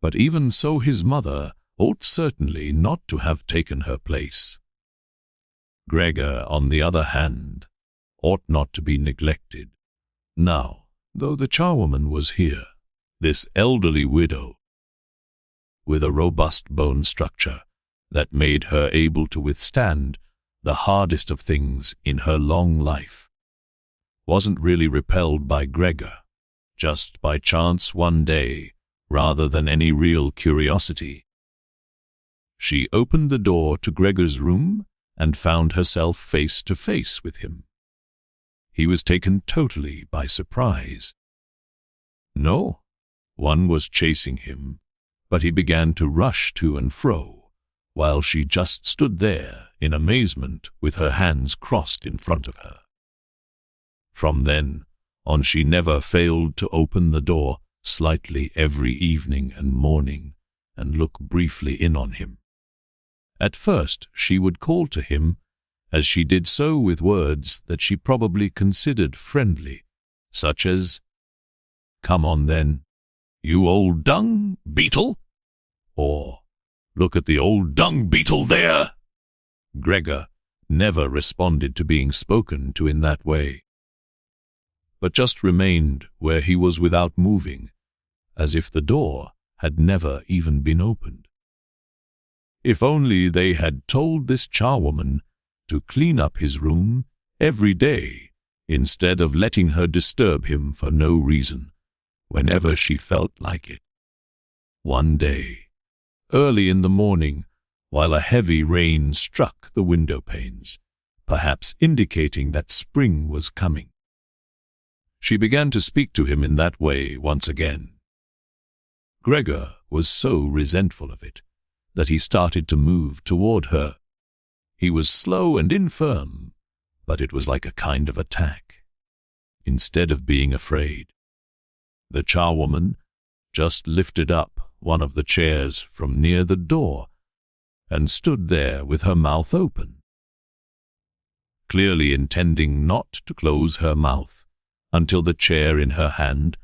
But even so, his mother ought certainly not to have taken her place. Gregor, on the other hand, ought not to be neglected. Now, though the charwoman was here, this elderly widow, with a robust bone structure that made her able to withstand the hardest of things in her long life, wasn't really repelled by Gregor, just by chance one day, rather than any real curiosity. She opened the door to Gregor's room and found herself face to face with him. He was taken totally by surprise. No one was chasing him, but he began to rush to and fro, while she just stood there in amazement with her hands crossed in front of her. From then on, she never failed to open the door slightly every evening and morning and look briefly in on him. At first she would call to him, as she did so with words that she probably considered friendly, such as, "Come on then, you old dung beetle," or "Look at the old dung beetle there." Gregor never responded to being spoken to in that way, but just remained where he was without moving, as if the door had never even been opened. If only they had told this charwoman to clean up his room every day instead of letting her disturb him for no reason, whenever she felt like it. One day, early in the morning, while a heavy rain struck the window panes, perhaps indicating that spring was coming, she began to speak to him in that way once again. Gregor was so resentful of it that he started to move toward her. He was slow and infirm, but it was like a kind of attack. Instead of being afraid, the charwoman just lifted up one of the chairs from near the door and stood there with her mouth open, clearly intending not to close her mouth until the chair in her hand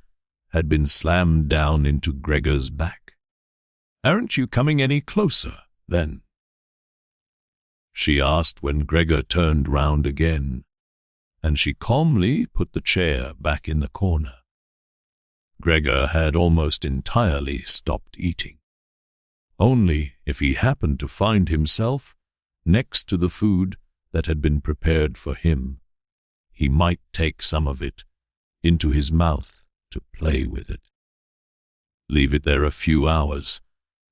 had been slammed down into Gregor's back. "Aren't you coming any closer, then?" she asked when Gregor turned round again, and she calmly put the chair back in the corner. Gregor had almost entirely stopped eating. Only if he happened to find himself next to the food that had been prepared for him, he might take some of it into his mouth to play with it. Leave it there a few hours,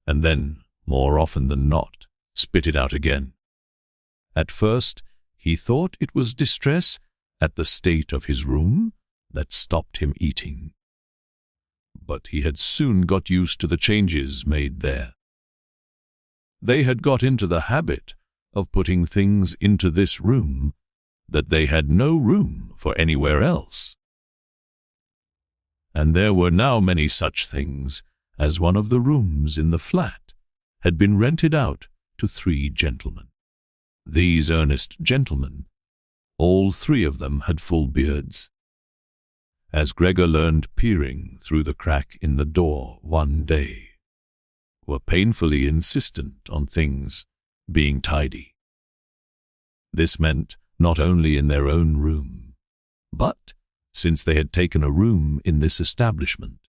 and then, more often than not, spit it out again. At first, he thought it was distress at the state of his room that stopped him eating. But he had soon got used to the changes made there. They had got into the habit of putting things into this room that they had no room for anywhere else. And there were now many such things, as one of the rooms in the flat had been rented out to 3 gentlemen. These earnest gentlemen, all 3 of them had full beards. As Gregor learned peering through the crack in the door one day, were painfully insistent on things being tidy. This meant not only in their own room, but, since they had taken a room in this establishment,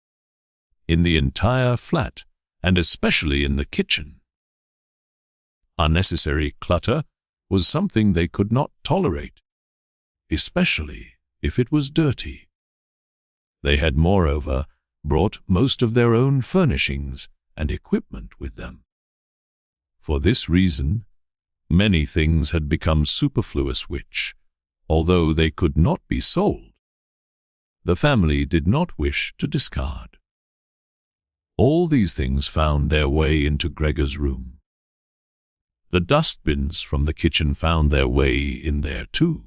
in the entire flat, and especially in the kitchen. Unnecessary clutter was something they could not tolerate, especially if it was dirty. They had, moreover, brought most of their own furnishings and equipment with them. For this reason, many things had become superfluous which, although they could not be sold, the family did not wish to discard. All these things found their way into Gregor's room. The dustbins from the kitchen found their way in there too.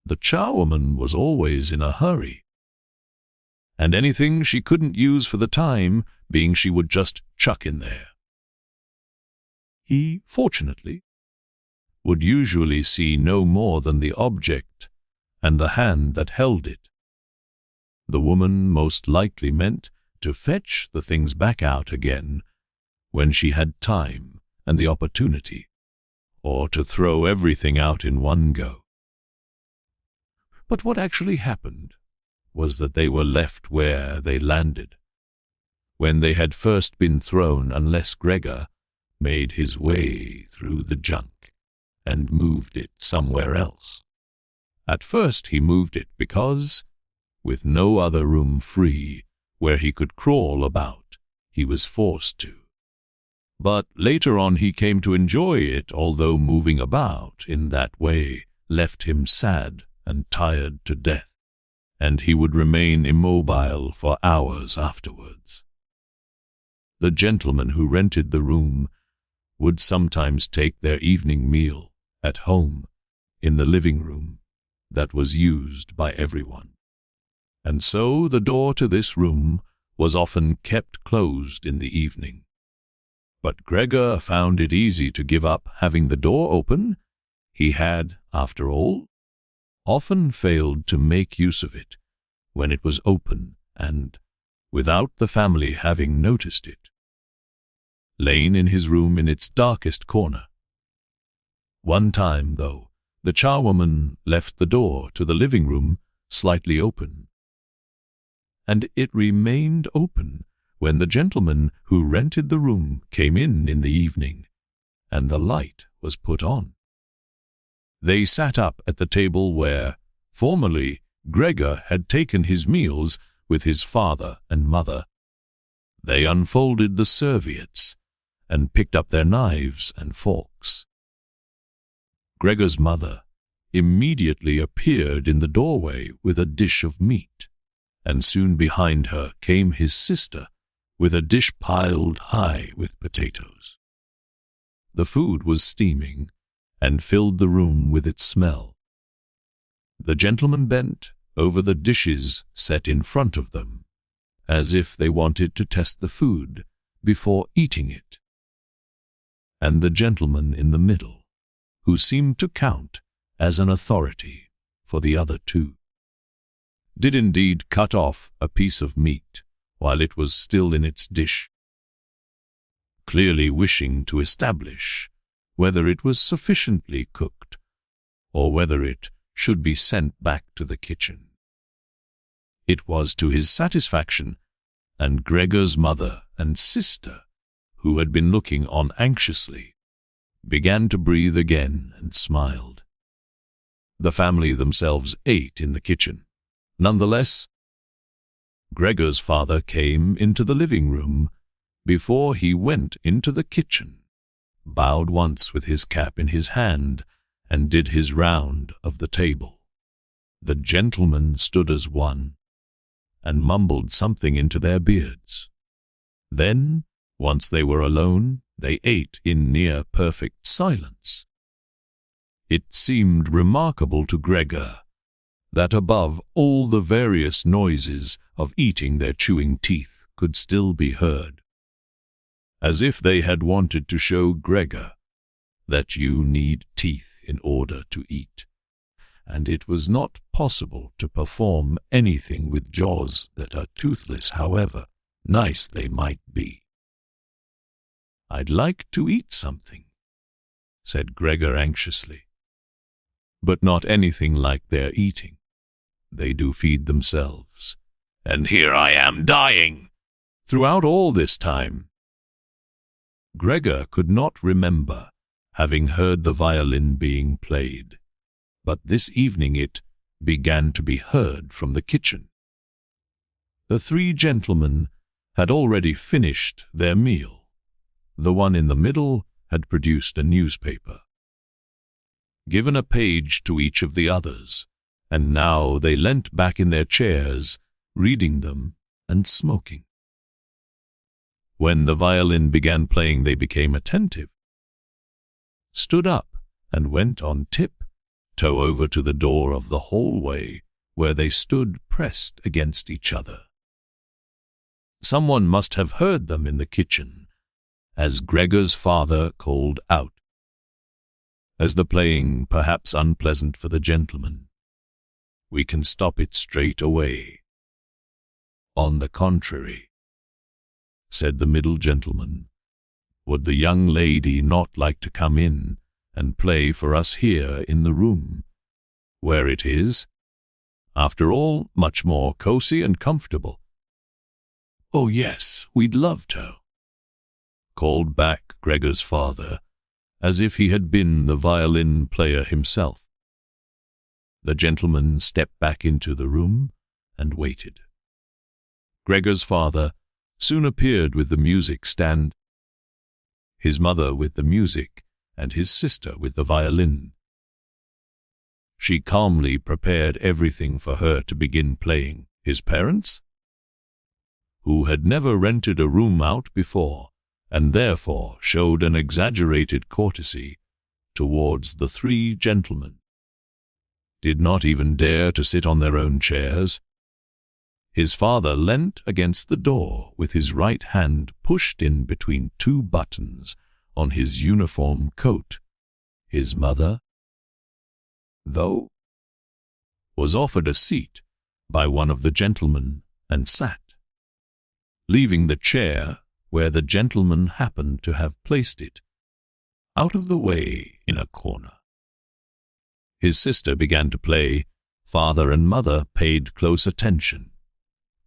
The charwoman was always in a hurry, and anything she couldn't use for the time being she would just chuck in there. He, fortunately, would usually see no more than the object and the hand that held it. The woman most likely meant to fetch the things back out again when she had time and the opportunity, or to throw everything out in one go. But what actually happened was that they were left where they landed, when they had first been thrown, unless Gregor made his way through the junk and moved it somewhere else. At first he moved it because, with no other room free where he could crawl about, he was forced to. But later on he came to enjoy it, although moving about in that way left him sad and tired to death, and he would remain immobile for hours afterwards. The gentleman who rented the room would sometimes take their evening meal at home in the living room that was used by everyone. And so the door to this room was often kept closed in the evening. But Gregor found it easy to give up having the door open. He had, after all, often failed to make use of it when it was open and, without the family having noticed it, lain in his room in its darkest corner. One time, though, the charwoman left the door to the living room slightly open, and it remained open when the gentleman who rented the room came in the evening, and the light was put on. They sat up at the table where, Formerly, Gregor had taken his meals with his father and mother. They unfolded the serviettes and picked up their knives and forks. Gregor's mother immediately appeared in the doorway with a dish of meat, and soon behind her came his sister with a dish piled high with potatoes. The food was steaming and filled the room with its smell. The gentlemen bent over the dishes set in front of them, as if they wanted to test the food before eating it. And the gentleman in the middle, who seemed to count as an authority for the other two, did indeed cut off a piece of meat while it was still in its dish, clearly wishing to establish whether it was sufficiently cooked or whether it should be sent back to the kitchen. It was to his satisfaction, and Gregor's mother and sister, who had been looking on anxiously, began to breathe again and smiled. The family themselves ate in the kitchen. Nonetheless, Gregor's father came into the living room before he went into the kitchen, bowed once with his cap in his hand, and did his round of the table. The gentlemen stood as one, and mumbled something into their beards. Then, once they were alone, they ate in near perfect silence. It seemed remarkable to Gregor that above all the various noises of eating their chewing teeth could still be heard, as if they had wanted to show Gregor that you need teeth in order to eat, and it was not possible to perform anything with jaws that are toothless, however nice they might be. "I'd like to eat something," said Gregor anxiously, "but not anything like their eating. They do feed themselves, and here I am dying." Throughout all this time, Gregor could not remember having heard the violin being played, but this evening it began to be heard from the kitchen. The three gentlemen had already finished their meal. The one in the middle had produced a newspaper, given a page to each of the others, and now they leant back in their chairs, reading them and smoking. When the violin began playing, they became attentive, stood up, and went on tiptoe over to the door of the hallway, where they stood pressed against each other. Someone must have heard them in the kitchen, as Gregor's father called out, "As the playing perhaps unpleasant for the gentlemen, we can stop it straight away." "On the contrary," said the middle gentleman, "would the young lady not like to come in and play for us here in the room, where it is, after all, much more cosy and comfortable?" "Oh yes, we'd love to," called back Gregor's father, as if he had been the violin player himself. The gentleman stepped back into the room and waited. Gregor's father soon appeared with the music stand, his mother with the music, and his sister with the violin. She calmly prepared everything for her to begin playing. His parents, who had never rented a room out before, and therefore showed an exaggerated courtesy towards the three gentlemen, did not even dare to sit on their own chairs. His father leant against the door with his right hand pushed in between two buttons on his uniform coat. His mother, though, was offered a seat by one of the gentlemen and sat, leaving the chair where the gentleman happened to have placed it, out of the way in a corner. His sister began to play. Father and mother paid close attention,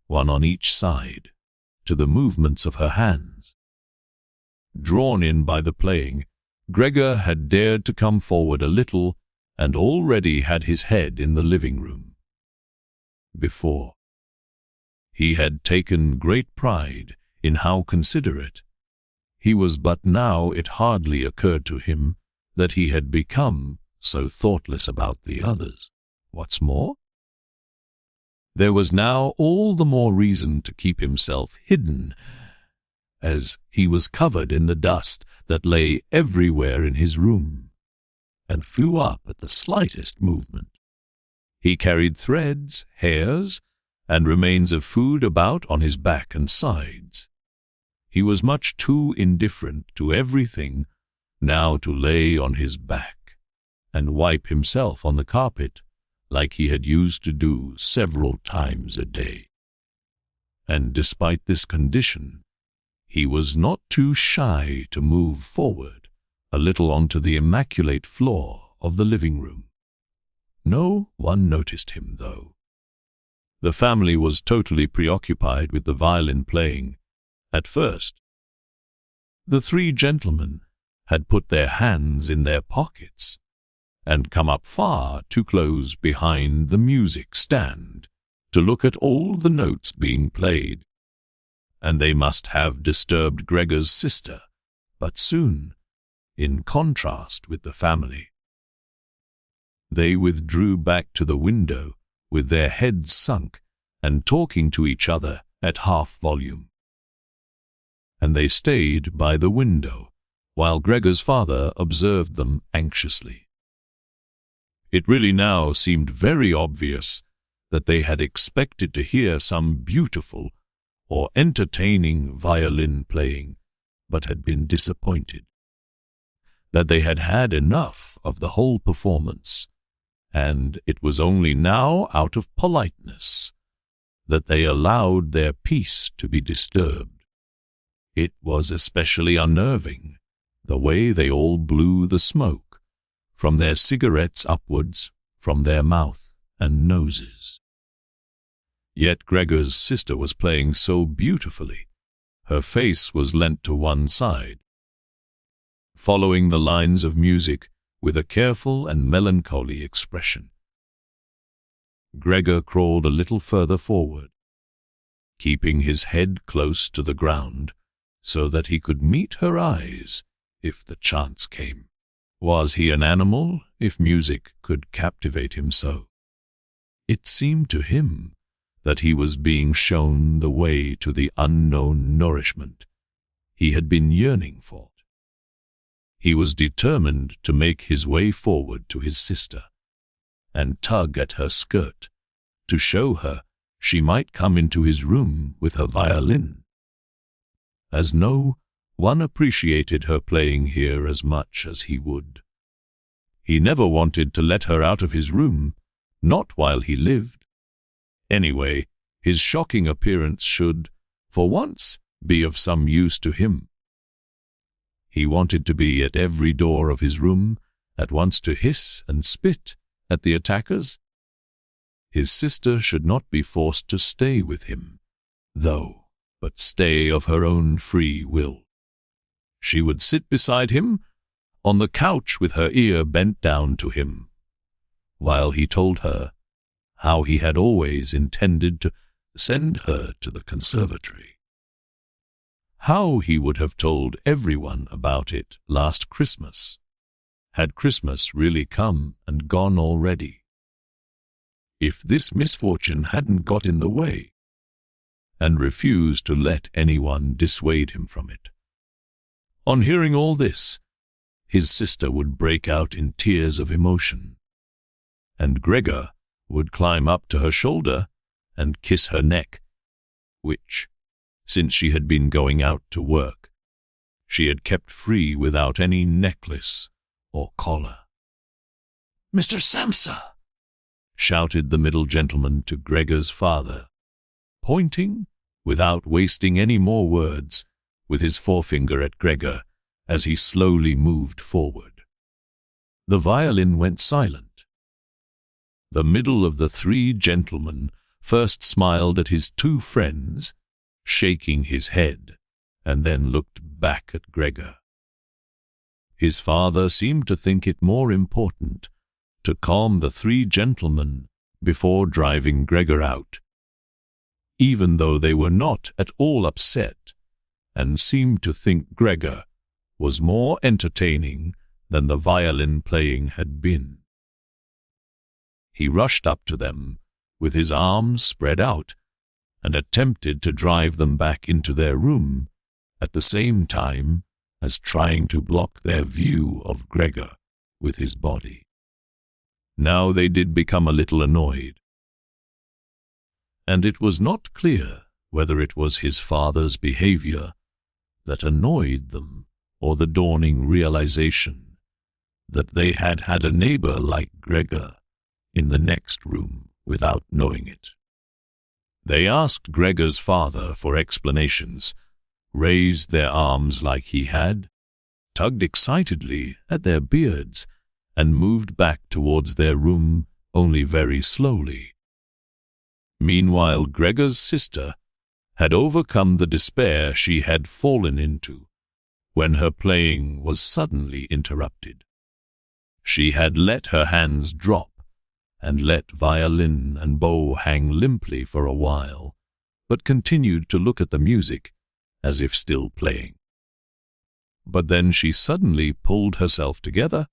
one on each side, to the movements of her hands. Drawn in by the playing, Gregor had dared to come forward a little and already had his head in the living room. Before, he had taken great pride in how considerate he was, but now it hardly occurred to him that he had become so thoughtless about the others. What's more, there was now all the more reason to keep himself hidden, as he was covered in the dust that lay everywhere in his room, and flew up at the slightest movement. He carried threads, hairs, and remains of food about on his back and sides. He was much too indifferent to everything now to lay on his back and wipe himself on the carpet like he had used to do several times a day. And despite this condition, he was not too shy to move forward a little onto the immaculate floor of the living room. No one noticed him, though. The family was totally preoccupied with the violin playing. At first, the three gentlemen had put their hands in their pockets and come up far too close behind the music stand to look at all the notes being played, and they must have disturbed Gregor's sister, but soon, in contrast with the family, they withdrew back to the window with their heads sunk and talking to each other at half volume. And they stayed by the window while Gregor's father observed them anxiously. It really now seemed very obvious that they had expected to hear some beautiful or entertaining violin playing, but had been disappointed. That they had had enough of the whole performance, and it was only now out of politeness that they allowed their peace to be disturbed. It was especially unnerving, the way they all blew the smoke from their cigarettes upwards from their mouth and noses. Yet Gregor's sister was playing so beautifully, her face was leant to one side, following the lines of music with a careful and melancholy expression. Gregor crawled a little further forward, keeping his head close to the ground so that he could meet her eyes if the chance came. Was he an animal if music could captivate him so? It seemed to him that he was being shown the way to the unknown nourishment he had been yearning for. He was determined to make his way forward to his sister and tug at her skirt to show her she might come into his room with her violin, as no one appreciated her playing here as much as he would. He never wanted to let her out of his room, not while he lived. Anyway, his shocking appearance should, for once, be of some use to him. He wanted to be at every door of his room, at once to hiss and spit at the attackers. His sister should not be forced to stay with him, though, but stay of her own free will. She would sit beside him on the couch with her ear bent down to him, while he told her how he had always intended to send her to the conservatory. How he would have told everyone about it last Christmas, had Christmas really come and gone already, if this misfortune hadn't got in the way, and refused to let anyone dissuade him from it. On hearing all this, his sister would break out in tears of emotion, and Gregor would climb up to her shoulder and kiss her neck, which, since she had been going out to work, she had kept free without any necklace or collar. "Mr. Samsa!" shouted the middle gentleman to Gregor's father, pointing, without wasting any more words, with his forefinger at Gregor as he slowly moved forward. The violin went silent. The middle of the three gentlemen first smiled at his two friends, shaking his head, and then looked back at Gregor. His father seemed to think it more important to calm the three gentlemen before driving Gregor out, even though they were not at all upset and seemed to think Gregor was more entertaining than the violin playing had been. He rushed up to them with his arms spread out and attempted to drive them back into their room at the same time as trying to block their view of Gregor with his body. Now they did become a little annoyed, and it was not clear whether it was his father's behavior that annoyed them or the dawning realization that they had had a neighbor like Gregor in the next room without knowing it. They asked Gregor's father for explanations, raised their arms like he had, tugged excitedly at their beards, and moved back towards their room only very slowly. Meanwhile, Gregor's sister had overcome the despair she had fallen into when her playing was suddenly interrupted. She had let her hands drop and let violin and bow hang limply for a while, but continued to look at the music as if still playing. But then she suddenly pulled herself together,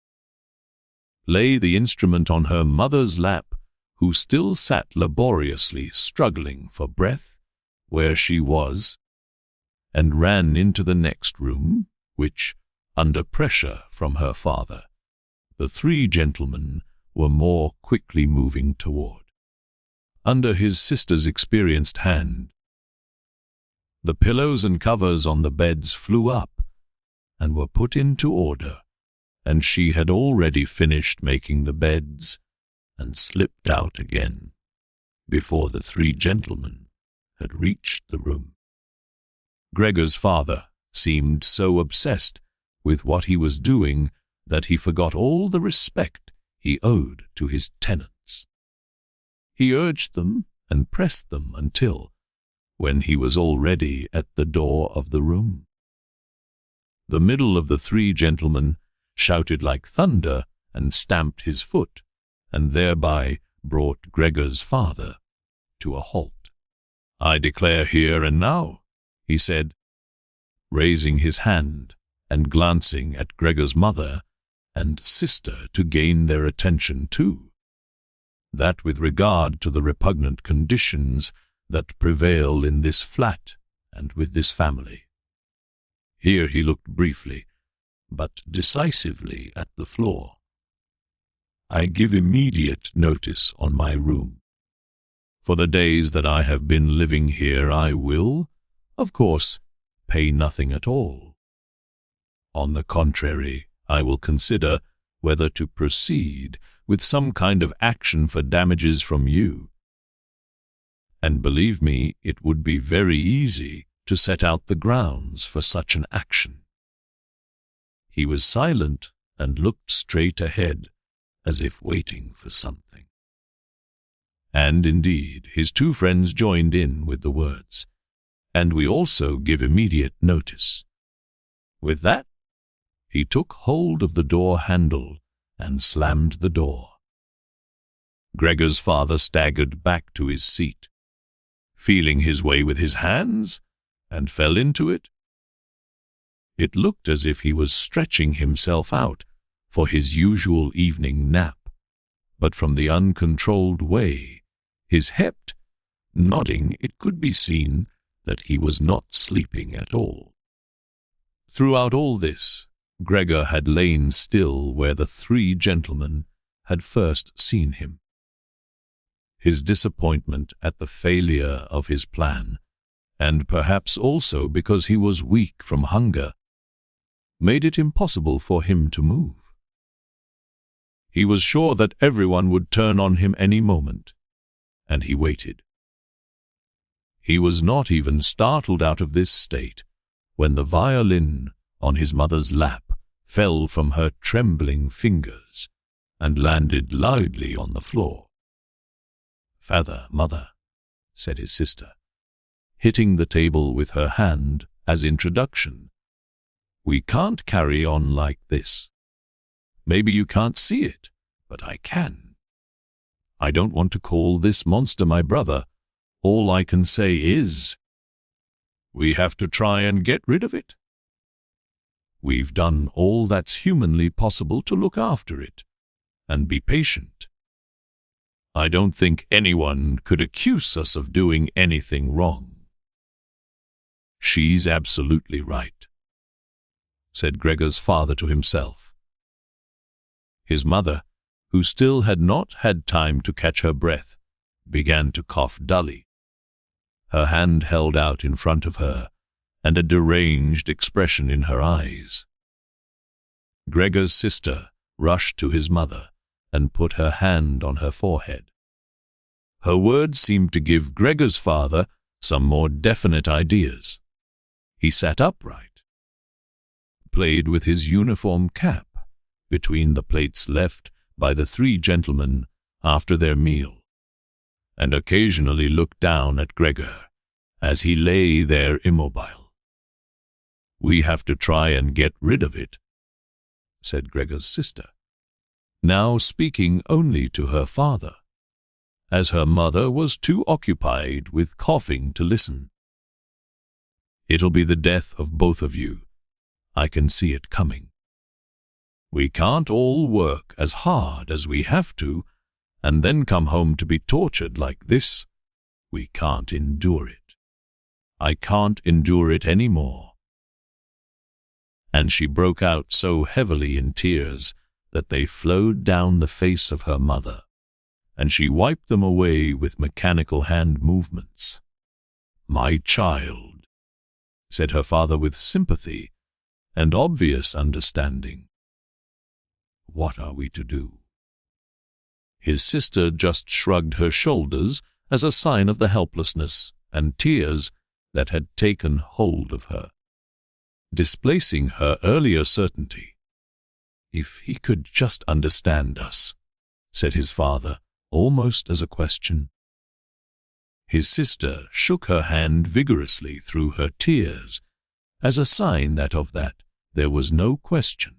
lay the instrument on her mother's lap, who still sat laboriously struggling for breath where she was, and ran into the next room, which, under pressure from her father, the three gentlemen were more quickly moving toward. Under his sister's experienced hand, the pillows and covers on the beds flew up and were put into order, and she had already finished making the beds and slipped out again before the three gentlemen had reached the room. Gregor's father seemed so obsessed with what he was doing that he forgot all the respect he owed to his tenants. He urged them and pressed them until, when he was already at the door of the room, the middle of the three gentlemen shouted like thunder and stamped his foot, and thereby brought Gregor's father to a halt. "I declare here and now," he said, raising his hand and glancing at Gregor's mother and sister to gain their attention too, that with regard to the repugnant conditions that prevail in this flat and with this family. Here he looked briefly, but decisively at the floor. "I give immediate notice on my room. For the days that I have been living here I will, of course, pay nothing at all. On the contrary, I will consider whether to proceed with some kind of action for damages from you. And believe me, it would be very easy to set out the grounds for such an action." He was silent and looked straight ahead, as if waiting for something. And indeed, his two friends joined in with the words, "And we also give immediate notice." With that, he took hold of the door handle and slammed the door. Gregor's father staggered back to his seat, feeling his way with his hands, and fell into it. It looked as if he was stretching himself out for his usual evening nap, but from the uncontrolled way his head nodding, it could be seen that he was not sleeping at all. Throughout all this, Gregor had lain still where the three gentlemen had first seen him. His disappointment at the failure of his plan, and perhaps also because he was weak from hunger, made it impossible for him to move. He was sure that everyone would turn on him any moment, and he waited. He was not even startled out of this state when the violin on his mother's lap fell from her trembling fingers and landed loudly on the floor. "Father, mother," said his sister, hitting the table with her hand as introduction, "we can't carry on like this. Maybe you can't see it, but I can. I don't want to call this monster my brother. All I can say is, we have to try and get rid of it. We've done all that's humanly possible to look after it and be patient. I don't think anyone could accuse us of doing anything wrong. She's absolutely right, said Gregor's father to himself. His mother, who still had not had time to catch her breath, began to cough dully, her hand held out in front of her, and a deranged expression in her eyes. Gregor's sister rushed to his mother and put her hand on her forehead. Her words seemed to give Gregor's father some more definite ideas. He sat upright, played with his uniform cap between the plates left by the three gentlemen after their meal, and occasionally looked down at Gregor as he lay there immobile. We have to try and get rid of it, said Gregor's sister, now speaking only to her father, as her mother was too occupied with coughing to listen. It'll be the death of both of you. I can see it coming. We can't all work as hard as we have to and then come home to be tortured like this. We can't endure it. I can't endure it any more. And she broke out so heavily in tears that they flowed down the face of her mother, and she wiped them away with mechanical hand movements. My child, said her father with sympathy and obvious understanding. What are we to do? His sister just shrugged her shoulders as a sign of the helplessness and tears that had taken hold of her, displacing her earlier certainty. If he could just understand us, said his father, almost as a question. His sister shook her hand vigorously through her tears, as a sign that of that there was no question.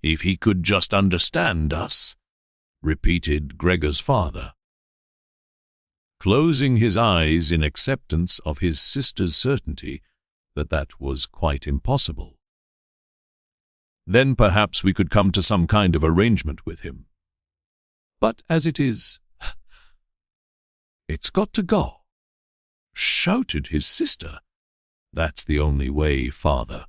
If he could just understand us, repeated Gregor's father, closing his eyes in acceptance of his sister's certainty that that was quite impossible. Then perhaps we could come to some kind of arrangement with him. But as it is, it's got to go, shouted his sister. That's the only way, father.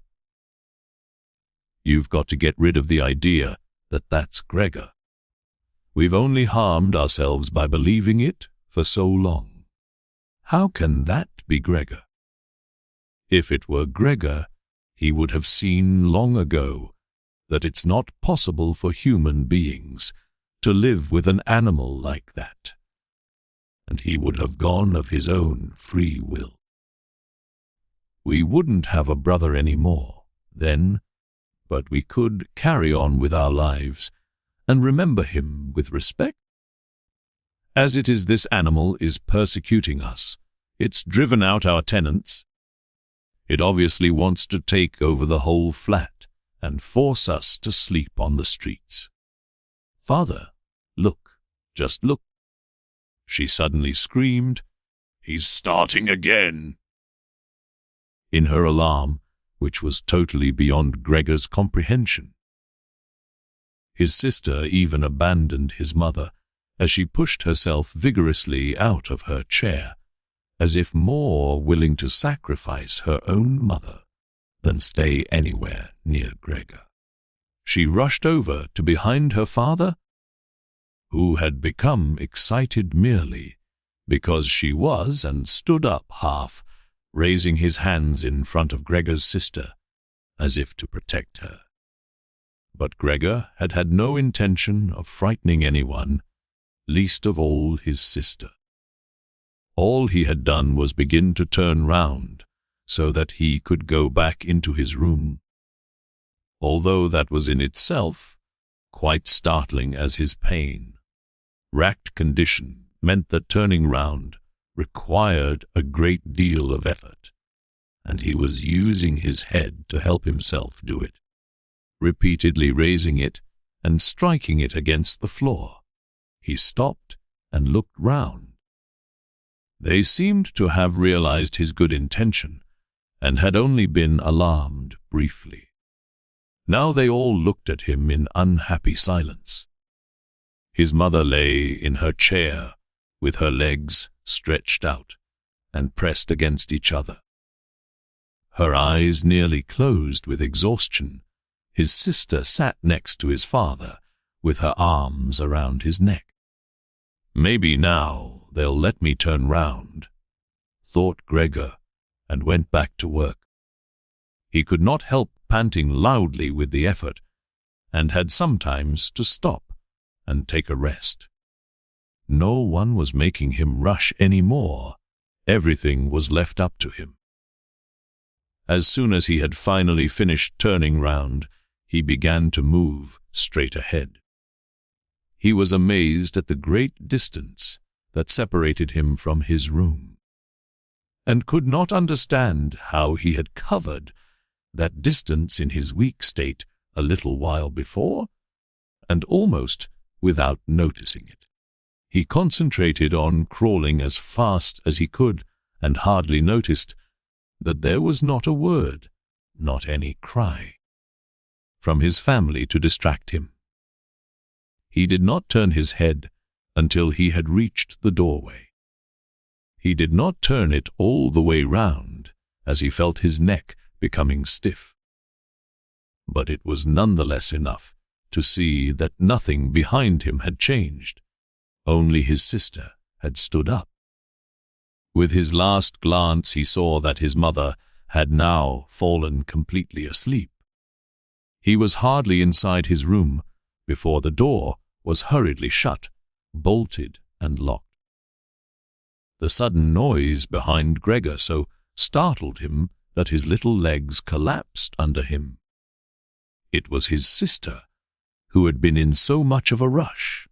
You've got to get rid of the idea that that's Gregor. We've only harmed ourselves by believing it for so long. How can that be Gregor? If it were Gregor, he would have seen long ago that it's not possible for human beings to live with an animal like that, and he would have gone of his own free will. We wouldn't have a brother any more then, but we could carry on with our lives and remember him with respect. As it is, this animal is persecuting us. It's driven out our tenants. It obviously wants to take over the whole flat and force us to sleep on the streets. Father, look, just look. She suddenly screamed, He's starting again. In her alarm, which was totally beyond Gregor's comprehension. His sister even abandoned his mother as she pushed herself vigorously out of her chair, as if more willing to sacrifice her own mother than stay anywhere near Gregor. She rushed over to behind her father, who had become excited merely because she was, and stood up half, raising his hands in front of Gregor's sister, as if to protect her. But Gregor had had no intention of frightening anyone, least of all his sister. All he had done was begin to turn round so that he could go back into his room, although that was in itself quite startling, as his pain-racked condition meant that turning round required a great deal of effort, and he was using his head to help himself do it, repeatedly raising it and striking it against the floor. He stopped and looked round. They seemed to have realized his good intention and had only been alarmed briefly. Now they all looked at him in unhappy silence. His mother lay in her chair with her legs stretched out and pressed against each other. Her eyes nearly closed with exhaustion. His sister sat next to his father with her arms around his neck. "Maybe now they'll let me turn round," thought Gregor, and went back to work. He could not help panting loudly with the effort, and had sometimes to stop and take a rest. No one was making him rush any more. Everything was left up to him. As soon as he had finally finished turning round, he began to move straight ahead. He was amazed at the great distance that separated him from his room, and could not understand how he had covered that distance in his weak state a little while before, and almost without noticing it. He concentrated on crawling as fast as he could, and hardly noticed that there was not a word, not any cry, from his family to distract him. He did not turn his head until he had reached the doorway. He did not turn it all the way round, as he felt his neck becoming stiff. But it was nonetheless enough to see that nothing behind him had changed. Only his sister had stood up. With his last glance he saw that his mother had now fallen completely asleep. He was hardly inside his room before the door was hurriedly shut, bolted and locked. The sudden noise behind Gregor so startled him that his little legs collapsed under him. It was his sister, who had been in so much of a rush.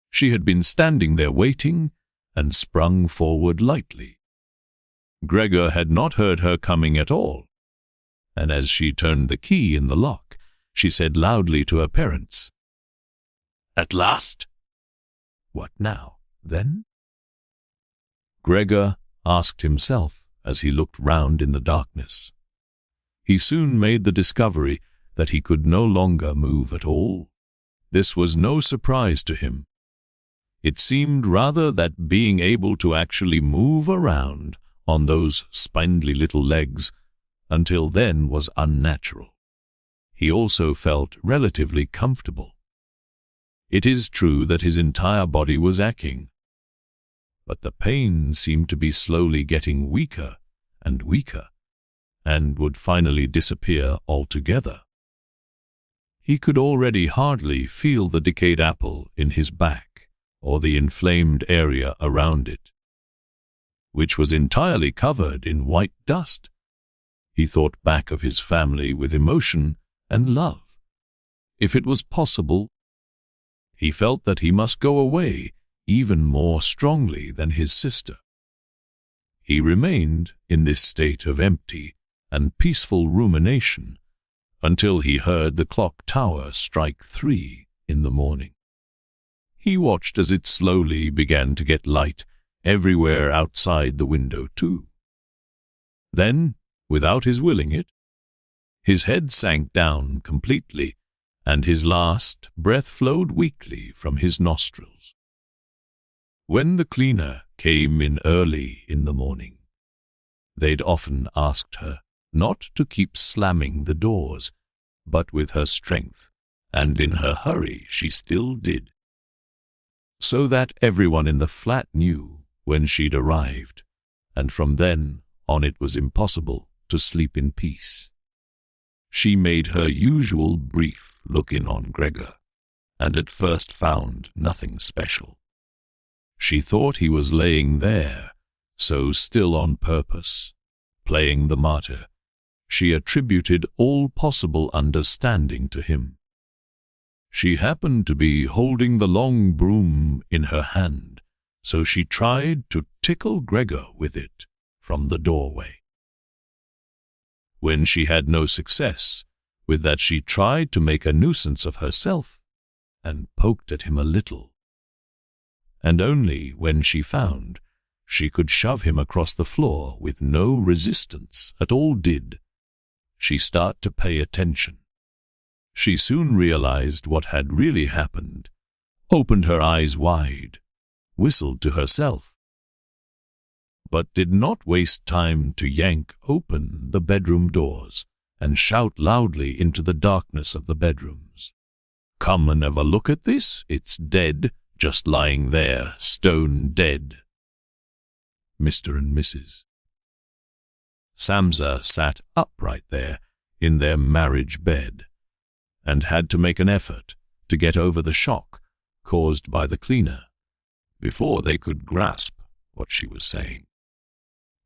She had been standing there waiting and sprung forward lightly. Gregor had not heard her coming at all, and as she turned the key in the lock, she said loudly to her parents, "At last?" "What now, then?" Gregor asked himself as he looked round in the darkness. He soon made the discovery that he could no longer move at all. This was no surprise to him. It seemed rather that being able to actually move around on those spindly little legs until then was unnatural. He also felt relatively comfortable. It is true that his entire body was aching, but the pain seemed to be slowly getting weaker and weaker, and would finally disappear altogether. He could already hardly feel the decayed apple in his back or the inflamed area around it, which was entirely covered in white dust. He thought back of his family with emotion and love. If it was possible, he felt that he must go away even more strongly than his sister. He remained in this state of empty and peaceful rumination until he heard the clock tower strike 3 in the morning. He watched as it slowly began to get light everywhere outside the window too. Then, without his willing it, his head sank down completely, and his last breath flowed weakly from his nostrils. When the cleaner came in early in the morning, they'd often asked her not to keep slamming the doors, but with her strength, and in her hurry she still did, so that everyone in the flat knew when she'd arrived, and from then on it was impossible to sleep in peace. She made her usual brief look in on Gregor, and at first found nothing special. She thought he was laying there, so still on purpose, playing the martyr. She attributed all possible understanding to him. She happened to be holding the long broom in her hand, so she tried to tickle Gregor with it from the doorway. When she had no success, with that she tried to make a nuisance of herself and poked at him a little. And only when she found she could shove him across the floor with no resistance at all did she start to pay attention. She soon realized what had really happened, opened her eyes wide, whistled to herself, but did not waste time to yank open the bedroom doors and shout loudly into the darkness of the bedrooms. "Come and have a look at this. It's dead, just lying there, stone dead." Mr. and Mrs. Samsa sat upright there in their marriage bed and had to make an effort to get over the shock caused by the cleaner before they could grasp what she was saying.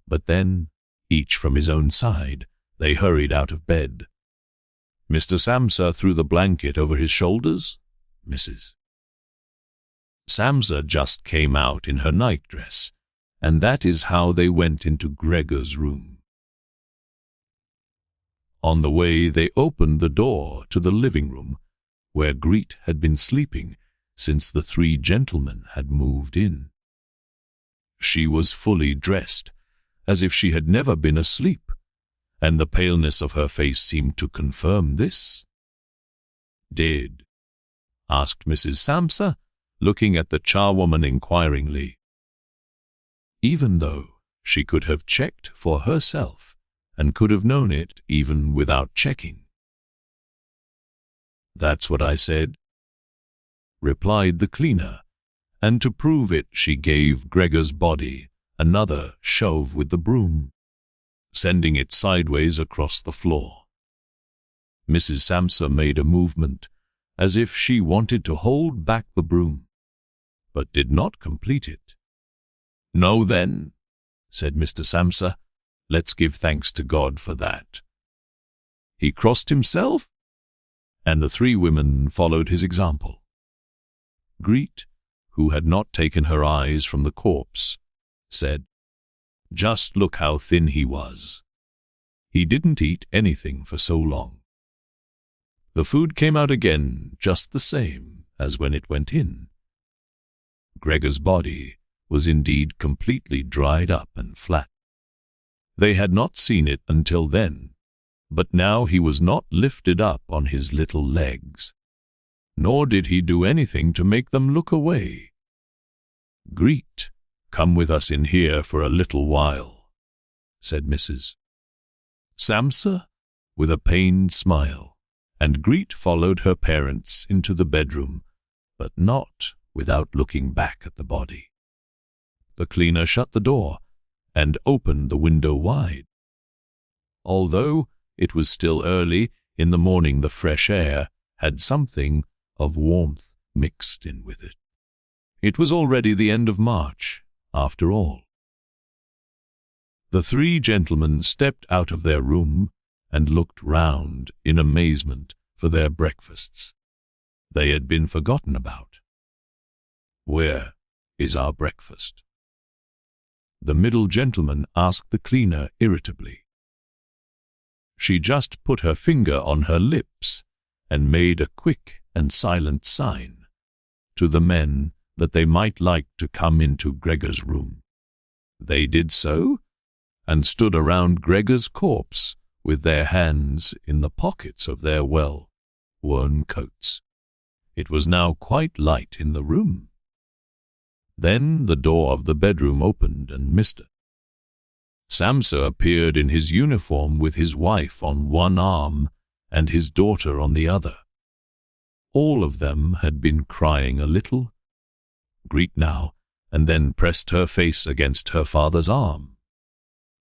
But then, each from his own side, they hurried out of bed. Mr. Samsa threw the blanket over his shoulders. Mrs. Samsa just came out in her nightdress, and that is how they went into Gregor's room. On the way, they opened the door to the living room, where Greet had been sleeping since the three gentlemen had moved in. She was fully dressed, as if she had never been asleep, and the paleness of her face seemed to confirm this. "Did?" asked Mrs. Samsa, looking at the charwoman inquiringly. Even though she could have checked for herself and could have known it even without checking. "That's what I said," replied the cleaner, and to prove it she gave Gregor's body another shove with the broom, sending it sideways across the floor. Mrs. Samsa made a movement as if she wanted to hold back the broom, but did not complete it. "No, then," said Mr. Samsa, "let's give thanks to God for that." He crossed himself, and the three women followed his example. Greet, who had not taken her eyes from the corpse, said, "Just look how thin he was. He didn't eat anything for so long." The food came out again just the same as when it went in. Gregor's body was indeed completely dried up and flat. They had not seen it until then, but now he was not lifted up on his little legs, nor did he do anything to make them look away. "Greet, come with us in here for a little while," said Mrs. Samsa with a pained smile, and Greet followed her parents into the bedroom, but not without looking back at the body. The cleaner shut the door and opened the window wide. Although it was still early in the morning, the fresh air had something of warmth mixed in with it. It was already the end of March, after all. The three gentlemen stepped out of their room and looked round in amazement for their breakfasts. They had been forgotten about. "Where is our breakfast?" the middle gentleman asked the cleaner irritably. She just put her finger on her lips and made a quick and silent sign to the men that they might like to come into Gregor's room. They did so, and stood around Gregor's corpse with their hands in the pockets of their well-worn coats. It was now quite light in the room. Then the door of the bedroom opened and Mr. Samsa appeared in his uniform with his wife on one arm and his daughter on the other. All of them had been crying a little. Greet now, and then pressed her face against her father's arm.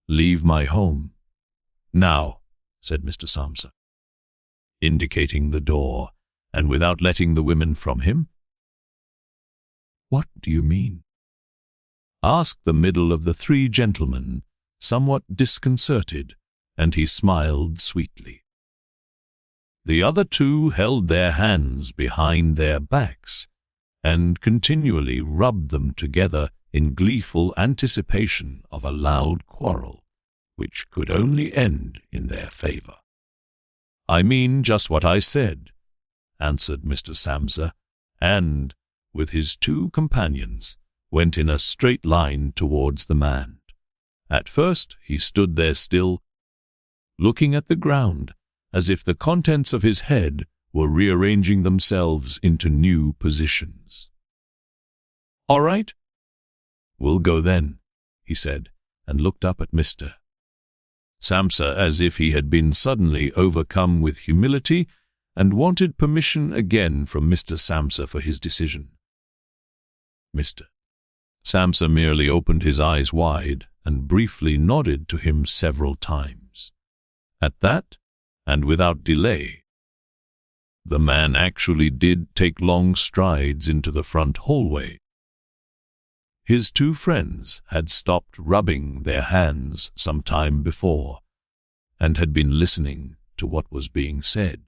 "Leave my home now," said Mr. Samsa, indicating the door, and without letting the women from him. "What do you mean?" asked the middle of the three gentlemen, somewhat disconcerted, and he smiled sweetly. The other two held their hands behind their backs and continually rubbed them together in gleeful anticipation of a loud quarrel, which could only end in their favor. "I mean just what I said," answered Mr. Samsa, and, with his two companions, went in a straight line towards the man. At first he stood there still, looking at the ground, as if the contents of his head were rearranging themselves into new positions. "All right, we'll go then," he said, and looked up at Mr. Samsa as if he had been suddenly overcome with humility and wanted permission again from Mr. Samsa for his decision. Mr. Samsa merely opened his eyes wide and briefly nodded to him several times. At that, and without delay, the man actually did take long strides into the front hallway. His two friends had stopped rubbing their hands some time before and had been listening to what was being said.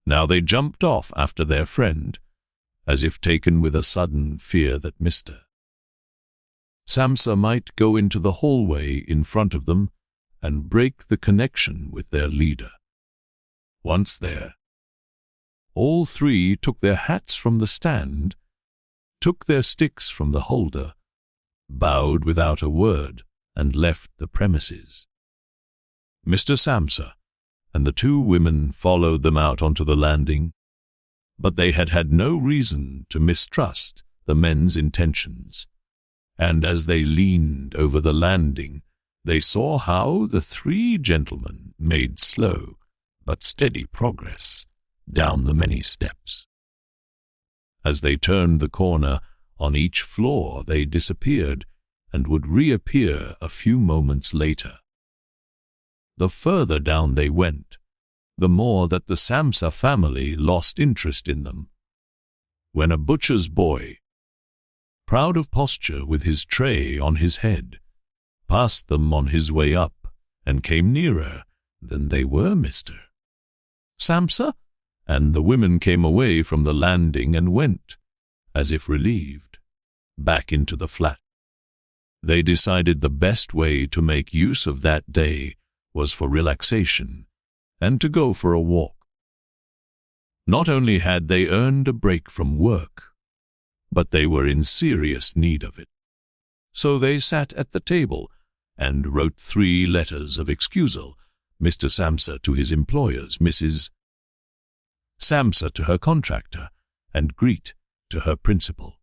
Now they jumped off after their friend, as if taken with a sudden fear that Mr. Samsa might go into the hallway in front of them and break the connection with their leader. Once there, all three took their hats from the stand, took their sticks from the holder, bowed without a word, and left the premises. Mr. Samsa and the two women followed them out onto the landing, but they had had no reason to mistrust the men's intentions, and as they leaned over the landing, they saw how the three gentlemen made slow but steady progress down the many steps. As they turned the corner, on each floor they disappeared and would reappear a few moments later. The further down they went, the more that the Samsa family lost interest in them. When a butcher's boy, proud of posture with his tray on his head, passed them on his way up and came nearer than they were Mr. Samsa, and the women came away from the landing and went, as if relieved, back into the flat. They decided the best way to make use of that day was for relaxation and to go for a walk. Not only had they earned a break from work, but they were in serious need of it. So they sat at the table and wrote 3 letters of excusal, Mr. Samsa to his employers, Mrs. Samsa to her contractor, and Greet to her principal.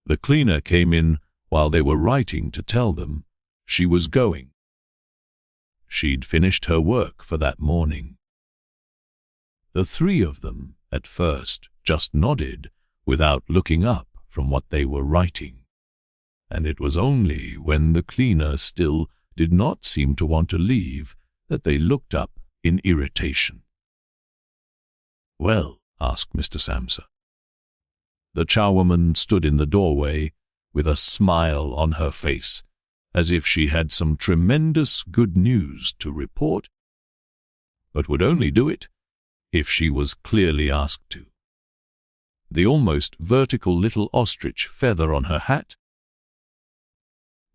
The cleaner came in while they were writing to tell them she was going. She'd finished her work for that morning. The 3 of them, at first, just nodded without looking up from what they were writing, and it was only when the cleaner still did not seem to want to leave that they looked up in irritation. "Well?" asked Mr. Samsa. The charwoman stood in the doorway with a smile on her face, as if she had some tremendous good news to report, but would only do it if she was clearly asked to. The almost vertical little ostrich feather on her hat,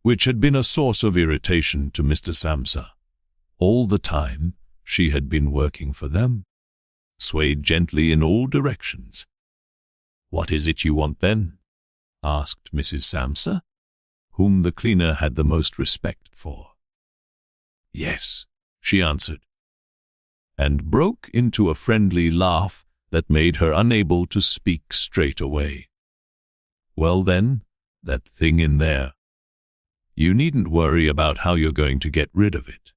which had been a source of irritation to Mr. Samsa all the time she had been working for them, swayed gently in all directions. "What is it you want then?" asked Mrs. Samsa, whom the cleaner had the most respect for. "Yes," she answered, and broke into a friendly laugh that made her unable to speak straight away. "Well then, that thing in there. You needn't worry about how you're going to get rid of it.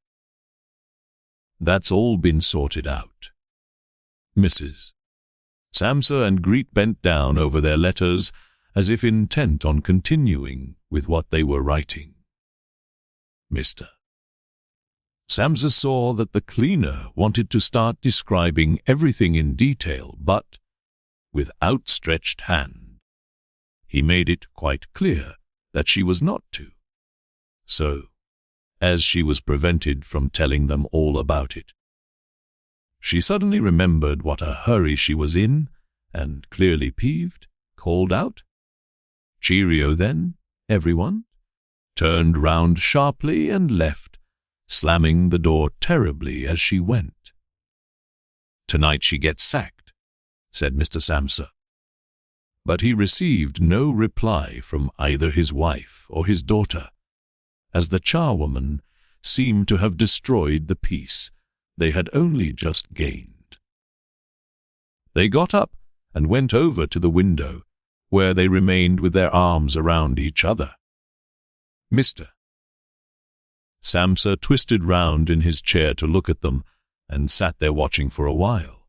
That's all been sorted out." Mrs. Samsa and Greet bent down over their letters as if intent on continuing with what they were writing. Mr. Samsa saw that the cleaner wanted to start describing everything in detail, but, with outstretched hand, he made it quite clear that she was not to. So, as she was prevented from telling them all about it, she suddenly remembered what a hurry she was in, and, clearly peeved, called out, "Cheerio then, everyone," turned round sharply and left, slamming the door terribly as she went. "Tonight she gets sacked," said Mr. Samsa. But he received no reply from either his wife or his daughter, as the charwoman seemed to have destroyed the peace they had only just gained. They got up and went over to the window, where they remained with their arms around each other. "Mr. Samsa twisted round in his chair to look at them and sat there watching for a while.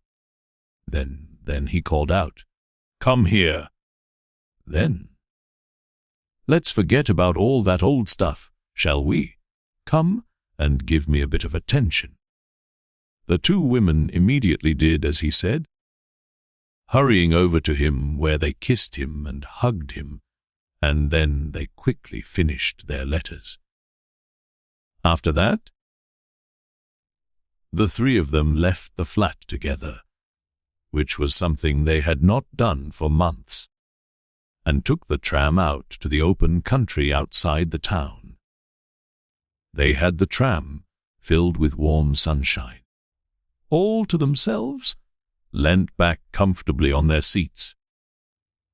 Then he called out, "Come here." Then, "Let's forget about all that old stuff, shall we? Come and give me a bit of attention." The two women immediately did as he said, hurrying over to him where they kissed him and hugged him, and then they quickly finished their letters. After that, the three of them left the flat together, which was something they had not done for months, and took the tram out to the open country outside the town. They had the tram filled with warm sunshine, all to themselves, leant back comfortably on their seats.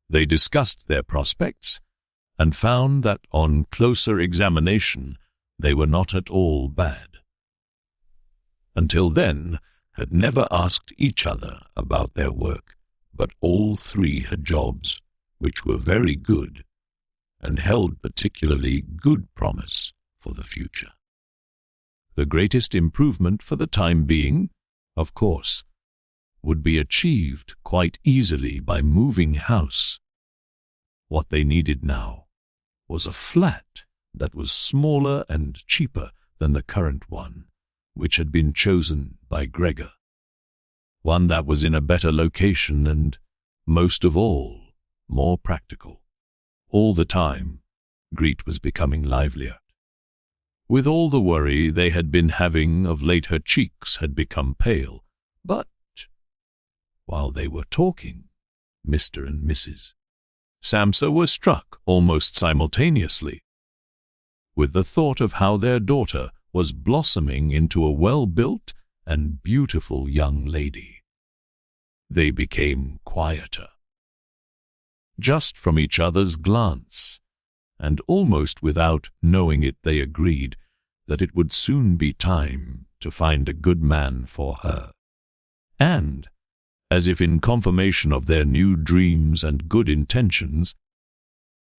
They discussed their prospects and found that on closer examination they were not at all bad. Until then, had never asked each other about their work, but all three had jobs which were very good and held particularly good promise for the future. The greatest improvement for the time being, of course, would be achieved quite easily by moving house. What they needed now was a flat that was smaller and cheaper than the current one, which had been chosen by Gregor. One that was in a better location and, most of all, more practical. All the time, Greet was becoming livelier. With all the worry they had been having of late, her cheeks had become pale, but while they were talking, Mr. and Mrs. Samsa were struck almost simultaneously with the thought of how their daughter was blossoming into a well-built and beautiful young lady. They became quieter, just from each other's glance, and almost without knowing it they agreed that it would soon be time to find a good man for her. And, as if in confirmation of their new dreams and good intentions,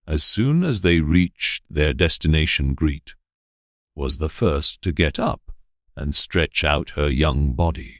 as soon as they reached their destination, Greet was the first to get up and stretch out her young body.